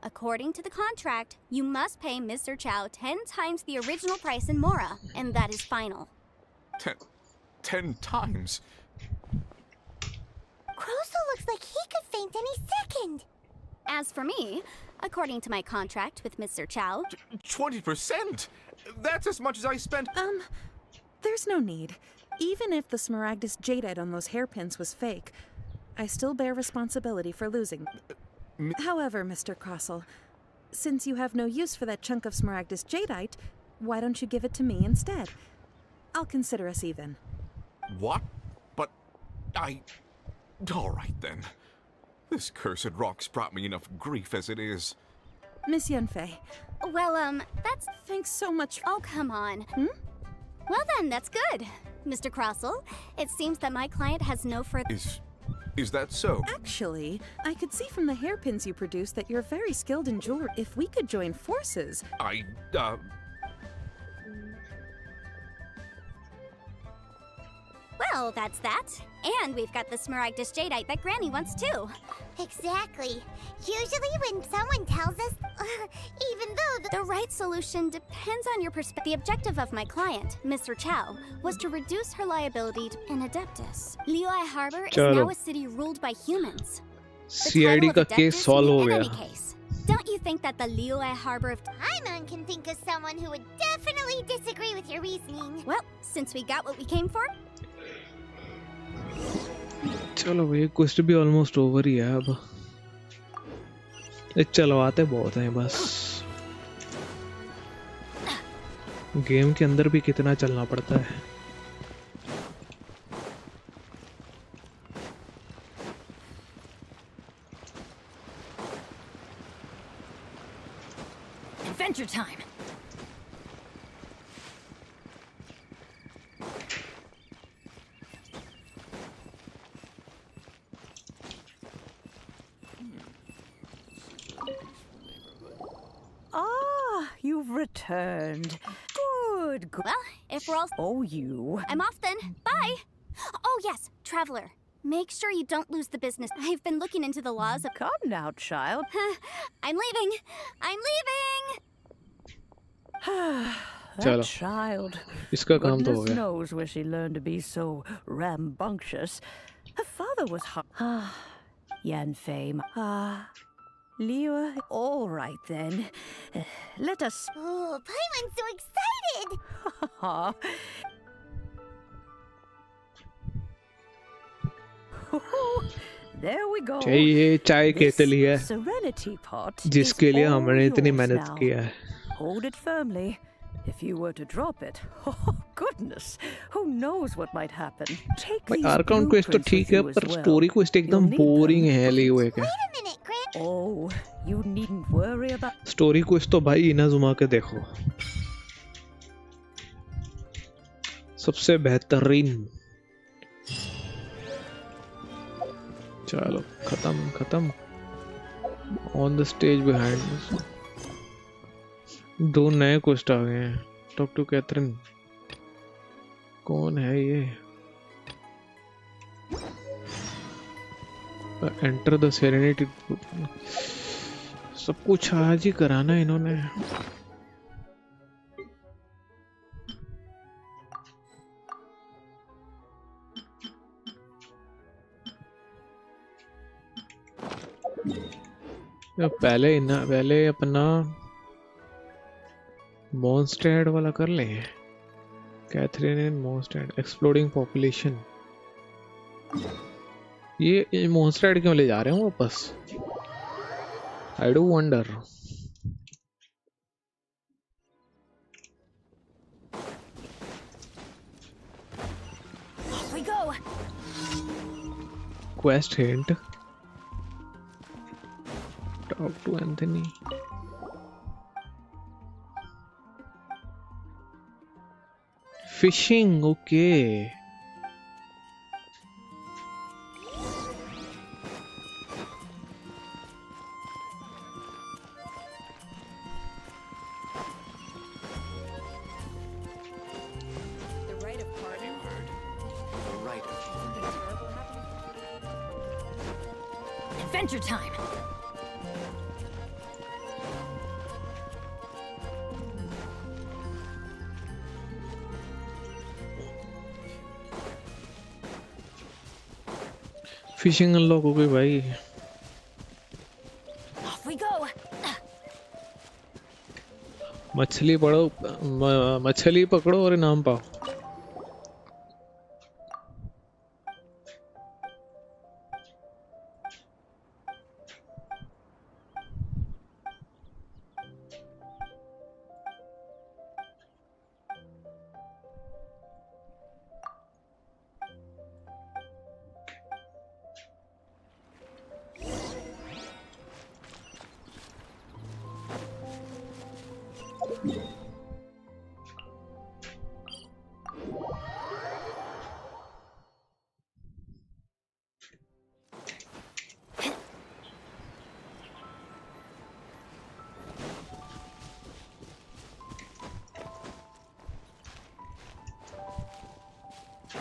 Speaker 16: According to the contract, you must pay Mr. Chow 10 times the original price in Mora, and that is final.
Speaker 10: 10 times?
Speaker 4: Crosel looks like he could faint any second.
Speaker 16: As for me, according to my contract with Mr. Chow—
Speaker 10: 20%? That's as much as I spent—
Speaker 12: There's no need. Even if the smaragdus jadeite on those hairpins was fake, I still bear responsibility for losing. However, Mr. Crosel, since you have no use for that chunk of smaragdus jadeite, why don't you give it to me instead? I'll consider us even.
Speaker 10: What? But all right then. This cursed rock's brought me enough grief as it is.
Speaker 12: Miss Yanfei.
Speaker 16: Well, that's—
Speaker 12: Thanks so much.
Speaker 16: Oh, come on. Well then, that's good. Mr. Crosel, it seems that my client has no further—
Speaker 10: Is that so?
Speaker 12: Actually, I could see from the hairpins you produce that you're very skilled in jewelry. If we could join forces—
Speaker 16: Well, that's that. And we've got the smaragdus jadeite that Granny wants too.
Speaker 4: Exactly. Usually when someone tells us, even though
Speaker 16: the right solution depends on your perspective. The objective of my client, Mr. Chow, was to reduce her liability to an Adeptus. Liyue Harbor is now a city ruled by humans.
Speaker 1: CID का case solve हो गया.
Speaker 16: Don't you think that the Liyue Harbor of
Speaker 4: Paimon can think of someone who would definitely disagree with your reasoning?
Speaker 16: Well, since we got what we came for.
Speaker 1: चलो भाई quest भी almost over ही है अब. ये चलवाते बहुत हैं बस. Game के अंदर भी कितना चलना पड़ता है.
Speaker 3: Adventure time.
Speaker 13: You've returned. Good.
Speaker 16: Well, if we're all—
Speaker 13: Oh, you.
Speaker 16: I'm off then. Bye. Oh, yes, Traveler. Make sure you don't lose the business. I've been looking into the laws of—
Speaker 13: Come now, child.
Speaker 16: I'm leaving. I'm leaving.
Speaker 13: That child.
Speaker 1: इसका काम तो हो
Speaker 13: Goodness
Speaker 1: गया.
Speaker 13: knows where she learned to be so rambunctious. Her father was Yanfei. Liyue, all right then. Let us—
Speaker 4: Oh, Paimon's so excited!
Speaker 13: There we go.
Speaker 1: ये चाय केतली है
Speaker 13: Serenity pot
Speaker 1: जिसके लिए
Speaker 13: is all
Speaker 1: हमने इतनी
Speaker 13: yours
Speaker 1: मेहनत
Speaker 13: now.
Speaker 1: किया है.
Speaker 13: Hold it firmly. If you were to drop it, oh goodness, who knows what might happen. Take
Speaker 1: भाई
Speaker 13: these
Speaker 1: आर्काउन क्वेस्ट तो
Speaker 13: blueprints
Speaker 1: ठीक
Speaker 13: with
Speaker 1: है
Speaker 13: you as
Speaker 1: पर
Speaker 13: well.
Speaker 1: स्टोरी क्वेस्ट एकदम बोरिंग है लियुए के.
Speaker 13: Oh, you needn't worry about—
Speaker 1: story quest तो भाई इनाजुमा के देखो. सबसे बेहतरीन. चलो खत्म. ऑन द स्टेज बिहाइंड दो नए क्वेस्ट आ गए हैं. Talk to Catherine. कौन है ये? Enter the Serenity. सब कुछ आज ही कराना इन्होंने. पहले अपना मॉन्स्टेड वाला कर लें. कैथरीन एंड मॉन्स्टेड एक्सप्लोडिंग पॉपुलेशन. ये मॉन्स्टेड क्यों ले जा रहे हैं वापस? I do wonder.
Speaker 3: Off we go.
Speaker 1: quest hint. Talk to Anthony. Fishing, okay.
Speaker 3: Adventure time!
Speaker 1: Fishing unlock हो गई भाई.
Speaker 3: Off we go!
Speaker 1: मछली पकड़ो और इनाम पाओ.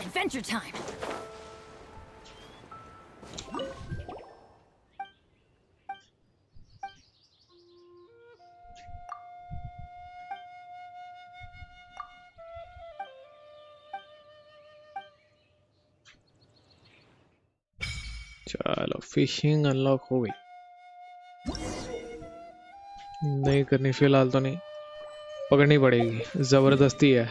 Speaker 3: Adventure time!
Speaker 1: चलो फिशिंग अनलॉक हो गई. नहीं करनी फिलहाल तो नहीं. पकड़नी पड़ेगी, जबरदस्ती है.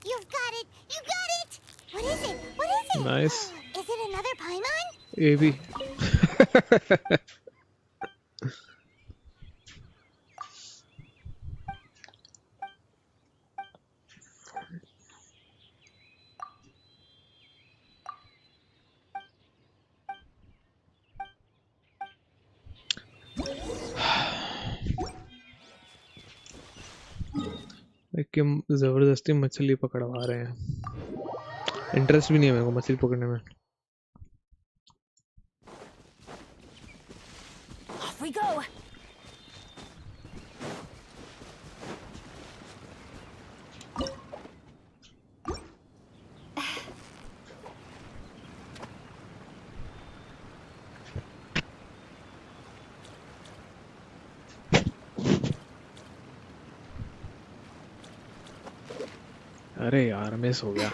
Speaker 4: You've got it! You got it! What is it? What is it?
Speaker 1: Nice.
Speaker 4: Is it another Paimon?
Speaker 1: ये भी. कि जबरदस्ती मछली पकड़वा रहे हैं. इंटरेस्ट भी नहीं है मेरे को मछली पकड़ने में.
Speaker 3: Off we go!
Speaker 1: अरे यार मिस हो गया.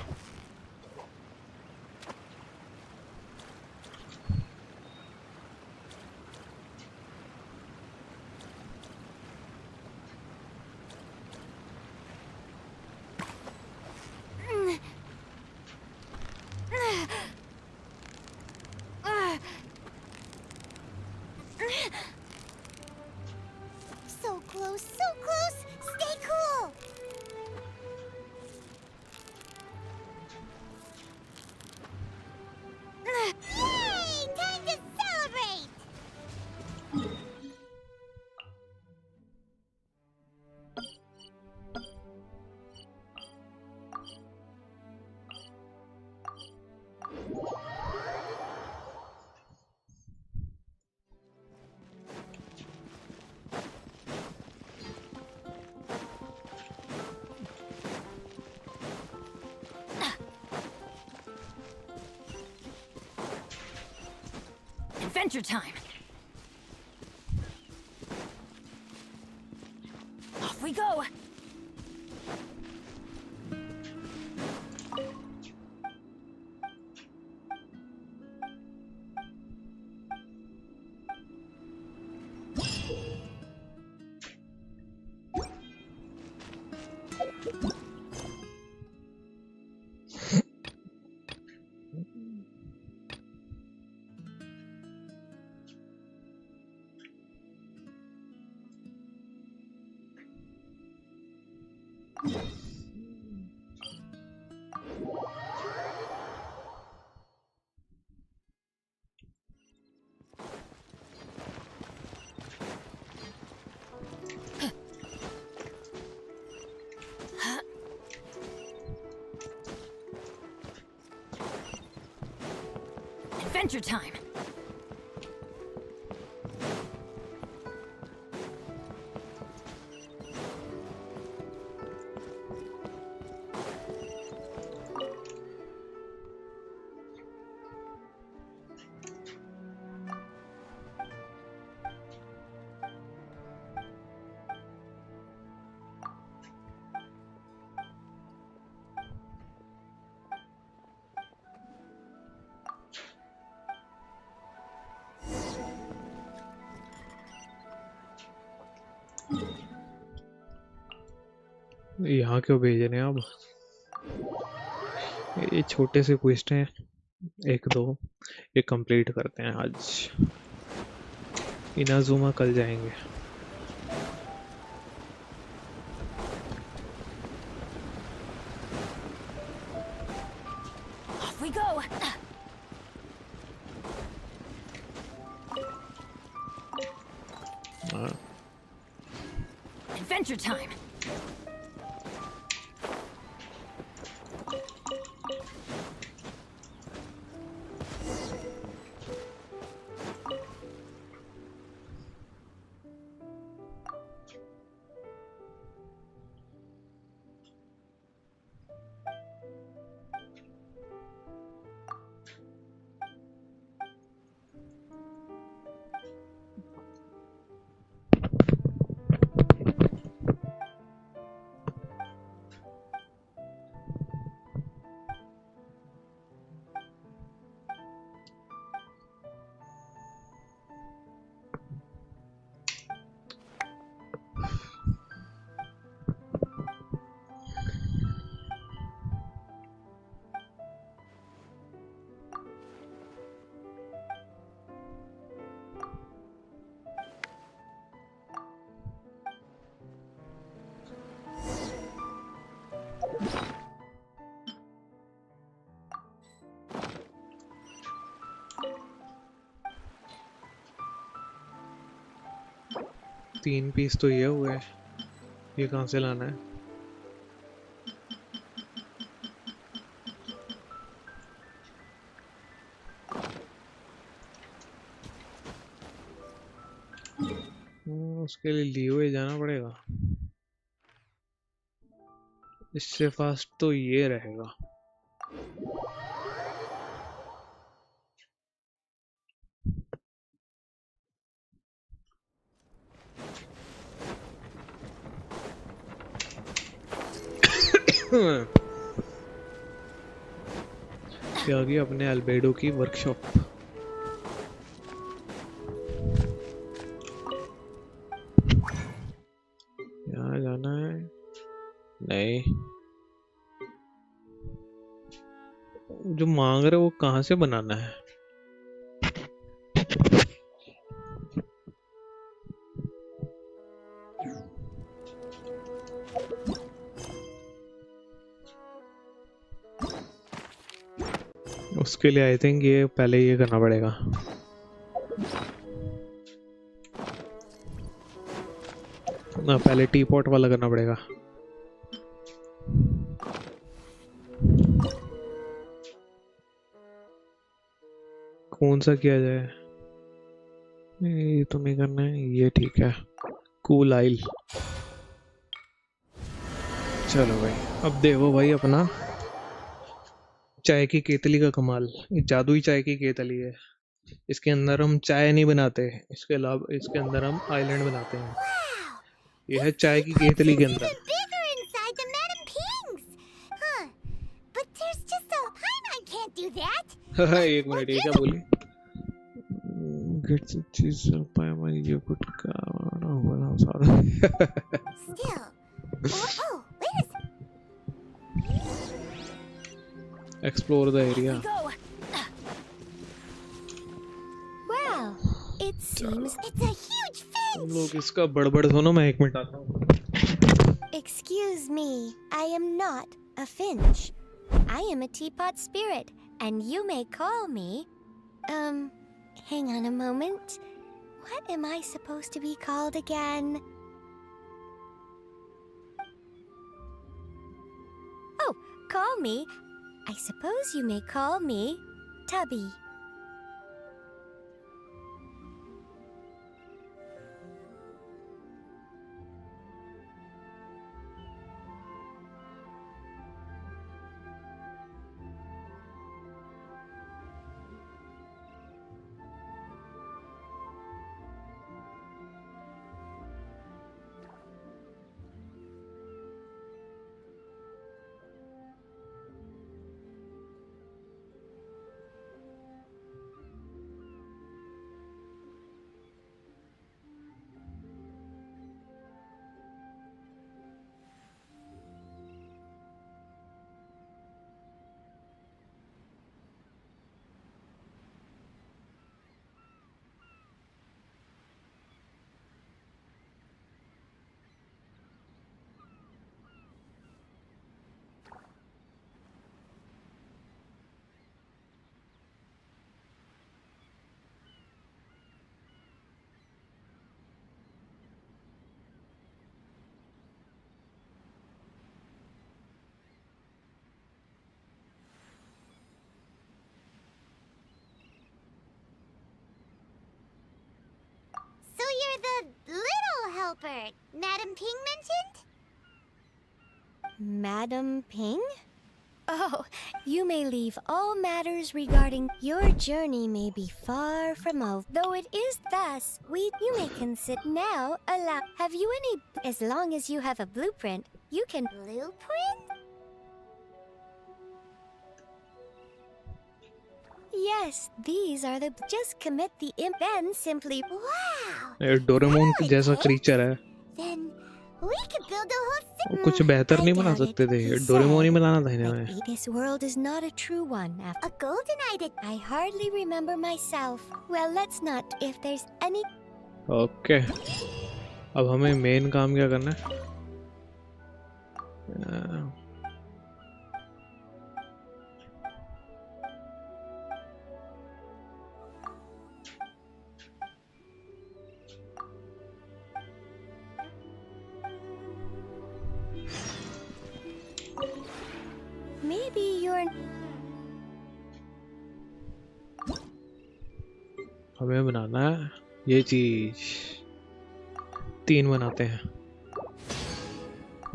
Speaker 4: So close, so close! Stay cool!
Speaker 3: Adventure time. Off we go. Adventure time.
Speaker 1: यहाँ क्यों भेज रहे हैं अब? ये छोटे से क्वेस्ट हैं, एक दो, ये कंप्लीट करते हैं आज। इनाजुमा कल जाएंगे।
Speaker 3: Off we go. Adventure time.
Speaker 1: तीन पीस तो ये हुए, ये कहाँ से लाना है? उसके लिए लियुए जाना पड़ेगा। इससे फास्ट तो ये रहेगा। ये आ गई अपने अल्बेडो की वर्कशॉप। यहाँ जाना है? नहीं, जो मांग रहे वो कहाँ से बनाना है? उसके लिए आई थिंक ये पहले ये करना पड़ेगा। ना, पहले टी पॉट वाला करना पड़ेगा। कौन सा किया जाए? ये तो नहीं करना है, ये ठीक है। कूल आइल। चलो भाई, अब देखो भाई अपना चाय की केतली का कमाल। ये जादुई चाय की केतली है। इसके अंदर हम चाय नहीं बनाते, इसके अलावा इसके अंदर हम आइलैंड बनाते हैं। ये है चाय की केतली के अंदर।
Speaker 4: Bigger inside the Madam Pings. Huh. But there's just so I can't do that.
Speaker 1: एक मिनट, ये क्या बोली? Get some cheese पाया मैं ये कुछ का बना सारा।
Speaker 4: Still. Oh, wait a second.
Speaker 1: Explore the area.
Speaker 4: Well, it seems it's a huge finch.
Speaker 1: लोग इसका बड़बड़ सुनो, मैं 1 मिनट आता हूँ।
Speaker 4: Excuse me, I am not a finch. I am a teapot spirit, and you may call me. Hang on a moment. What am I supposed to be called again? Oh, call me. I suppose you may call me Tubby. So you're the little helper Madam Ping mentioned? Madam Ping? Oh, you may leave all matters regarding your journey may be far from over. Though it is thus, you may consider now allow. Have you any? As long as you have a blueprint, you can. Blueprint? Yes, these are the. Just commit the imp. Then simply. Wow.
Speaker 1: ये Doraemon के जैसा creature है।
Speaker 4: Then we could build a whole.
Speaker 1: कुछ बेहतर नहीं बना सकते थे, डोरेमोन ही बनाना था इन्हें।
Speaker 4: This world is not a true one. A golden idol. I hardly remember myself. Well, let's not. If there's any.
Speaker 1: Okay, अब हमें मेन काम क्या करना है?
Speaker 4: Maybe you're.
Speaker 1: हमें बनाना है ये चीज, 3 बनाते हैं।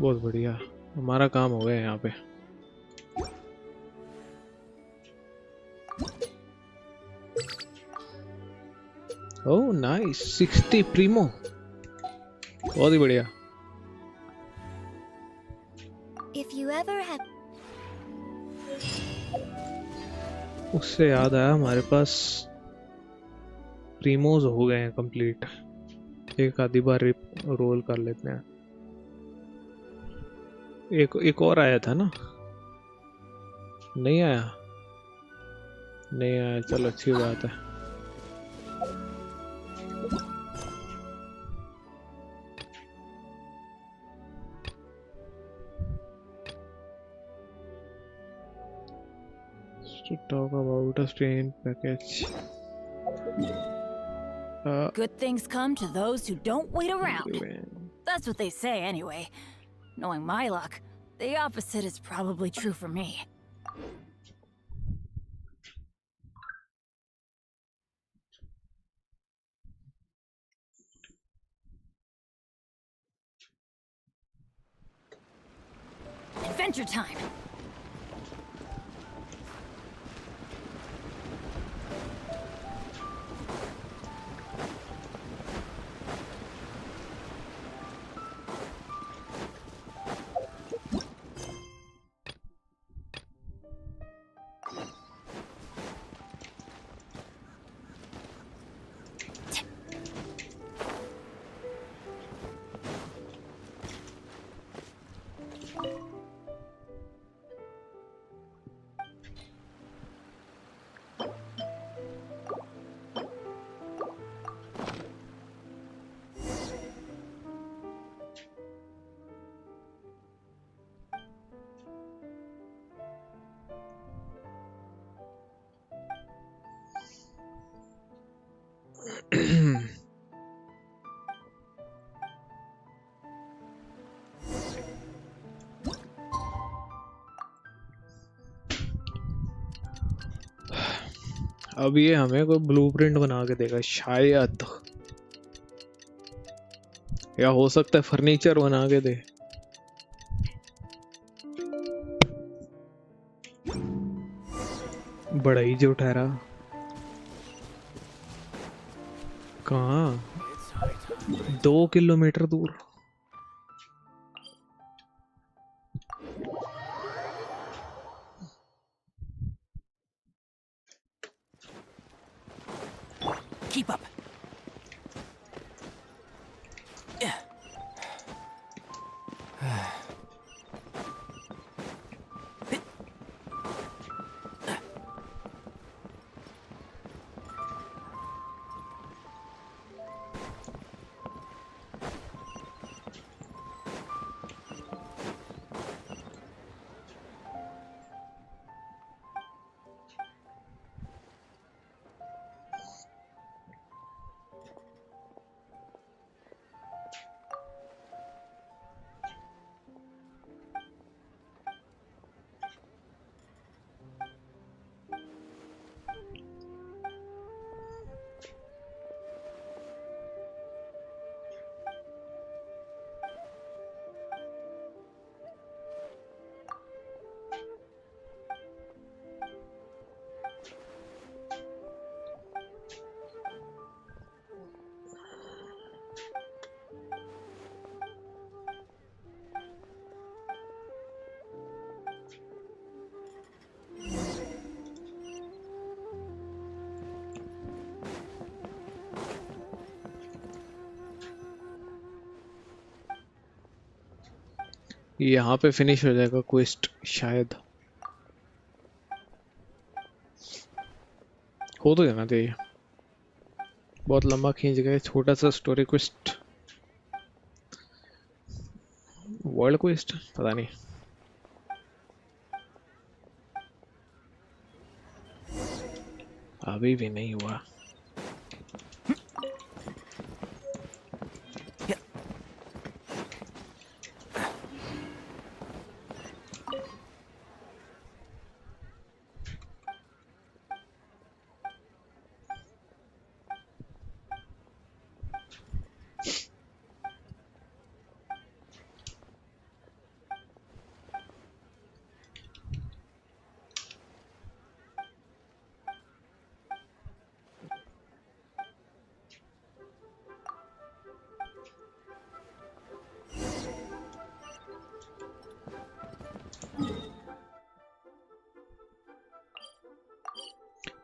Speaker 1: बहुत बढ़िया, हमारा काम हो गया यहाँ पे। ओह नाइस, 60 प्रीमो, बहुत ही बढ़िया।
Speaker 4: If you ever have.
Speaker 1: उससे याद आया, हमारे पास प्रीमोज हो गए हैं कंप्लीट। एक आधी बार रोल कर लेते हैं। एक और आया था ना? नहीं आया? नहीं आया, चलो अच्छी बात है। To talk about a strange package.
Speaker 3: Good things come to those who don't wait around. That's what they say anyway. Knowing my luck, the opposite is probably true for me. Adventure time!
Speaker 1: अब ये हमें कोई blueprint बना के देगा शायद, या हो सकता है फर्नीचर बना के दे। बड़ा ही जो ठहरा। कहाँ? 2 किलोमीटर दूर।
Speaker 19: Keep up.
Speaker 1: यहाँ पे फिनिश हो जाएगा क्वेस्ट शायद, हो तो जाना चाहिए। बहुत लंबा खींच गए, छोटा सा स्टोरी क्वेस्ट, वर्ल्ड क्वेस्ट पता नहीं। अभी भी नहीं हुआ।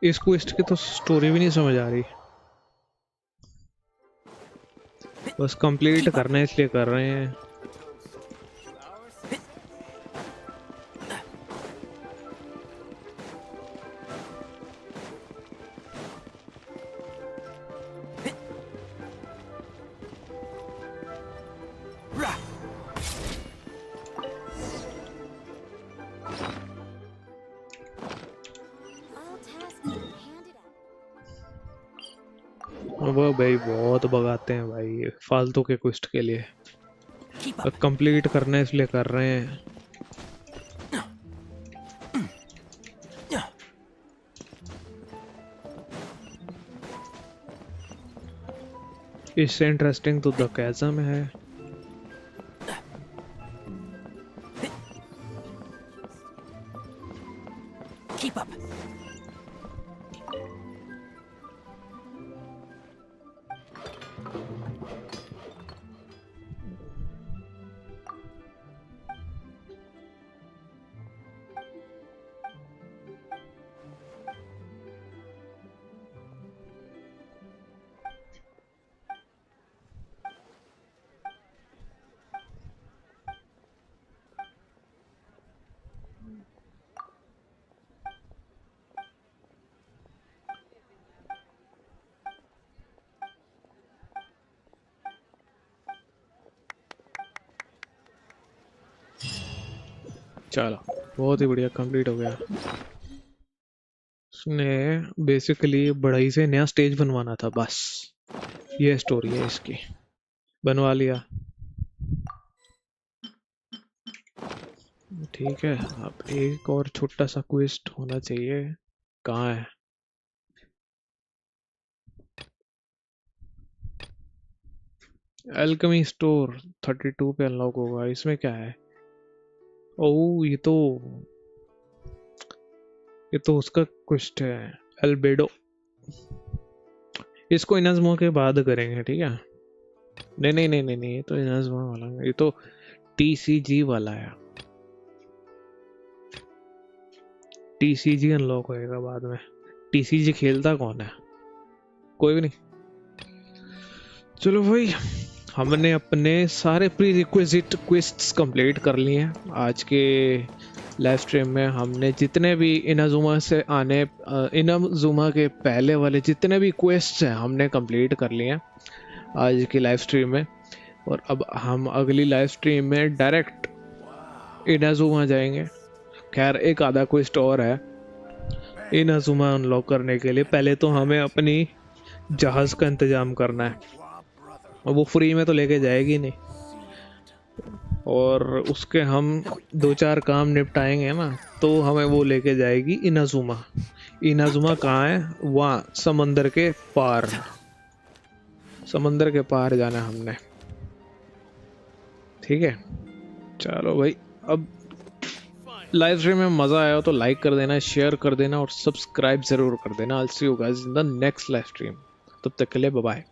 Speaker 1: इस क्वेस्ट की तो स्टोरी भी नहीं समझ आ रही, बस कंप्लीट करना है इसलिए कर रहे हैं। वो भाई बहुत भगाते हैं भाई फालतू के क्वेस्ट के लिए, कंप्लीट करना है इसलिए कर रहे हैं। इससे इंटरेस्टिंग तो द कैज़म है।
Speaker 19: Keep up.
Speaker 1: चलो बहुत ही बढ़िया, कंप्लीट हो गया। उसने बेसिकली बढ़ई से नया स्टेज बनवाना था, बस ये स्टोरी है इसकी। बनवा लिया, ठीक है। अब एक और छोटा सा क्वेस्ट होना चाहिए, कहाँ है? एल्केमी स्टोर 32 पे अनलॉक होगा। इसमें क्या है? ओह ये तो उसका क्वेस्ट है, एल्बेडो। इसको इनाज़मा के बाद करेंगे, ठीक है? नहीं, ये तो इनाज़मा वाला है, ये तो TCG वाला है। TCG अनलॉक होएगा बाद में। TCG खेलता कौन है? कोई भी नहीं। चलो भाई, हमने अपने सारे प्री रिक्विजिट क्वेस्ट्स कंप्लीट कर लिए हैं। आज के लाइव स्ट्रीम में हमने जितने भी इनाज़ुमा से आने इनाज़ुमा के पहले वाले जितने भी क्वेस्ट्स हैं हमने कंप्लीट कर लिए हैं आज की लाइव स्ट्रीम में। और अब हम अगली लाइव स्ट्रीम में डायरेक्ट इनाज़ुमा जाएंगे। खैर एक आधा क्वेस्ट और है इनाज़ुमा अनलॉक करने के लिए। पहले तो हमें अपनी जहाज़ का इंतज़ाम करना है, और वो फ्री में तो लेके जाएगी नहीं, और उसके हम 2-4 काम निपटाएंगे ना, तो हमें वो लेके जाएगी इनाज़ुमा। इनाज़ुमा कहाँ है? वहाँ समंदर के पार, समंदर के पार जाना है हमने, ठीक है? चलो भाई, अब लाइव स्ट्रीम में मज़ा आया हो तो लाइक कर देना, शेयर कर देना और सब्सक्राइब ज़रूर कर देना। I'll see you guys in the next live stream. तब तक के लिए बाय बाय।